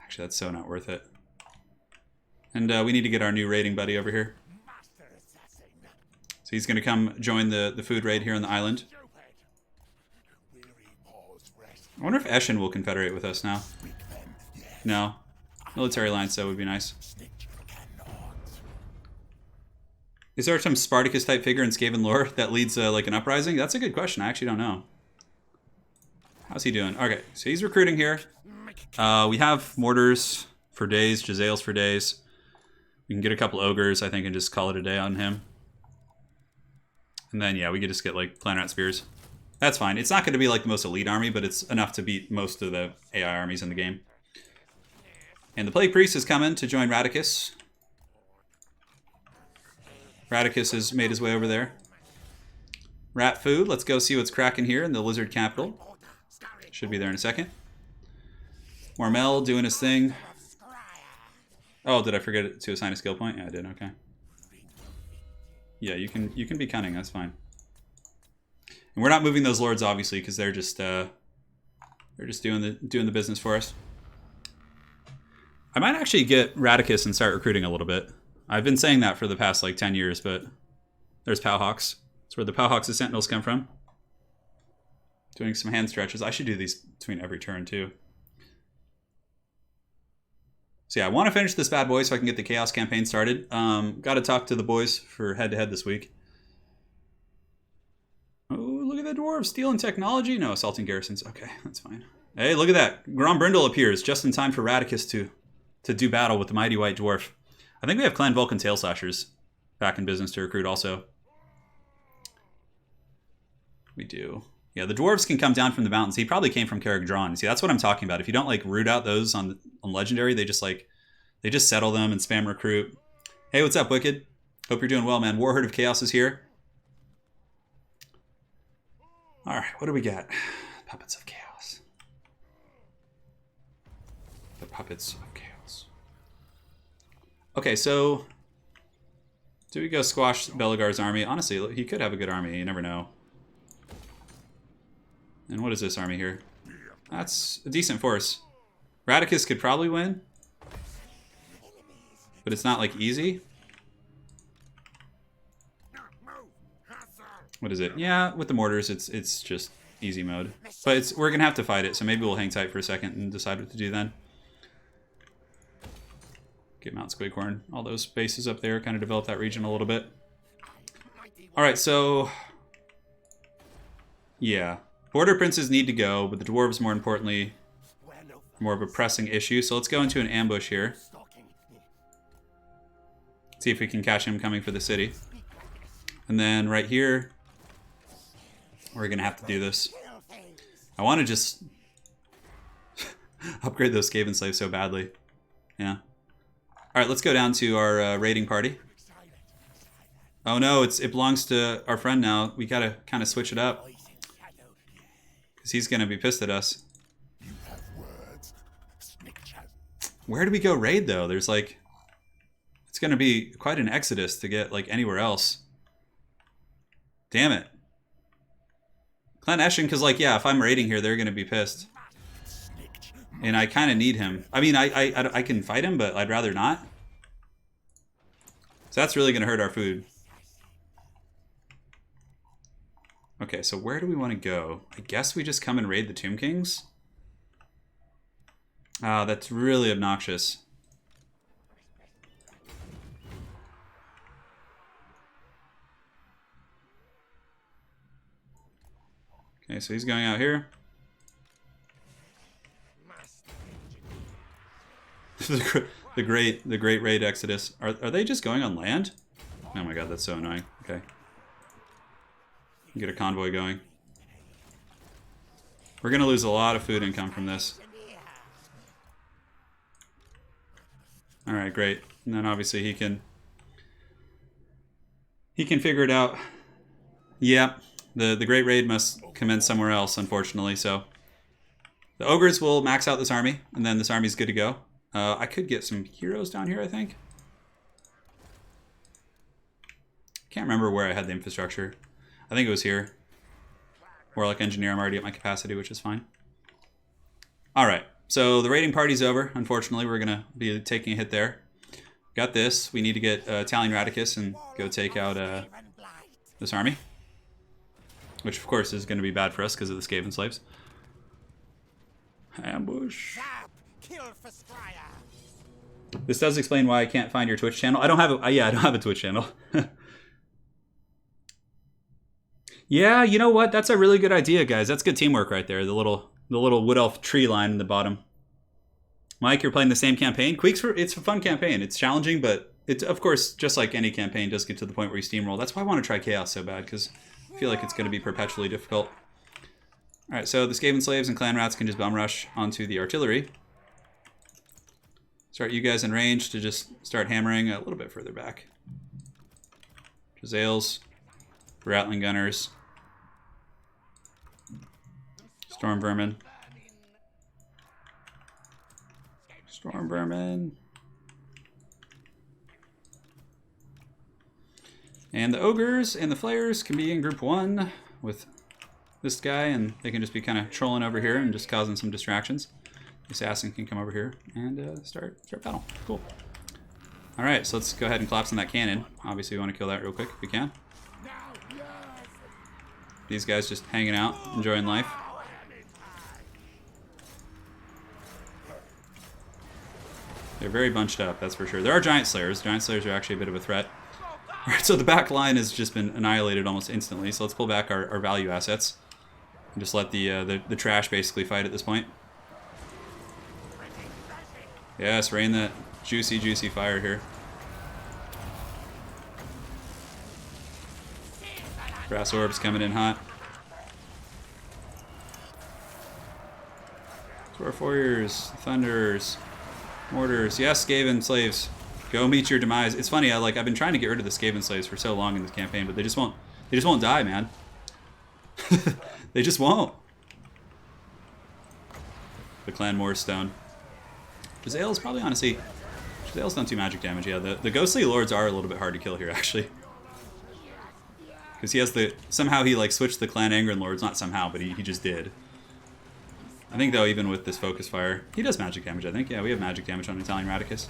Actually, that's so not worth it. And we need to get our new raiding buddy over here. So he's going to come join the food raid here on the island. I wonder if Eshin will confederate with us now. No. Military alliance, though, would be nice. Is there some Spartacus-type figure in Skaven lore that leads like an uprising? That's a good question. I actually don't know. How's he doing? Okay, so he's recruiting here. We have mortars for days, Jezzails for days. We can get a couple ogres, I think, and just call it a day on him. And then, yeah, we could just get, like, Planrat Spears. That's fine. It's not going to be, like, the most elite army, but it's enough to beat most of the AI armies in the game. And the Plague Priest is coming to join Radicus. Radicus has made his way over there. Rat food. Let's go see what's cracking here in the Lizard Capital. Should be there in a second. Mormel doing his thing. Oh, did I forget to assign a skill point? Yeah, I did. Okay. Yeah, you can be cunning. That's fine. And we're not moving those lords obviously because they're just doing the business for us. I might actually get Radicus and start recruiting a little bit. I've been saying that for the past like 10 years, but there's Powhawks. That's where the Powhawks and Sentinels come from. Doing some hand stretches. I should do these between every turn too. So yeah, I want to finish this bad boy so I can get the Chaos campaign started. Got to talk to the boys for head-to-head this week. Oh, look at the dwarves stealing technology. No, assaulting garrisons. Okay, that's fine. Hey, look at that. Grom Brindle appears just in time for Radicus to do battle with the mighty white dwarf. I think we have Clan Vulcan Tail Slashers back in business to recruit also. We do. Yeah, the dwarves can come down from the mountains. He probably came from Carrick Drawn. See, that's what I'm talking about. If you don't like root out those on Legendary, they just settle them and spam recruit. Hey, what's up, Wicked? Hope you're doing well, man. Warherd of Chaos is here. All right, what do we got? Puppets of Chaos. The Puppets of Chaos. Okay, so do we go squash Belagar's army? Honestly, he could have a good army. You never know. And what is this army here? That's a decent force. Radicus could probably win. But it's not like easy. What is it? Yeah, with the mortars, it's just easy mode. But we're gonna have to fight it, so maybe we'll hang tight for a second and decide what to do then. Get Mount Squighorn, all those bases up there, kind of develop that region a little bit. All right, so yeah, border princes need to go, but the dwarves, more importantly, more of a pressing issue. So let's go into an ambush here. See if we can catch him coming for the city. And then right here, we're gonna have to do this. I want to just upgrade those Skaven slaves so badly. Yeah. All right, let's go down to our raiding party. Oh no, it belongs to our friend now. We gotta kind of switch it up because he's gonna be pissed at us. Where do we go raid though? There's like, it's gonna be quite an exodus to get like anywhere else. Damn it. Clan Eshin, because like, yeah, if I'm raiding here, they're gonna be pissed. And I kind of need him. I mean, I can fight him, but I'd rather not. So that's really gonna hurt our food. Okay, so where do we want to go? I guess we just come and raid the Tomb Kings. Ah, that's really obnoxious. Okay, so he's going out here. the great raid exodus. Are they just going on land? Oh my god, that's so annoying. Okay. Get a convoy going. We're gonna lose a lot of food income from this. Alright, great. And then obviously he can figure it out. Yep. The Great Raid must commence somewhere else, unfortunately, so the ogres will max out this army, and then this army's good to go. I could get some heroes down here, I think. Can't remember where I had the infrastructure. I think it was here. Or like engineer, I'm already at my capacity, which is fine. Alright, so the raiding party's over. Unfortunately, we're gonna be taking a hit there. Got this. We need to get Italian Radicus and go take out this army. Which, of course, is going to be bad for us because of the Skaven slaves. Ambush. This does explain why I can't find your Twitch channel. I don't have a, yeah, I don't have a Twitch channel. Yeah, you know what? That's a really good idea, guys. That's good teamwork right there. The little wood elf tree line in the bottom. Mike, you're playing the same campaign. Queek's it's a fun campaign. It's challenging, but it's, of course, just like any campaign, does get to the point where you steamroll. That's why I want to try Chaos so bad, because I feel like it's going to be perpetually difficult. Alright, so the Skaven slaves and clan rats can just bum rush onto the artillery. Start you guys in range to just start hammering a little bit further back. Jazales, Rattling Gunners, Storm Vermin. Storm Vermin. And the ogres and the flayers can be in group 1 with this guy, and they can just be kind of trolling over here and just causing some distractions. The assassin can come over here and start battle. Cool. All right, so let's go ahead and collapse on that cannon. Obviously, we want to kill that real quick if we can. These guys just hanging out, enjoying life. They're very bunched up, that's for sure. There are giant slayers. Giant slayers are actually a bit of a threat. All right, so the back line has just been annihilated almost instantly. So let's pull back our value assets and just let the trash basically fight at this point. Yes, rain that juicy, juicy fire here. Brass orbs coming in hot. Dwarf warriors, thunderers, mortars. Yes, Skaven slaves, go meet your demise. It's funny. I've been trying to get rid of the Skaven slaves for so long in this campaign, but they just won't. They just won't die, man. They just won't. The Clan MORS stone. Jezzail's probably, honestly, Jezzail's done 2 magic damage. Yeah, the ghostly lords are a little bit hard to kill here, actually. Because he has somehow he like switched the Clan Angren lords, not somehow, but he just did. I think though, even with this focus fire, he does magic damage, I think. Yeah, we have magic damage on Italian Radicus.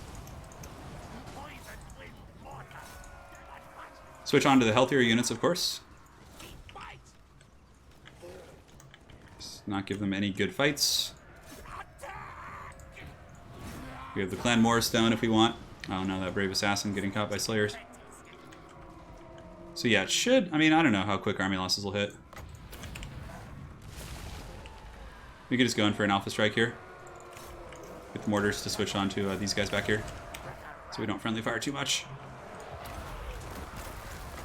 Switch on to the healthier units, of course. Just not give them any good fights. We have the Clan MORS stone if we want. Oh no, that brave assassin getting caught by slayers. So yeah, it should... I mean, I don't know how quick army losses will hit. We could just go in for an alpha strike here. With mortars to switch on to these guys back here. So we don't friendly fire too much.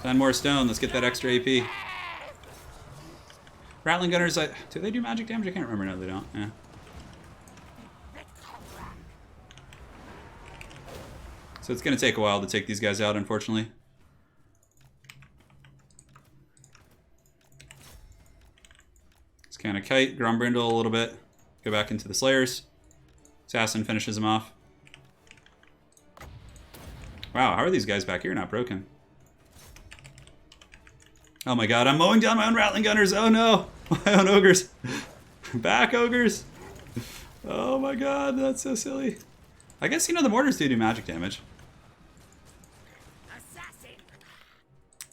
Clan MORS stone, let's get that extra AP. Rattling Gunners, do they do magic damage? I can't remember. No, they don't. Yeah. So it's going to take a while to take these guys out, unfortunately. Let's kind of kite, Grombrindle a little bit. Go back into the Slayers. Assassin finishes them off. Wow, how are these guys back here not broken? Oh my god, I'm mowing down my own Rattling Gunners. Oh no, my own ogres. Back, ogres. Oh my god, that's so silly. I guess, you know, the mortars do magic damage.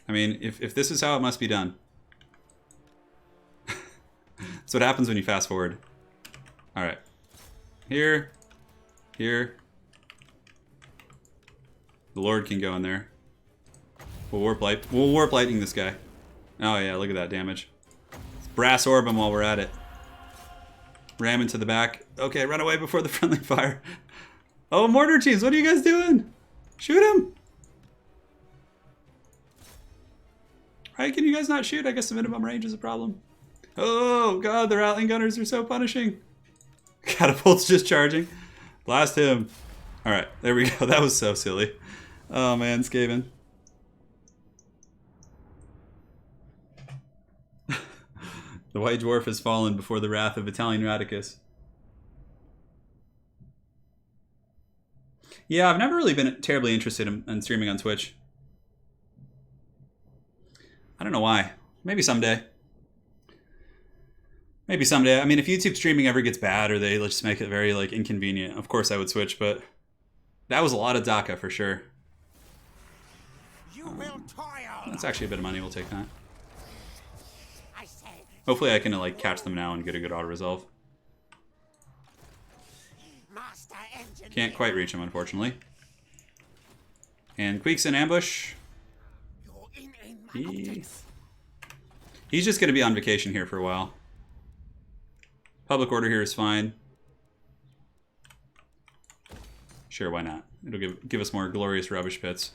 I mean, if this is how it must be done. That's what happens when you fast forward. Alright. Here. Here. The Lord can go in there. We'll warp lightning this guy. Oh yeah, look at that damage. Let's brass orb him while we're at it. Ram into the back. Okay, run away before the friendly fire. Oh, mortar teams, what are you guys doing? Shoot him! Right, can you guys not shoot? I guess the minimum range is a problem. Oh god, the Rattling Gunners are so punishing. Catapult's just charging. Blast him. Alright, there we go. That was so silly. Oh man, Skaven. The White Dwarf has fallen before the wrath of Italian Radicus. Yeah, I've never really been terribly interested in streaming on Twitch. I don't know why. Maybe someday. Maybe someday. I mean, if YouTube streaming ever gets bad or they just make it very like inconvenient, of course I would switch, but that was a lot of DACA for sure. That's actually a bit of money. We'll take that. Hopefully I can like catch them now and get a good auto resolve. Can't quite reach him, unfortunately. And Queek's in ambush. He's just going to be on vacation here for a while. Public order here is fine. Sure, why not? It'll give us more glorious rubbish pits.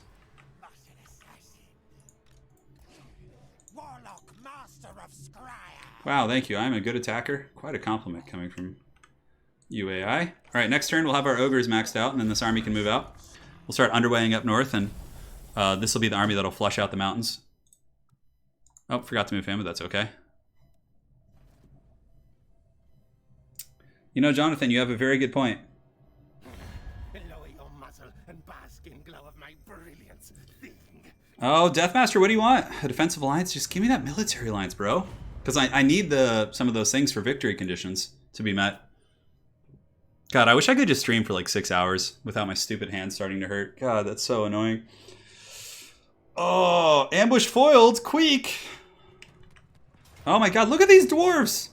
Wow, thank you. I'm a good attacker. Quite a compliment coming from UAI. Alright, next turn we'll have our ogres maxed out, and then this army can move out. We'll start underwaying up north, and this will be the army that'll flush out the mountains. Oh, forgot to move him, but that's okay. You know, Jonathan, you have a very good point. Lower your muzzle and bask in glow of my brilliance, thing. Oh, Deathmaster, what do you want? A defensive alliance? Just give me that military alliance, bro. Because I need some of those things for victory conditions to be met. God, I wish I could just stream for like 6 hours without my stupid hands starting to hurt. God, that's so annoying. Oh, ambush foiled, Queek. Oh my God, look at these dwarves.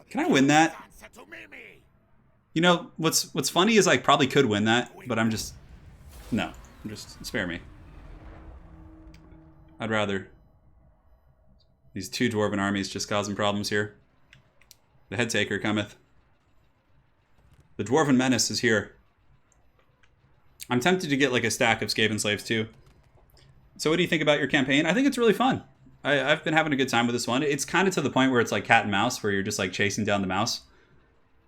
Can I win that? You know, what's funny is I probably could win that, but I'm just... No, just spare me. I'd rather... These 2 dwarven armies just causing problems here. The Headtaker cometh. The Dwarven Menace is here. I'm tempted to get like a stack of Skaven Slaves too. So what do you think about your campaign? I think it's really fun. I've been having a good time with this one. It's kind of to the point where it's like cat and mouse, where you're just like chasing down the mouse.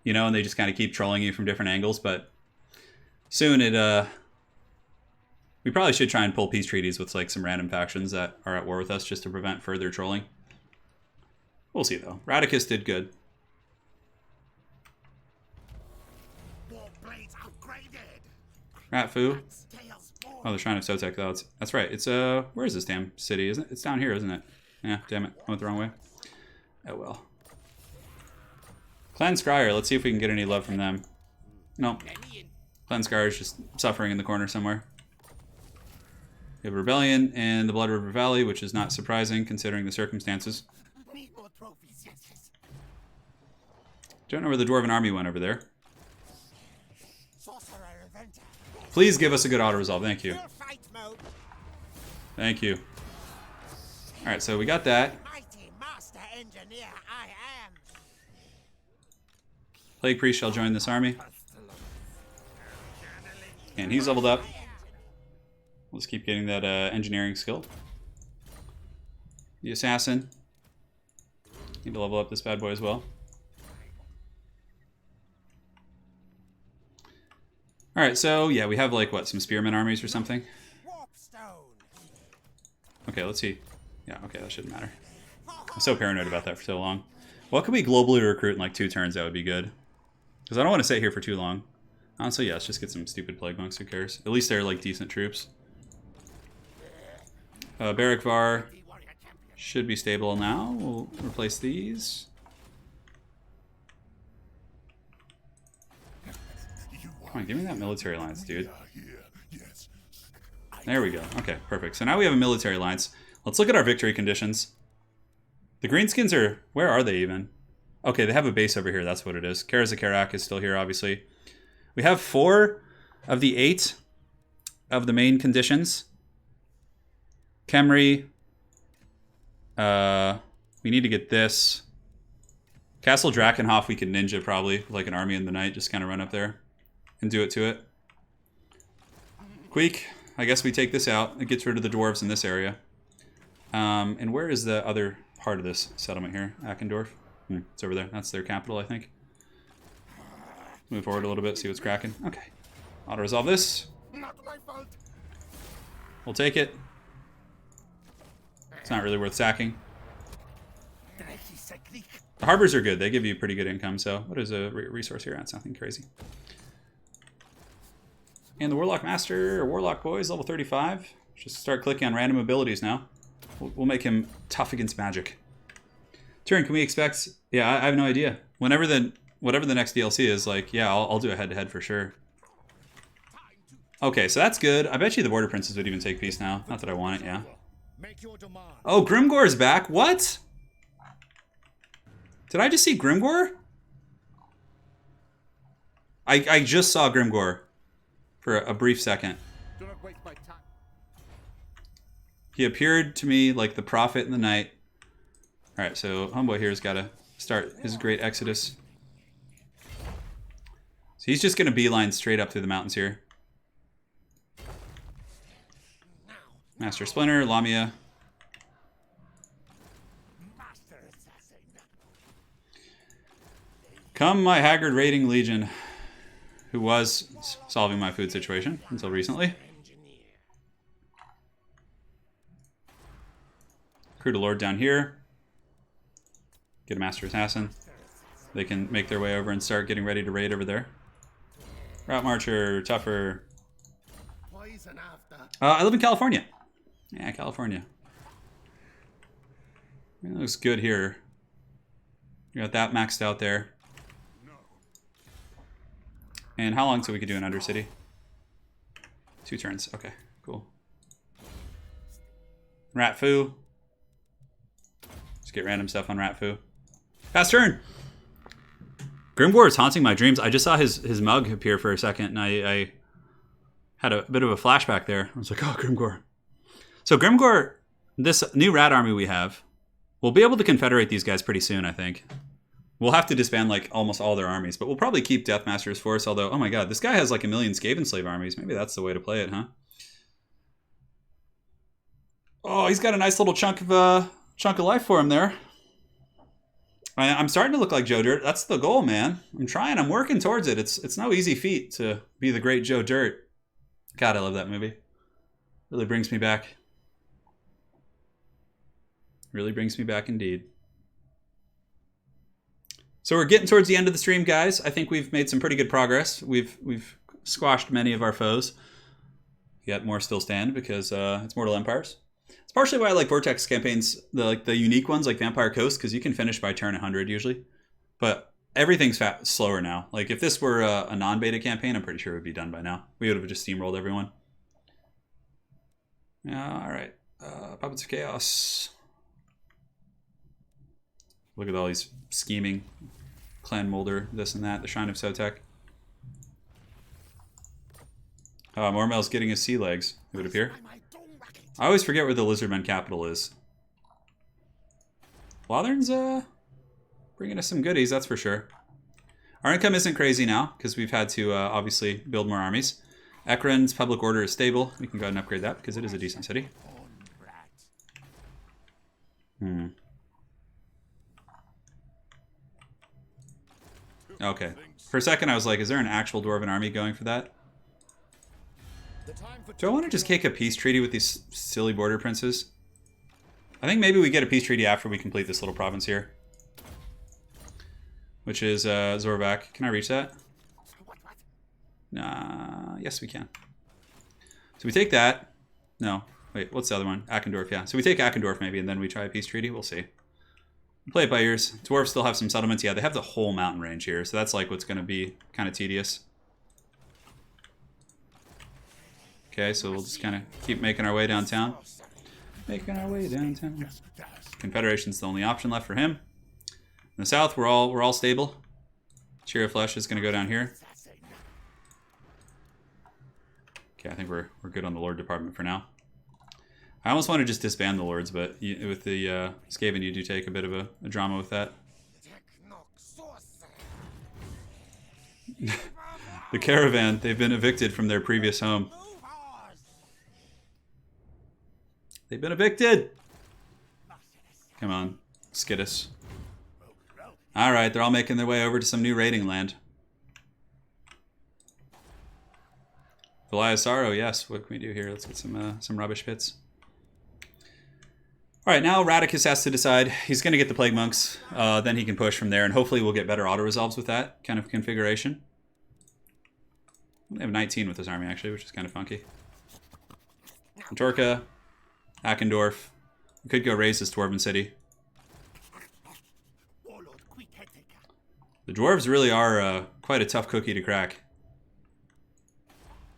You know, and they just kind of keep trolling you from different angles, but soon we probably should try and pull peace treaties with like some random factions that are at war with us just to prevent further trolling. We'll see though. Radicus did good. Ratfu. Oh, the Shrine of Sotek though. That's right. It's where is this damn city? Isn't it? It's down here, isn't it? Yeah, damn it. I went the wrong way. Oh well. Clan Scryer, let's see if we can get any love from them. No. Clan Scryer is just suffering in the corner somewhere. We have Rebellion and the Blood River Valley, which is not surprising considering the circumstances. Don't know where the Dwarven army went over there. Please give us a good auto-resolve, thank you. Thank you. Alright, so we got that. Plague Priest shall join this army. And he's leveled up. We'll just keep getting that engineering skill. The Assassin. Need to level up this bad boy as well. Alright, so yeah, we have like, what, some Spearman armies or something? Okay, let's see. Yeah, okay, that shouldn't matter. I'm so paranoid about that for so long. What could we globally recruit in like 2 turns? That would be good. Because I don't want to sit here for too long. Honestly, yeah, let's just get some stupid Plague Monks, who cares? At least they're like decent troops. Barrack Var should be stable now. We'll replace these. Come on, give me that military alliance, dude. There we go. Okay, perfect. So now we have a military alliance. Let's look at our victory conditions. The Greenskins are... Where are they even? Okay, they have a base over here. That's what it is. Karazakarak is still here, obviously. We have 4 of the 8 of the main conditions. Khemri. We need to get this. Castle Drakenhof we can ninja probably. With like an army in the night. Just kind of run up there. And do it to it. Queek. I guess we take this out. It gets rid of the dwarves in this area. And where is the other part of this settlement here? Akendorf? It's over there. That's their capital, I think. Move forward a little bit, see what's cracking. Okay. Auto-resolve this. We'll take it. It's not really worth sacking. The harbors are good. They give you pretty good income, so what is a resource here? That's nothing crazy. And the Warlock Master, or Warlock Boy, is level 35. Just start clicking on random abilities now. We'll make him tough against magic. Turin, can we expect... Yeah, I have no idea. Whatever the next DLC is, like, yeah, I'll do a head-to-head for sure. Okay, so that's good. I bet you the Border Princes would even take peace now. Not that I want it, yeah. Oh, Grimgore's back? What? Did I just see Grimgore? I just saw Grimgore for a brief second. He appeared to me like the prophet in the night. Alright, so Homeboy here's got to start his great exodus. So he's just going to beeline straight up through the mountains here. Master Splinter, Lamia. Come, my haggard raiding legion, who was solving my food situation until recently. Recruit a lord down here. Get a master assassin. They can make their way over and start getting ready to raid over there. Route Marcher, tougher. I live in California. Yeah, California. It looks good here. You got that maxed out there. And how long till we could do an Undercity? 2 turns. Okay, cool. Rat Foo. Just get random stuff on Rat Foo. Pass turn! Grimgor is haunting my dreams. I just saw his mug appear for a second, and I had a bit of a flashback there. I was like, oh, Grimgor. So Grimgor, this new rat army we have, we'll be able to confederate these guys pretty soon, I think. We'll have to disband like almost all their armies, but we'll probably keep Deathmaster's force, although, oh my god, this guy has like 1 million Skaven slave armies. Maybe that's the way to play it, huh? Oh, he's got a nice little chunk of life for him there. I'm starting to look like Joe Dirt. That's the goal, man. I'm trying. I'm working towards it. It's no easy feat to be the great Joe Dirt. God, I love that movie. Really brings me back. Really brings me back indeed. So we're getting towards the end of the stream, guys. I think we've made some pretty good progress. We've squashed many of our foes. Yet more still stand because it's Mortal Empires. It's partially why I like Vortex campaigns, the unique ones like Vampire Coast, because you can finish by turn 100 usually. But everything's slower now. Like if this were a non-beta campaign, I'm pretty sure it would be done by now. We would have just steamrolled everyone. Yeah, all right. Puppets of Chaos. Look at all these scheming. Clan Molder, this and that. The Shrine of Sotek. Mormel's getting his sea legs, it would appear. I always forget where the Lizardmen capital is. Lothern's bringing us some goodies, that's for sure. Our income isn't crazy now, because we've had to obviously build more armies. Ekron's public order is stable. We can go ahead and upgrade that, because it is a decent city. Okay. For a second I was like, is there an actual Dwarven army going for that? Do I want to just kick a peace treaty with these silly border princes? I think maybe we get a peace treaty after we complete this little province here. Which is Zorvak. Can I reach that? Nah, yes we can. So we take that. No, wait, what's the other one? Akendorf, yeah. So we take Akendorf maybe and then we try a peace treaty. We'll see. Play it by ears. Dwarves still have some settlements. Yeah, they have the whole mountain range here. So that's like what's going to be kind of tedious. Okay, so we'll just kind of keep making our way downtown. Making our way downtown. Confederation's the only option left for him. In the south, we're all stable. Cheer of Flesh is going to go down here. Okay, I think we're good on the Lord Department for now. I almost want to just disband the Lords, but with the Skaven, you do take a bit of a drama with that. The caravan, they've been evicted from their previous home. They've been evicted! Come on, Skittis. Alright, they're all making their way over to some new raiding land. Valiasaro, yes, what can we do here? Let's get some rubbish pits. Alright, now Radicus has to decide. He's going to get the Plague Monks, then he can push from there, and hopefully we'll get better auto-resolves with that kind of configuration. They have 19 with this army, actually, which is kind of funky. Torka, Akendorf. We could go raise this Dwarven city. The dwarves really are quite a tough cookie to crack.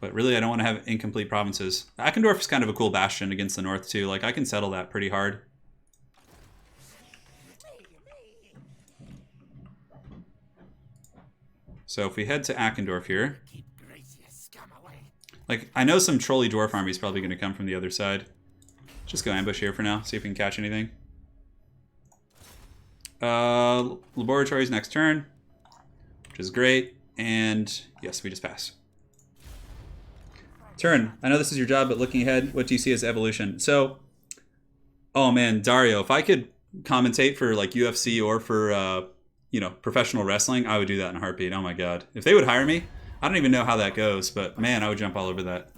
But really, I don't want to have incomplete provinces. Akendorf is kind of a cool bastion against the north, too. Like, I can settle that pretty hard. So if we head to Akendorf here... Like, I know some trolly dwarf army is probably going to come from the other side. Just go ambush here for now, see if we can catch anything. Laboratories next turn, which is great. And yes, we just pass. Turn. I know this is your job, but looking ahead, what do you see as evolution? So, oh man, Dario, if I could commentate for like UFC or for, you know, professional wrestling, I would do that in a heartbeat. Oh my God. If they would hire me, I don't even know how that goes, but man, I would jump all over that.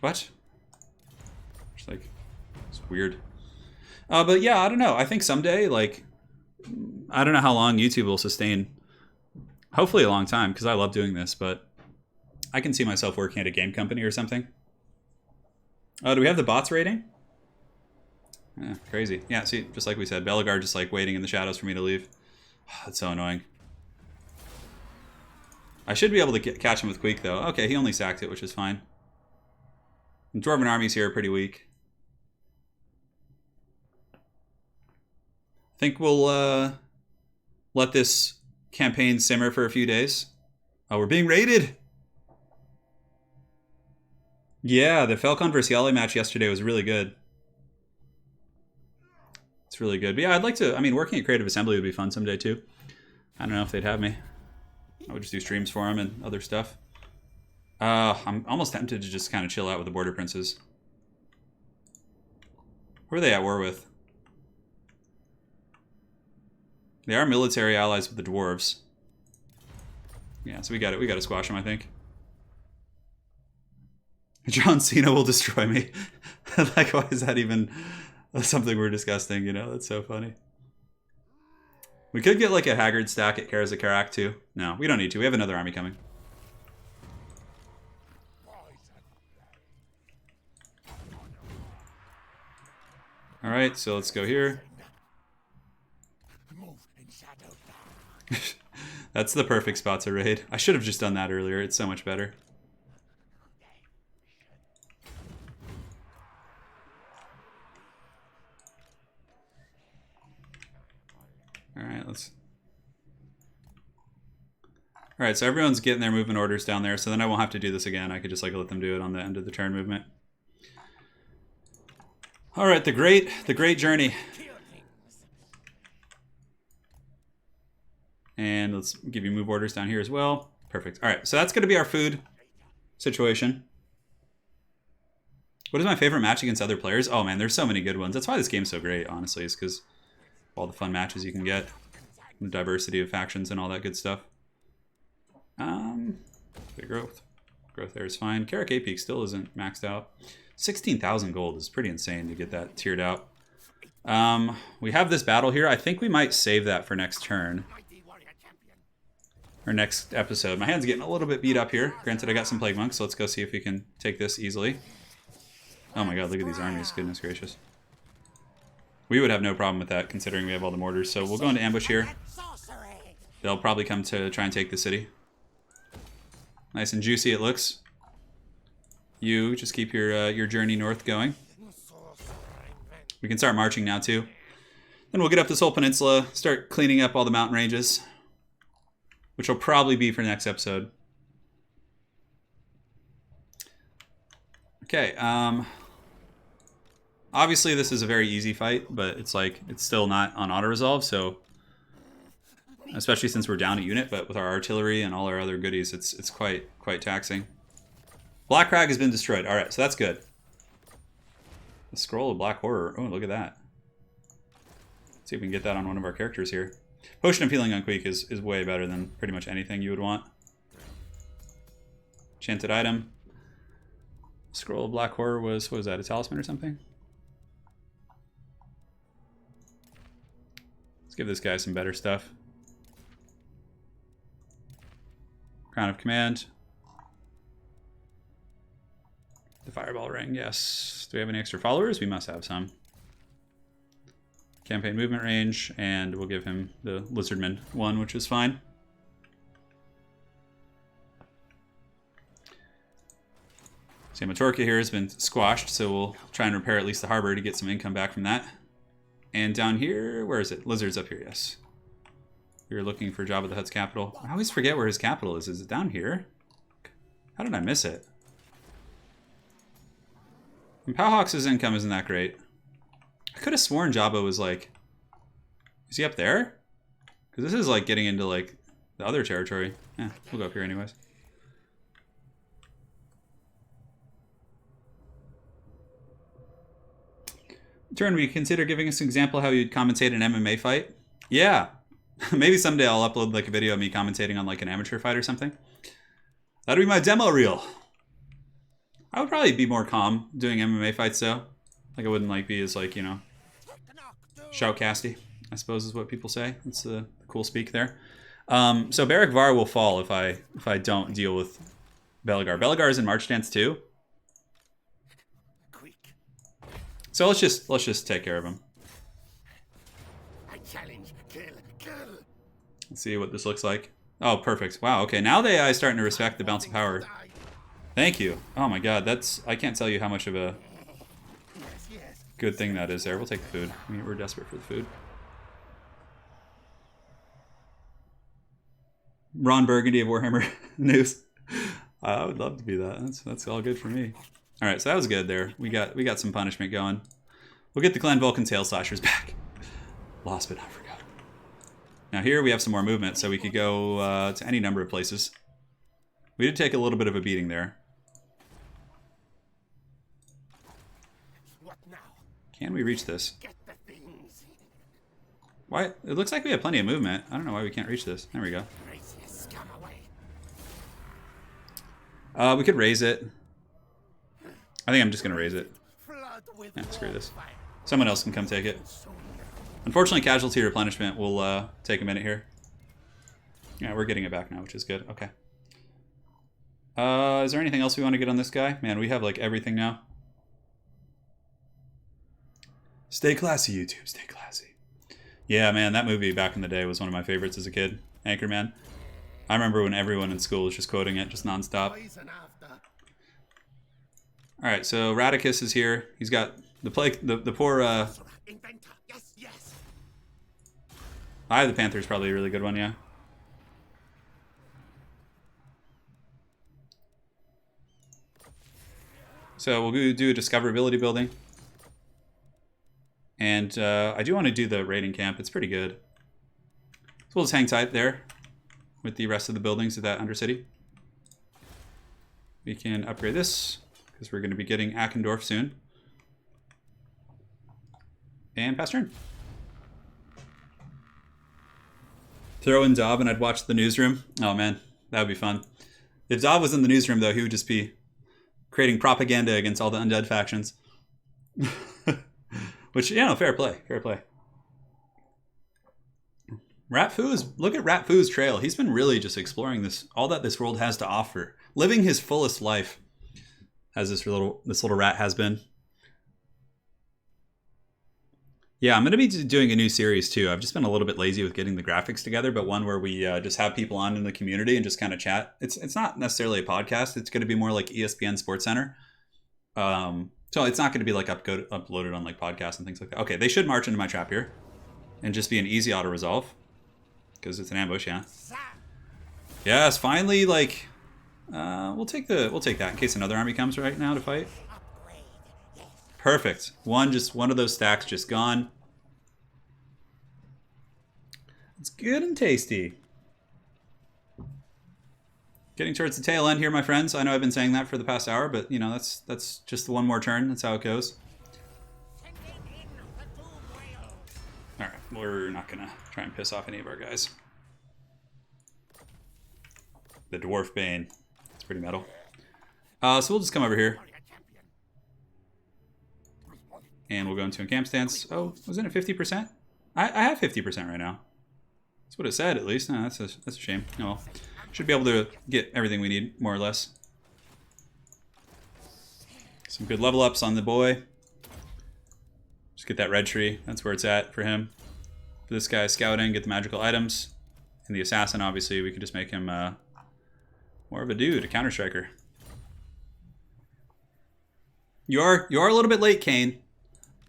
What? It's like, it's weird. But yeah, I don't know. I think someday, like, I don't know how long YouTube will sustain. Hopefully a long time, because I love doing this, but I can see myself working at a game company or something. Oh, do we have the bots rating? Yeah, crazy. Yeah, see, just like we said, Belagar just like waiting in the shadows for me to leave. That's so annoying. I should be able to catch him with Queek, though. Okay, he only sacked it, which is fine. The Dwarven armies here are pretty weak. I think we'll let this campaign simmer for a few days. Oh, we're being raided! Yeah, the Falcon vs. Yale match yesterday was really good. It's really good. But yeah, I'd like to... I mean, working at Creative Assembly would be fun someday, too. I don't know if they'd have me. I would just do streams for them and other stuff. I'm almost tempted to just kind of chill out with the Border Princes. Who are they at war with? They are military allies with the dwarves. Yeah, so we got it. We got to squash them, I think. John Cena will destroy me. Like, why is that even something we're discussing? You know, that's so funny. We could get like a Haggard stack at Kara Zakarak too. No, we don't need to. We have another army coming. All right, so let's go here. That's the perfect spot to raid. I should have just done that earlier. It's so much better. Alright, let's... Alright, so everyone's getting their movement orders down there, so then I won't have to do this again. I could just like let them do it on the end of the turn movement. Alright, the great journey. And let's give you move orders down here as well. Perfect. Alright, so that's going to be our food situation. What is my favorite match against other players? Oh man, there's so many good ones. That's why this game's so great, honestly, is because all the fun matches you can get. The diversity of factions and all that good stuff. The growth. Growth there is fine. Karak Peak still isn't maxed out. 16,000 gold is pretty insane to get that tiered out. We have this battle here. I think we might save that for next turn. Or next episode. My hand's getting a little bit beat up here. Granted, I got some Plague Monks, so let's go see if we can take this easily. Oh my god, look at these armies. Goodness gracious. We would have no problem with that, considering we have all the mortars. So we'll go into ambush here. They'll probably come to try and take the city. Nice and juicy it looks. You just keep your journey north going. We can start marching now too. Then we'll get up this whole peninsula, start cleaning up all the mountain ranges, which will probably be for next episode. Okay. Obviously, this is a very easy fight, but it's still not on auto-resolve, so... Especially since we're down a unit, but with our artillery and all our other goodies, it's quite taxing. Black Crag has been destroyed. Alright, so that's good. The Scroll of Black Horror. Oh, look at that. Let's see if we can get that on one of our characters here. Potion of Healing on Queek is way better than pretty much anything you would want. Enchanted item. Scroll of Black Horror was, what was that, a talisman or something? Let's give this guy some better stuff. Crown of Command. The Fireball Ring, yes. Do we have any extra followers? We must have some. Campaign movement range, and we'll give him the Lizardman one, which is fine. Samatorka here has been squashed, so we'll try and repair at least the harbor to get some income back from that. And down here, where is it? Lizard's up here, yes. We were looking for Jabba the Hutt's capital. I always forget where his capital is. Is it down here? How did I miss it? And Powhawks' income isn't that great. I could have sworn Jabba was like... Is he up there? Because this is like getting into like the other territory. Yeah, we'll go up here anyways. Turin, will you consider giving us an example how you'd commentate an MMA fight? Yeah. Maybe someday I'll upload like a video of me commentating on like an amateur fight or something. That'd be my demo reel. I would probably be more calm doing MMA fights though. Like I wouldn't like be as like, you know, shoutcasty, I suppose is what people say. That's the cool speak there. So Beric Var will fall if I don't deal with Belagar. Belagar is in March Dance too. So let's just take care of him. I challenge. Kill. Kill. Let's see what this looks like. Oh, perfect. Wow, okay. Now the AI is starting to respect the bounce of power. Thank you. Oh my god, that's... I can't tell you how much of a Yes, yes. good thing that is there. We'll take the food. I mean, we're desperate for the food. Ron Burgundy of Warhammer News. I would love to be that. That's all good for me. All right, so that was good there. We got some punishment going. We'll get the Glen Vulcan Tail Slashers back. Lost but not forgotten. Now here we have some more movement, so we could go to any number of places. We did take a little bit of a beating there. What now? Can we reach this? Get the things. Why? It looks like we have plenty of movement. I don't know why we can't reach this. There we go. Raise your scum away. We could raise it. I think I'm just gonna raise it. Flood with Yeah, screw this. fire. Someone else can come take it. Unfortunately, casualty replenishment will take a minute here. Yeah, we're getting it back now, which is good. Okay. Is there anything else we want to get on this guy? Man, we have like everything now. Stay classy, YouTube. Stay classy. Yeah, man, that movie back in the day was one of my favorites as a kid. Anchorman. I remember when everyone in school was just quoting it, just nonstop. Poison after. All right, so Radicus is here. He's got the plague, the poor. Inventor. Yes, yes. The Panther is probably a really good one, yeah. So we'll do a discoverability building. And I do want to do the raiding camp. It's pretty good. So we'll just hang tight there with the rest of the buildings of that Undercity. We can upgrade this because we're going to be getting Ackendorf soon. And pass turn. Throw in Dob and I'd watch the newsroom. Oh man, that would be fun. If Dob was in the newsroom though, he would just be creating propaganda against all the undead factions. Which, you know, fair play, fair play. Look at Ratfu's trail. He's been really just exploring this, all that this world has to offer. Living his fullest life, as this little rat has been. Yeah, I'm going to be doing a new series too. I've just been a little bit lazy with getting the graphics together, but one where we just have people on in the community and just kind of chat. It's not necessarily a podcast. It's going to be more like ESPN Sports Center. So it's not going to be like uploaded on like podcasts and things like that. Okay, they should march into my trap here and just be an easy auto resolve because it's an ambush. Yeah. Yes, finally. Like, we'll take that in case another army comes right now to fight. Perfect. One of those stacks just gone. It's good and tasty. Getting towards the tail end here, my friends. I know I've been saying that for the past hour, but you know that's just one more turn. That's how it goes. All right, we're not gonna try and piss off any of our guys. The Dwarf Bane. It's pretty metal. So we'll just come over here. And we'll go into a camp stance. Oh, wasn't it 50%? I have 50% right now. That's what it said, at least. No, that's a shame. Oh well. Should be able to get everything we need, more or less. Some good level ups on the boy. Just get that red tree. That's where it's at for him. For this guy, scouting, get the magical items. And the assassin, obviously, we could just make him more of a dude, a counter-striker. You are a little bit late, Kane.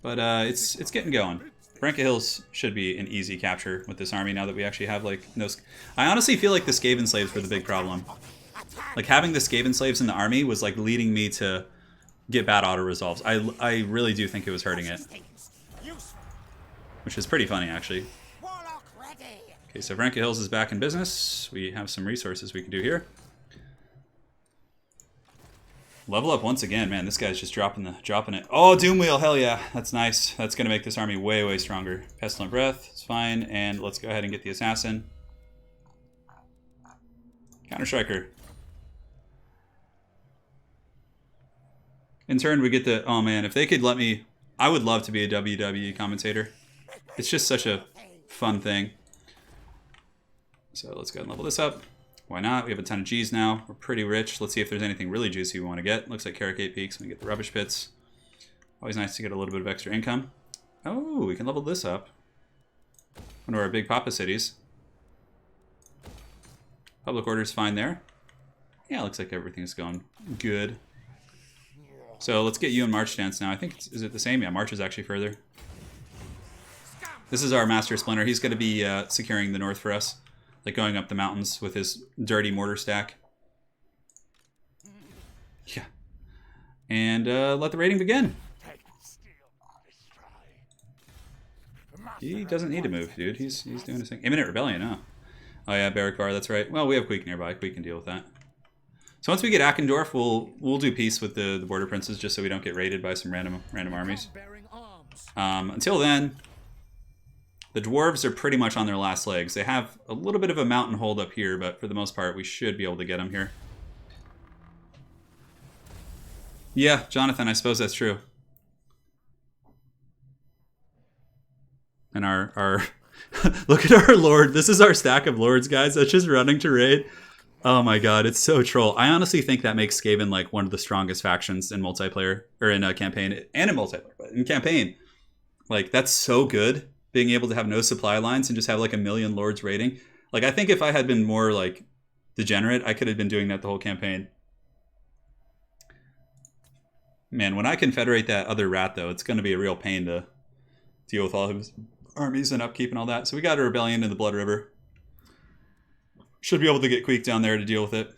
But it's getting going. Branca Hills should be an easy capture with this army now that we actually have like no... I honestly feel like the Skaven slaves were the big problem. Like having the Skaven slaves in the army was like leading me to get bad auto resolves. I really do think it was hurting it. Which is pretty funny actually. Okay, so Branca Hills is back in business. We have some resources we can do here. Level up once again, man. This guy's just dropping it. Oh, Doomwheel, hell yeah. That's nice. That's going to make this army way, way stronger. Pestilent Breath, it's fine. And let's go ahead and get the Assassin. Counter-Striker. In turn, we get the... Oh, man, if they could let me... I would love to be a WWE commentator. It's just such a fun thing. So let's go ahead and level this up. Why not? We have a ton of G's now. We're pretty rich. Let's see if there's anything really juicy we want to get. Looks like Carricate Peaks. We get the Rubbish Pits. Always nice to get a little bit of extra income. Oh, we can level this up. One of our big Papa cities. Public order's fine there. Yeah, looks like everything's going good. So let's get you in March stance now. I think, is it the same? Yeah, March is actually further. This is our Master Splinter. He's going to be securing the north for us. Like going up the mountains with his dirty mortar stack. Yeah. And let the raiding begin. He doesn't need to move, dude. He's doing his thing. Imminent rebellion, huh? Oh yeah, Barrackbar, that's right. Well, we have Queek nearby. Queek can deal with that. So once we get Akendorf, we'll do peace with the border princes just so we don't get raided by some random armies. Until then, the dwarves are pretty much on their last legs. They have a little bit of a mountain hold up here, but for the most part, we should be able to get them here. Yeah, Jonathan, I suppose that's true. And our look at our lord. This is our stack of lords, guys. That's just running to raid. Oh my god, it's so troll. I honestly think that makes Skaven like one of the strongest factions in multiplayer, or in a campaign, and in multiplayer, but in campaign. Like, that's so good, being able to have no supply lines and just have like 1 million lords raiding. Like, I think if I had been more like degenerate, I could have been doing that the whole campaign. Man, when I confederate that other rat though, it's going to be a real pain to deal with all of his armies and upkeep and all that. So we got a rebellion in the Blood River. Should be able to get Queek down there to deal with it.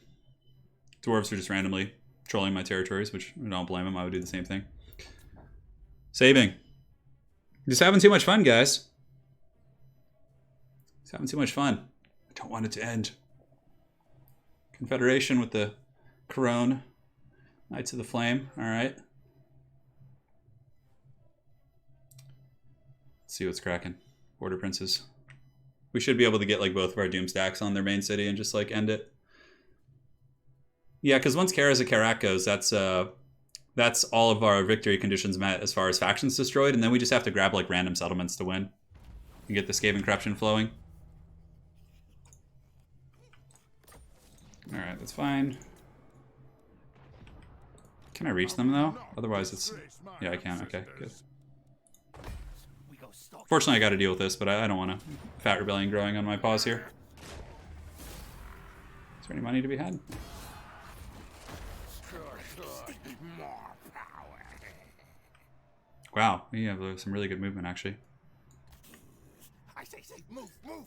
Dwarves are just randomly trolling my territories, which I don't blame them. I would do the same thing. Saving. Just having too much fun, guys. Just having too much fun. I don't want it to end. Confederation with the Corone. Knights of the Flame. All right. Let's see what's cracking. Border Princes. We should be able to get like both of our Doom stacks on their main city and just like end it. Yeah, because once Kara's a Karak goes, that's all of our victory conditions met as far as factions destroyed, and then we just have to grab like random settlements to win and get the Skaven Corruption flowing. All right, that's fine. Can I reach them though? Otherwise it's... Yeah, I can. Okay, good. Fortunately, I got to deal with this, but I don't want a fat rebellion growing on my paws here. Is there any money to be had? Wow, we have some really good movement, actually. I say, move, move.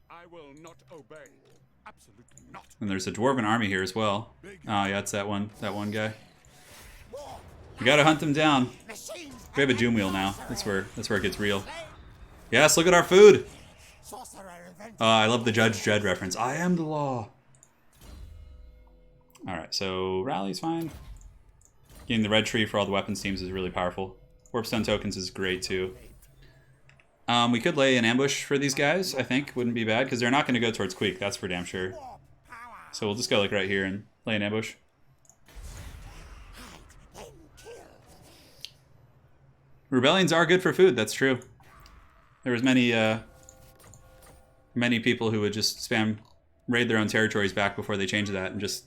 I will not obey. Absolutely not. And there's a dwarven army here as well. Oh, yeah, it's that one guy. We gotta hunt them down. We have a doom wheel now. That's where it gets real. Yes, look at our food. I love the Judge Dredd reference. I am the law. All right, so rally's fine. Getting the red tree for all the weapons teams is really powerful. Warpstone tokens is great too. We could lay an ambush for these guys, I think. Wouldn't be bad, because they're not going to go towards Queek, that's for damn sure. So we'll just go like right here and lay an ambush. Rebellions are good for food, that's true. There was many people who would just spam raid their own territories back before they changed that and just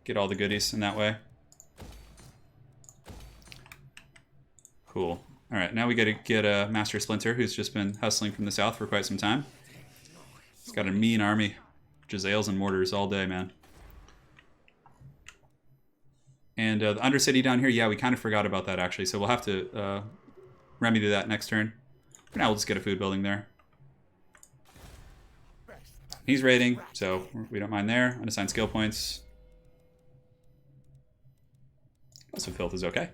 get all the goodies in that way. Cool. All right, now we got to get a Master Splinter who's just been hustling from the south for quite some time. He's got a mean army. Jazales and mortars all day, man. And the Undercity down here, yeah, we kind of forgot about that actually, so we'll have to remedy that next turn. For now, we'll just get a food building there. He's raiding, so we don't mind there. Unassigned skill points. Some filth is okay.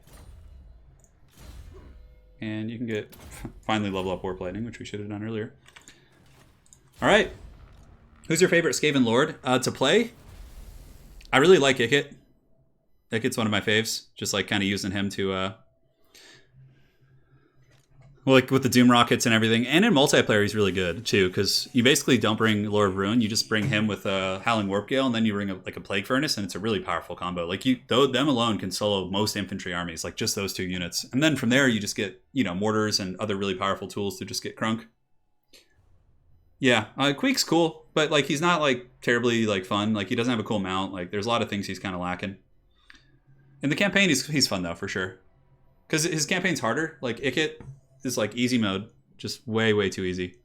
And you can get finally level up Warp Lightning, which we should have done earlier. All right. Who's your favorite Skaven Lord to play? I really like Ikit. Ikit's one of my faves. Just like kind of using him to... well, like with the Doom Rockets and everything. And in multiplayer, he's really good too, because you basically don't bring Lord of Ruin. You just bring him with a Howling Warp Gale, and then you bring a Plague Furnace, and it's a really powerful combo. Like them alone can solo most infantry armies, like just those 2 units. And then from there, you just get, mortars and other really powerful tools to just get crunk. Yeah, Queek's cool, but like he's not like terribly like fun. Like he doesn't have a cool mount. Like there's a lot of things he's kind of lacking. In the campaign, he's fun though, for sure. Because his campaign's harder. Like, Ikit is like easy mode. Just way, way too easy.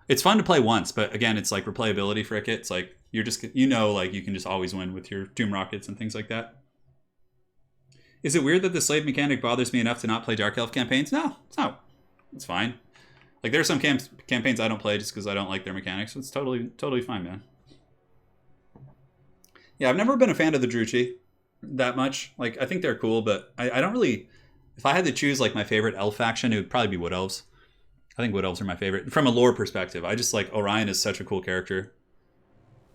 It's fun to play once, but again, it's like replayability for Ikit. It's like, you're just, you know, like you can just always win with your Doom Rockets and things like that. Is it weird that the slave mechanic bothers me enough to not play Dark Elf campaigns? No, it's not. It's fine. Like, there are some campaigns I don't play just because I don't like their mechanics. It's totally fine, man. Yeah, I've never been a fan of the Druchii that much. Like, I think they're cool, but I don't really... If I had to choose, like, my favorite elf faction, it would probably be Wood Elves. I think Wood Elves are my favorite. From a lore perspective, I just like... Orion is such a cool character.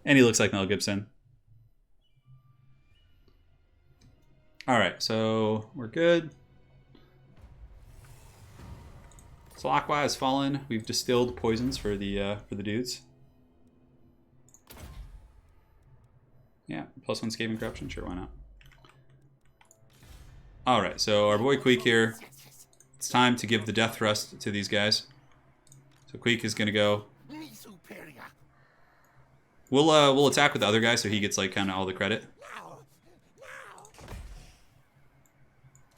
And he looks like Mel Gibson. Alright, so we're good. Slockwise has fallen. We've distilled poisons for the dudes. Yeah, +1 Skaven Corruption, sure, why not? Alright, so our boy Queek here. It's time to give the death thrust to these guys. So Queek is gonna go. We'll attack with the other guy so he gets like kinda all the credit.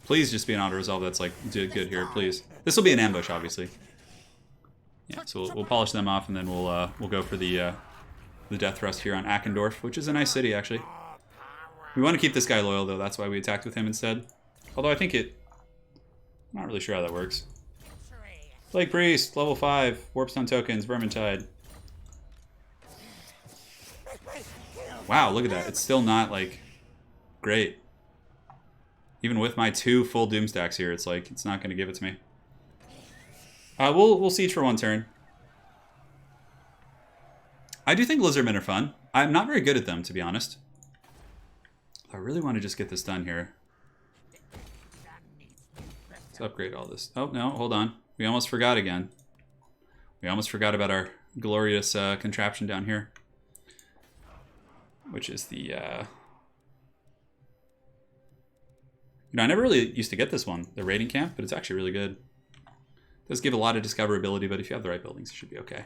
Please just be an auto-resolve that's like good here, please. This will be an ambush, obviously. Yeah, so we'll polish them off and then we'll go for the death thrust here on Akendorf, which is a nice city, actually. We want to keep this guy loyal, though. That's why we attacked with him instead. Although I think it... I'm not really sure how that works. Plague Priest, level 5, Warpstone tokens, Vermintide. Wow, look at that. It's still not, like, great. Even with my 2 full Doom stacks here, it's like, it's not going to give it to me. We'll siege for 1 turn. I do think Lizardmen are fun. I'm not very good at them, to be honest. I really want to just get this done here. Let's upgrade all this. Oh, no, hold on. We almost forgot again. We almost forgot about our glorious contraption down here. Which is the... You know, I never really used to get this one, the raiding camp, but it's actually really good. It does give a lot of discoverability, but if you have the right buildings, it should be okay.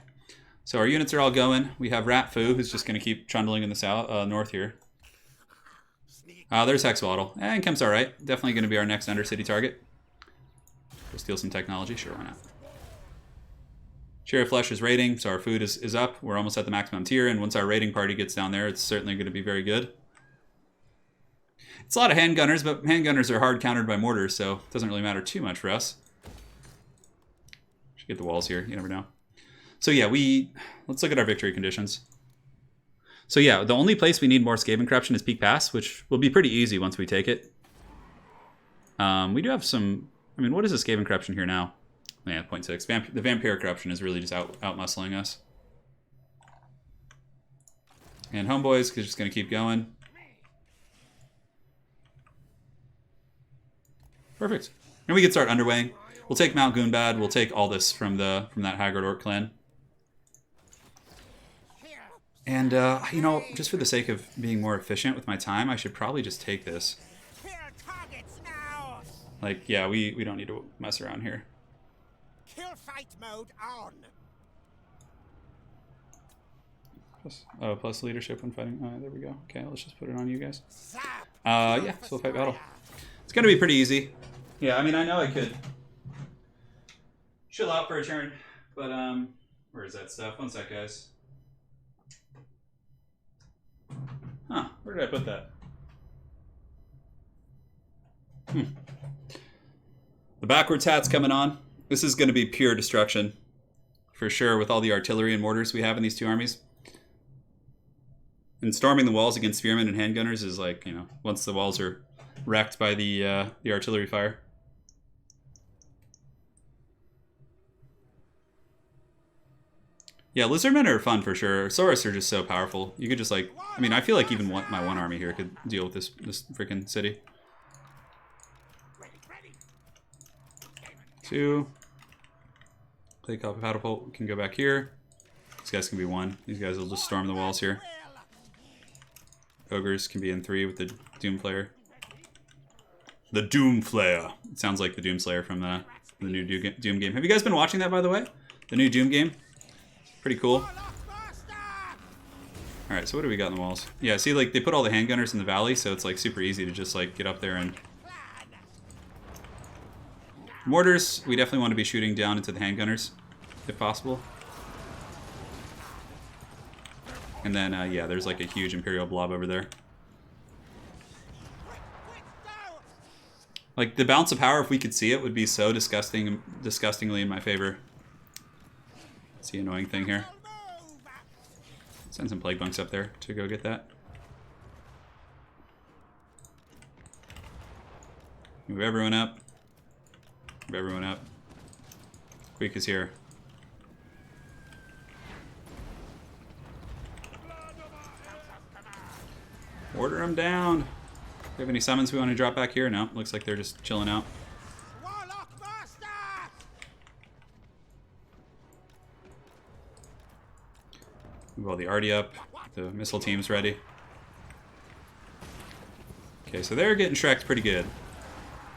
So our units are all going. We have Ratfu, who's just going to keep trundling in the south, north here. There's Hexwaddle. And Kemp's alright. Definitely going to be our next Undercity target. We'll steal some technology. Sure, why not? Sheriff Flesh is raiding, so our food is up. We're almost at the maximum tier, and once our raiding party gets down there, it's certainly going to be very good. It's a lot of handgunners, but handgunners are hard countered by mortars, so it doesn't really matter too much for us. Should get the walls here. You never know. So yeah, let's look at our victory conditions. So yeah, the only place we need more Skaven Corruption is Peak Pass, which will be pretty easy once we take it. We do have some... I mean, what is the Skaven Corruption here now? Yeah, 0.6. The Vampire Corruption is really just out-muscling us. And Homeboys is just going to keep going. Perfect. And we can start underwaying. We'll take Mount Goonbad. We'll take all this from that Haggard Orc clan. And, you know, just for the sake of being more efficient with my time, I should probably just take this. Like, yeah, we don't need to mess around here. Kill fight mode on. Plus leadership when fighting. Alright, there we go. Okay, let's just put it on you guys. Yeah, so we'll fight battle. It's gonna be pretty easy. Yeah, I mean, I know I could chill out for a turn, but, where is that stuff? One sec, guys. Huh, where did I put that? The backwards hat's coming on. This is going to be pure destruction. For sure, with all the artillery and mortars we have in these two armies. And storming the walls against spearmen and handgunners is like, you know, once the walls are wrecked by the artillery fire. Yeah, Lizardmen are fun for sure. Saurus are just so powerful. You could just like, I mean, I feel like even my one army here could deal with this freaking city. 2. Clay Copy Catapult can go back here. These guys can be 1. These guys will just storm the walls here. Ogres can be in 3 with the Doomflayer. The Doomflayer. It sounds like the Doomslayer from the new Doom game. Have you guys been watching that, by the way? The new Doom game? Pretty cool. Alright, so what do we got in the walls? Yeah, see, like, they put all the handgunners in the valley, so it's, like, super easy to just, like, get up there and Mortars, we definitely want to be shooting down into the handgunners, if possible. And then, yeah, there's like a huge Imperial blob over there. Like, the balance of power, if we could see it, would be so disgustingly in my favor. It's the annoying thing here. Send some Plague Bunks up there to go get that. Move everyone up. Move everyone up. Queek is here. Order them down. Do we have any summons we want to drop back here? No, looks like they're just chilling out. Warlock Master! Move all the arty up. The missile team's ready. Okay, so they're getting Shrek'd pretty good.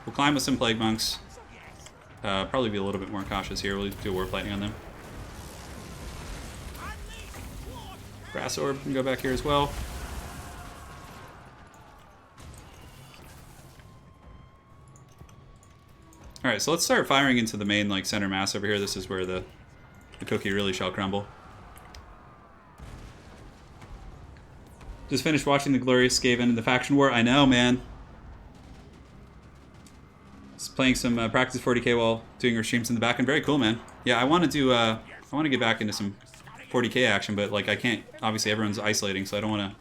We'll climb with some Plague Monks. Probably be a little bit more cautious here. We'll do Warp Lightning on them. Brass Orb can go back here as well. Alright, so let's start firing into the main like center mass over here. This is where the cookie really shall crumble. Just finished watching the Glorious Skaven and the Faction War. I know, man. Just playing some practice 40k while doing our streams in the back, and very cool, man. Yeah, I want to do. I want to get back into some 40k action, but like I can't. Obviously, everyone's isolating, so I don't want to.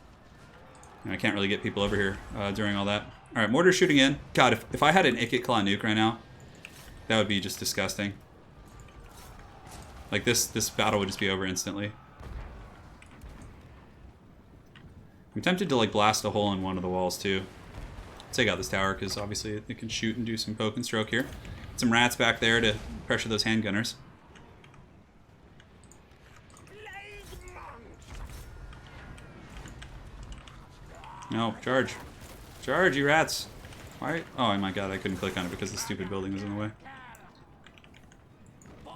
You know, I can't really get people over here during all that. All right, mortar shooting in. God, if I had an Ikit Claw nuke right now, that would be just disgusting. Like this battle would just be over instantly. I'm tempted to like blast a hole in one of the walls too. Take out this tower because obviously it can shoot and do some poke and stroke here. Get some rats back there to pressure those handgunners. No, charge. Charge, you rats. Why? Oh my god, I couldn't click on it because the stupid building was in the way.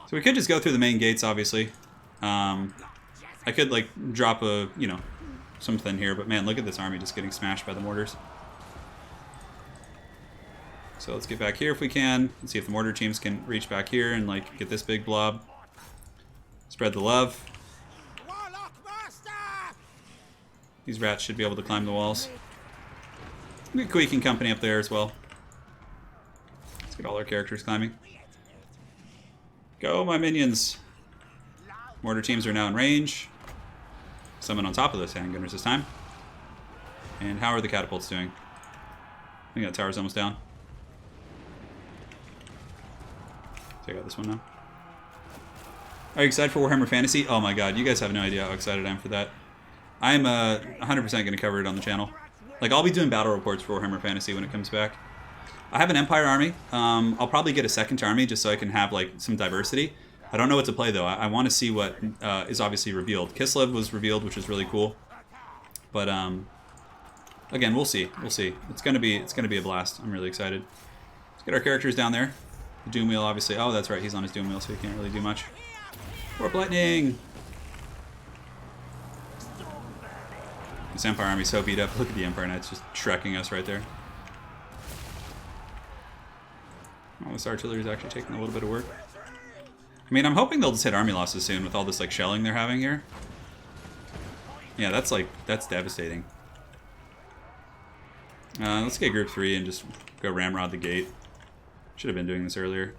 So we could just go through the main gates, obviously. I could like drop a, you know, something here, but man, look at this army just getting smashed by the mortars. So let's get back here if we can. Let's see if the mortar teams can reach back here and like get this big blob. Spread the love. These rats should be able to climb the walls. Get Queek and company up there as well. Let's get all our characters climbing. Go, my minions. Mortar teams are now in range. Someone on top of those handgunners this time. And how are the catapults doing? I think that tower's almost down. Take out this one now. Are you excited for Warhammer Fantasy? Oh my god, you guys have no idea how excited I am for that. I'm 100% going to cover it on the channel. Like, I'll be doing battle reports for Warhammer Fantasy when it comes back. I have an Empire army. I'll probably get a second army just so I can have, like, some diversity. I don't know what to play, though. I want to see what is obviously revealed. Kislev was revealed, which is really cool. But, again, we'll see. We'll see. It's gonna be a blast. I'm really excited. Let's get our characters down there. The Doom Wheel, obviously. Oh, that's right. He's on his Doom Wheel, so he can't really do much. Warp Lightning! This Empire army's so beat up. Look at the Empire Knights just shrekking us right there. Oh, this artillery is actually taking a little bit of work. I mean, I'm hoping they'll just hit army losses soon with all this like shelling they're having here. Yeah, that's devastating. Let's get group 3 and just go ramrod the gate. Should have been doing this earlier.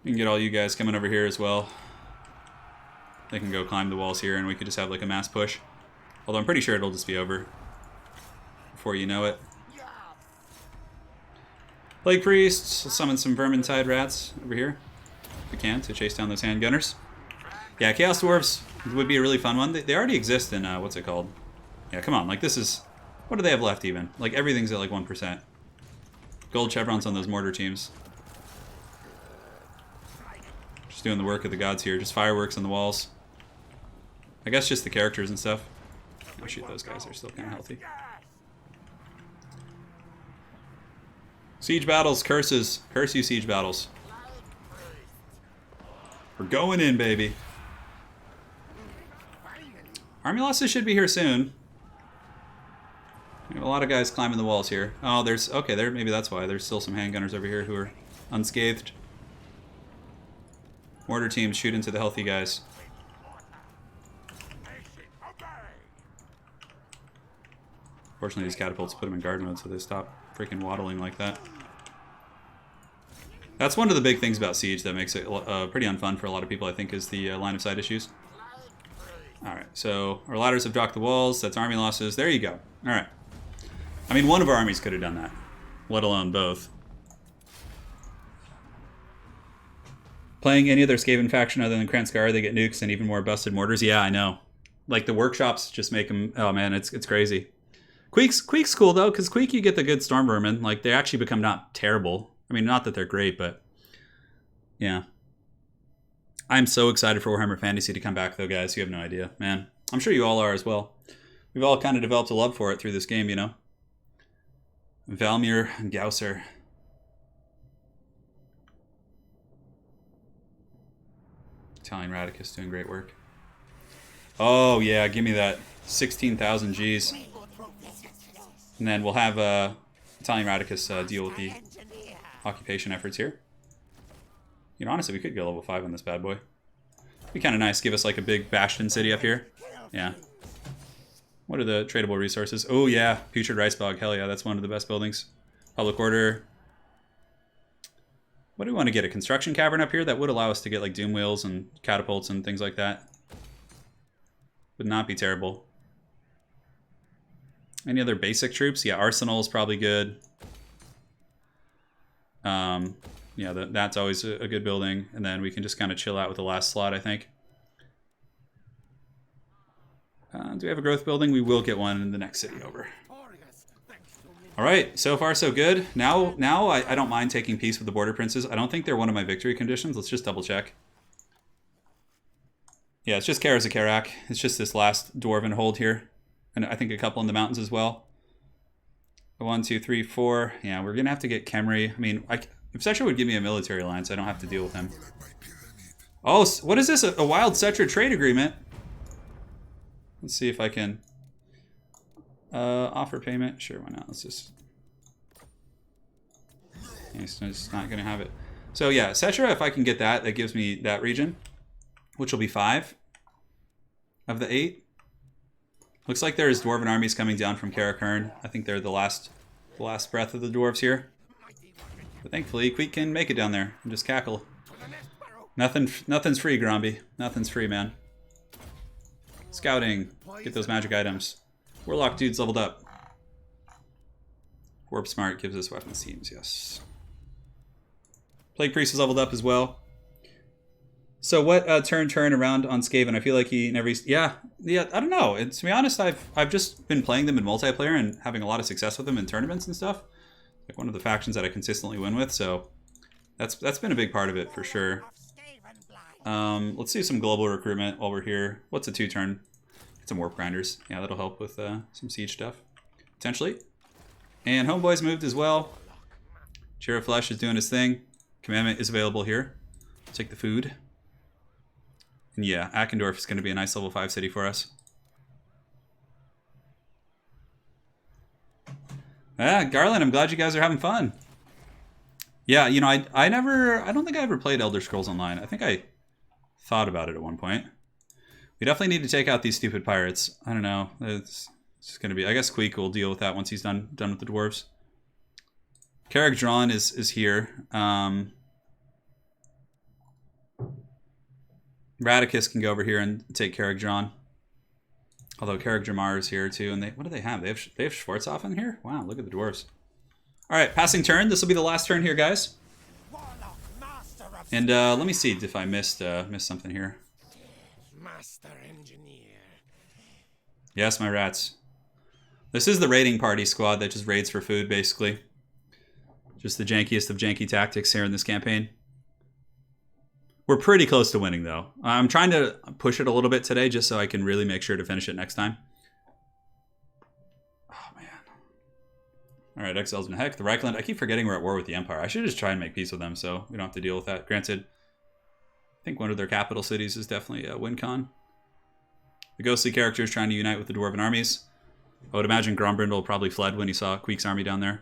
We can get all you guys coming over here as well. They can go climb the walls here and we could just have like a mass push. Although I'm pretty sure it'll just be over before you know it. Plague Priests, we'll summon some Vermintide rats over here, if we can, to chase down those handgunners. Yeah, Chaos Dwarves would be a really fun one. They already exist in, what's it called? Yeah, come on, like this is, what do they have left even? Like everything's at like 1%. Gold chevrons on those mortar teams. Just doing the work of the gods here, just fireworks on the walls. I guess just the characters and stuff. Oh shoot, those guys are still kind of healthy. Siege battles, curses. Curse you, siege battles. We're going in, baby. Army losses should be here soon. We have a lot of guys climbing the walls here. Oh, there's... Okay, there. Maybe that's why. There's still some handgunners over here who are unscathed. Mortar teams shoot into the healthy guys. Fortunately, these catapults put them in guard mode, so they stop freaking waddling like that. That's one of the big things about Siege that makes it pretty unfun for a lot of people, I think, is the line of sight issues. Alright, so our ladders have docked the walls. That's army losses. There you go. Alright. I mean, one of our armies could have done that, let alone both. Playing any other Skaven faction other than Kranskar, they get nukes and even more busted mortars. Yeah, I know. Like, the workshops just make them... Oh, man, it's crazy. Queek's cool, though, because Queek, you get the good Storm Vermin. Like, they actually become not terrible. I mean, not that they're great, but... Yeah. I'm so excited for Warhammer Fantasy to come back, though, guys. You have no idea. Man, I'm sure you all are as well. We've all kind of developed a love for it through this game, you know? Valmir and Gausser. Italian Radicus doing great work. Oh, yeah, give me that 16,000 Gs. And then we'll have Italian Radicus deal with the occupation efforts here. You know, honestly, we could go level 5 on this bad boy. It'd be kind of nice. Give us like a big bastion city up here. Yeah. What are the tradable resources? Oh, yeah. Putrid Rice Bog. Hell yeah, that's one of the best buildings. Public Order. What do we want to get? A construction cavern up here? That would allow us to get like doom wheels and catapults and things like that. Would not be terrible. Any other basic troops? Yeah, Arsenal is probably good. Yeah, that's always a good building. And then we can just kind of chill out with the last slot, I think. Do we have a growth building? We will get one in the next city over. All right, so far so good. Now I don't mind taking peace with the Border Princes. I don't think they're one of my victory conditions. Let's just double check. Yeah, it's just Kara Zakarak. It's just this last Dwarven hold here. And I think a couple in the mountains as well. 1, 2, 3, 4. Yeah, we're going to have to get Khemri. I mean, if Setra would give me a military alliance, I don't have to deal with him. Oh, what is this? A wild Setra trade agreement? Let's see if I can... offer payment? Sure, why not? Let's just... He's just not going to have it. So yeah, Setra, if I can get that, that gives me that region. Which will be 5 of the 8. Looks like there's Dwarven armies coming down from Karakern. I think they're the last breath of the dwarves here. But thankfully, Queek can make it down there and just cackle. Nothing's free, Gromby. Nothing's free, man. Scouting. Get those magic items. Warlock dude's leveled up. Warp Smart gives us weapons teams, yes. Plague Priest is leveled up as well. So what turn around on Skaven? I feel like he never... Yeah, I don't know. To be honest, I've just been playing them in multiplayer and having a lot of success with them in tournaments and stuff. Like one of the factions that I consistently win with, so that's been a big part of it for sure. Let's do some global recruitment while we're here. What's a 2-turn? Get some Warp Grinders. Yeah, that'll help with some siege stuff, potentially. And Homeboy's moved as well. Cheer of Flesh is doing his thing. Commandment is available here. Take the food. And yeah, Akendorf is going to be a nice level 5 city for us. Ah, Garland, I'm glad you guys are having fun. Yeah, you know, I don't think I ever played Elder Scrolls Online. I think I thought about it at one point. We definitely need to take out these stupid pirates. I don't know. It's just going to be... I guess Queek will deal with that once he's done with the dwarves. Carrick Drawn is here. Radicus can go over here and take Carrick Drawn. Although Carrick Jamar is here too. And what do they have? They have Schwarzhofen here? Wow, look at the dwarves. Alright, passing turn. This will be the last turn here, guys. And let me see if I missed something here. Master Engineer. Yes, my rats. This is the raiding party squad that just raids for food, basically. Just the jankiest of janky tactics here in this campaign. We're pretty close to winning, though. I'm trying to push it a little bit today just so I can really make sure to finish it next time. Oh, man. All right, Exiles in Heck. The Reichland. I keep forgetting we're at war with the Empire. I should just try and make peace with them so we don't have to deal with that. Granted, I think one of their capital cities is definitely Wincon. The ghostly character is trying to unite with the Dwarven armies. I would imagine Grombrindle probably fled when he saw Queek's army down there.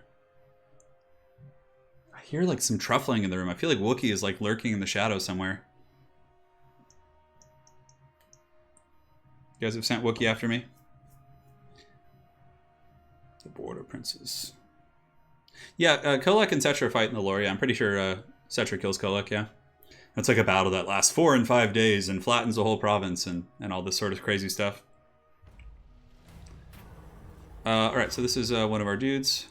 hear like some truffling in the room. I feel like Wookiee is like lurking in the shadows somewhere. You guys have sent Wookiee after me? The Border Princes. Yeah, Kolek and Cetra fight in the lore. Yeah, I'm pretty sure Cetra kills Kolek, yeah. It's like a battle that lasts 4 and 5 days and flattens the whole province and all this sort of crazy stuff. Alright, so this is one of our dudes.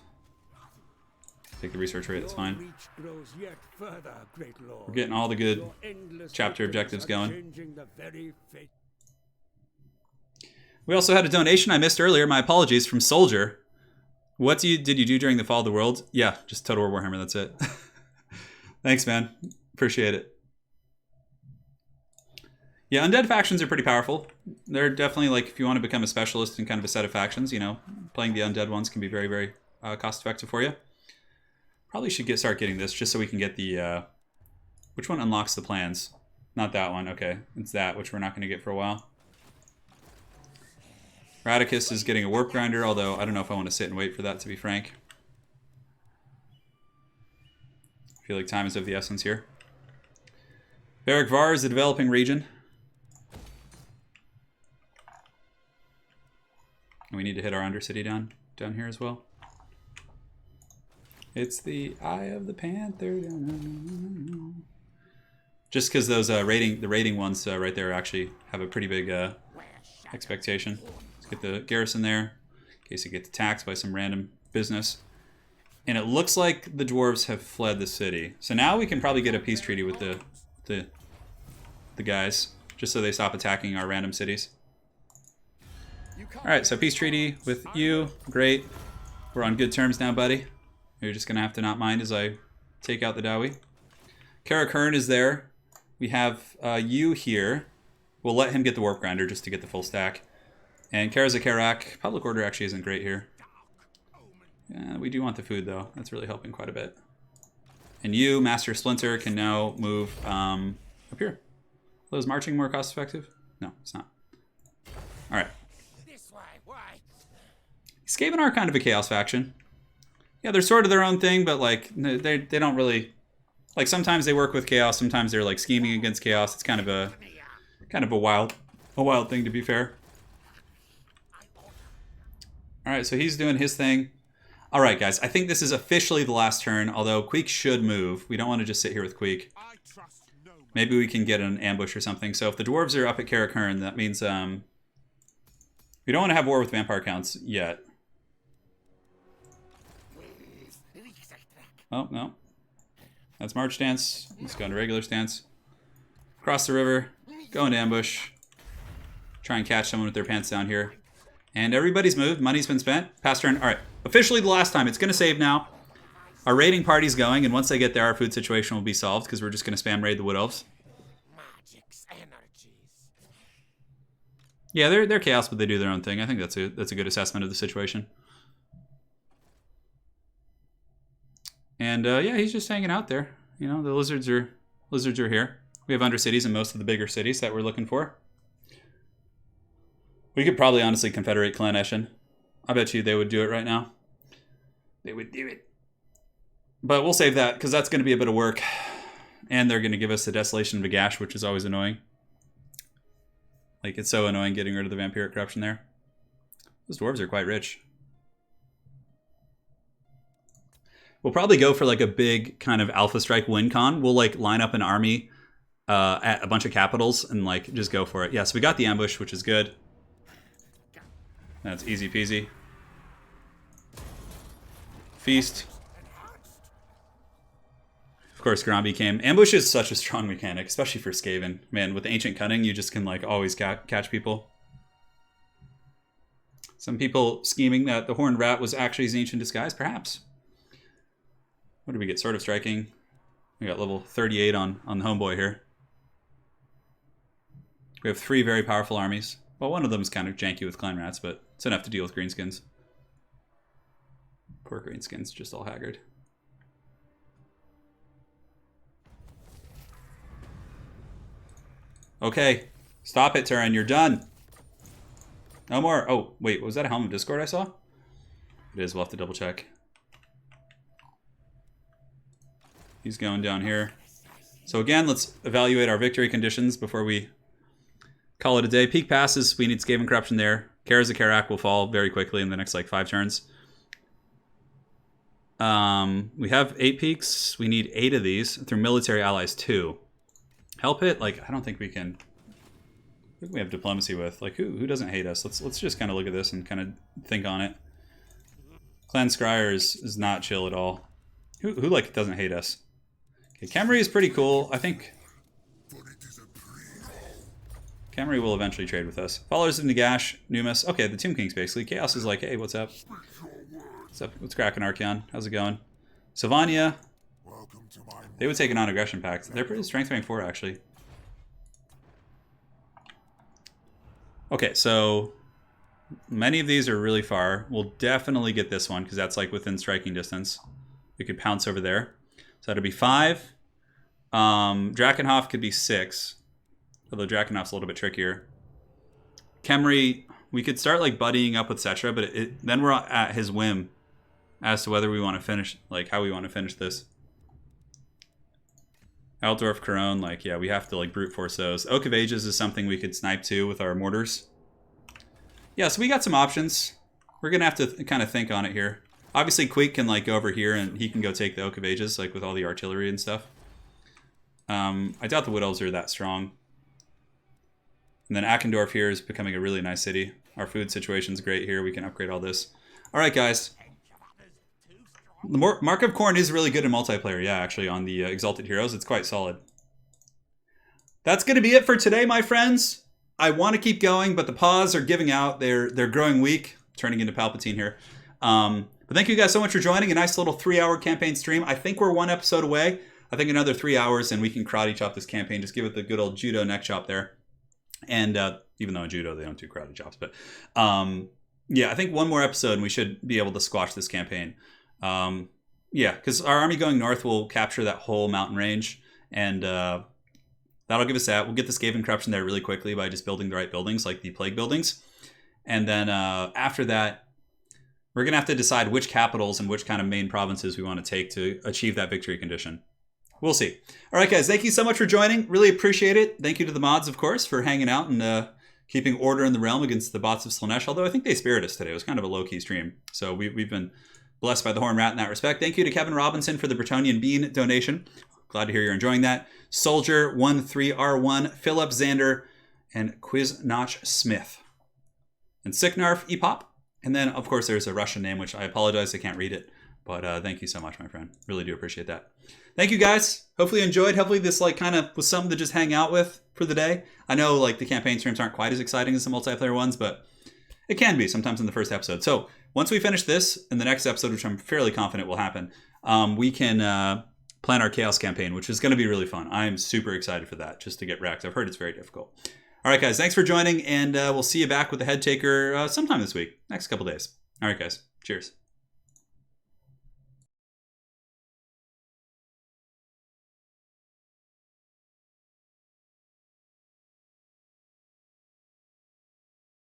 Take the research rate, that's fine. We're getting all the good chapter objectives going. We also had a donation I missed earlier. My apologies, from Soldier. What did you do during the Fall of the World? Yeah, just Total War Warhammer, that's it. Thanks, man. Appreciate it. Yeah, undead factions are pretty powerful. They're definitely, like, if you want to become a specialist in kind of a set of factions, you know, playing the undead ones can be very, very cost-effective for you. Probably should start getting this just so we can get the... which one unlocks the plans? Not that one. Okay, it's that, which we're not going to get for a while. Radicus is getting a warp grinder, although I don't know if I want to sit and wait for that, to be frank. I feel like time is of the essence here. Beric Var is the developing region. And we need to hit our Undercity down here as well. It's the Eye of the Panther. Just because those the rating ones right there actually have a pretty big expectation. Let's get the garrison there in case it gets attacked by some random business. And it looks like the dwarves have fled the city. So now we can probably get a peace treaty with the guys, just so they stop attacking our random cities. Alright, so peace treaty with you. Great. We're on good terms now, buddy. You're just going to have to not mind as I take out the Dowie. Karak Hearn is there. We have you here. We'll let him get the warp grinder just to get the full stack. And Karaza Karak. Public order actually isn't great here. Yeah, we do want the food, though. That's really helping quite a bit. And you, Master Splinter, can now move up here. Well, is marching more cost-effective? No, it's not. Alright. Skaven are kind of a chaos faction. Yeah, they're sort of their own thing, but like they don't really... Like sometimes they work with chaos, sometimes they're like scheming against chaos. It's kind of a wild thing, to be fair. Alright, so he's doing his thing. Alright, guys, I think this is officially the last turn, although Queek should move. We don't want to just sit here with Queek. Maybe we can get an ambush or something. So if the dwarves are up at Karak Hearn, that means we don't want to have war with vampire counts yet. Oh, no. That's march stance. Let's go into regular stance. Cross the river. Go into ambush. Try and catch someone with their pants down here. And everybody's moved. Money's been spent. Past turn. Alright. Officially the last time. It's going to save now. Our raiding party's going, and once they get there, our food situation will be solved, because we're just going to spam raid the Wood Elves. Yeah, they're chaos, but they do their own thing. I think that's a good assessment of the situation. And yeah, he's just hanging out there. You know, the lizards are here. We have undercities in most of the bigger cities that we're looking for. We could probably honestly confederate Clan Eshin. I bet you they would do it right now. They would do it. But we'll save that, because that's going to be a bit of work. And they're going to give us the Desolation of Vagash, which is always annoying. Like, it's so annoying getting rid of the Vampiric Corruption there. Those dwarves are quite rich. We'll probably go for like a big kind of Alpha Strike win con. We'll like line up an army at a bunch of capitals and like just go for it. Yeah, so we got the ambush, which is good. That's easy peasy. Feast. Of course, Grambi came. Ambush is such a strong mechanic, especially for Skaven. Man, with Ancient Cunning, you just can like always catch people. Some people scheming that the Horned Rat was actually his ancient disguise, perhaps. What did we get? Sword of Striking. We got level 38 on the homeboy here. We have 3 very powerful armies. Well, one of them is kind of janky with Clan Rats, but it's enough to deal with Greenskins. Poor Greenskins, just all haggard. Okay, stop it, Turin. You're done. No more. Oh, wait, was that a Helm of Discord I saw? It is. We'll have to double check. He's going down here. So again, let's evaluate our victory conditions before we call it a day. Peak passes, we need Skaven Corruption there. Kara's of Karak will fall very quickly in the next like 5 turns. We have 8 peaks. We need 8 of these through military allies 2. Help it? Like, I don't think we can. Who can we have diplomacy with? Like, who doesn't hate us? Let's just kind of look at this and kind of think on it. Clan Scryer is not chill at all. Who like doesn't hate us? Okay, Camry is pretty cool. I think Camry will eventually trade with us. Followers of Nagash, Numas. Okay, the Tomb Kings basically. Chaos is like, hey, what's up? What's up? What's cracking, Archeon? How's it going? Sylvania. They would take a non-aggression pact. They're pretty strength rank 4 actually. Okay, so many of these are really far. We'll definitely get this one because that's like within striking distance. We could pounce over there. So that'll be 5. Drakenhof could be 6. Although Drakenhof's a little bit trickier. Kemri, we could start like buddying up with Cetra, but then we're at his whim as to whether we want to finish, like how we want to finish this. Altdorf, Corone, like, yeah, we have to like brute force those. Oak of Ages is something we could snipe too with our mortars. Yeah, so we got some options. We're going to have to kind of think on it here. Obviously, Queek can like go over here and he can go take the Oak of Ages, like with all the artillery and stuff. I doubt the Wood Elves are that strong. And then Ackendorf here is becoming a really nice city. Our food situation's great here. We can upgrade all this. All right, guys. The Mark of Corn is really good in multiplayer. Yeah, actually, on the Exalted Heroes. It's quite solid. That's going to be it for today, my friends. I want to keep going, but the paws are giving out. They're growing weak, turning into Palpatine here. But thank you guys so much for joining. A nice little 3-hour campaign stream. I think we're 1 episode away. I think another 3 hours, and we can karate chop this campaign. Just give it the good old judo neck chop there. And even though in judo they don't do karate chops, but yeah, I think 1 more episode and we should be able to squash this campaign. Yeah, because our army going north will capture that whole mountain range, and that'll give us that. We'll get the Skaven Corruption there really quickly by just building the right buildings, like the plague buildings. And then after that, we're going to have to decide which capitals and which kind of main provinces we want to take to achieve that victory condition. We'll see. All right, guys, thank you so much for joining. Really appreciate it. Thank you to the mods, of course, for hanging out and keeping order in the realm against the bots of Slaanesh, although I think they spared us today. It was kind of a low-key stream. So we've been blessed by the Horn Rat in that respect. Thank you to Kevin Robinson for the Bretonian Bean donation. Glad to hear you're enjoying that. Soldier13R1, Philip Xander, and Quiznotch Smith. And Sicknarf Epop. And then, of course, there's a Russian name, which I apologize, I can't read it. But thank you so much, my friend. Really do appreciate that. Thank you, guys. Hopefully you enjoyed. Hopefully this like kind of was something to just hang out with for the day. I know like the campaign streams aren't quite as exciting as the multiplayer ones, but it can be sometimes in the first episode. So once we finish this, in the next episode, which I'm fairly confident will happen, we can plan our Chaos campaign, which is going to be really fun. I'm super excited for that, just to get wrecked. I've heard it's very difficult. All right, guys. Thanks for joining, and we'll see you back with the Headtaker sometime this week, next couple days. All right, guys. Cheers.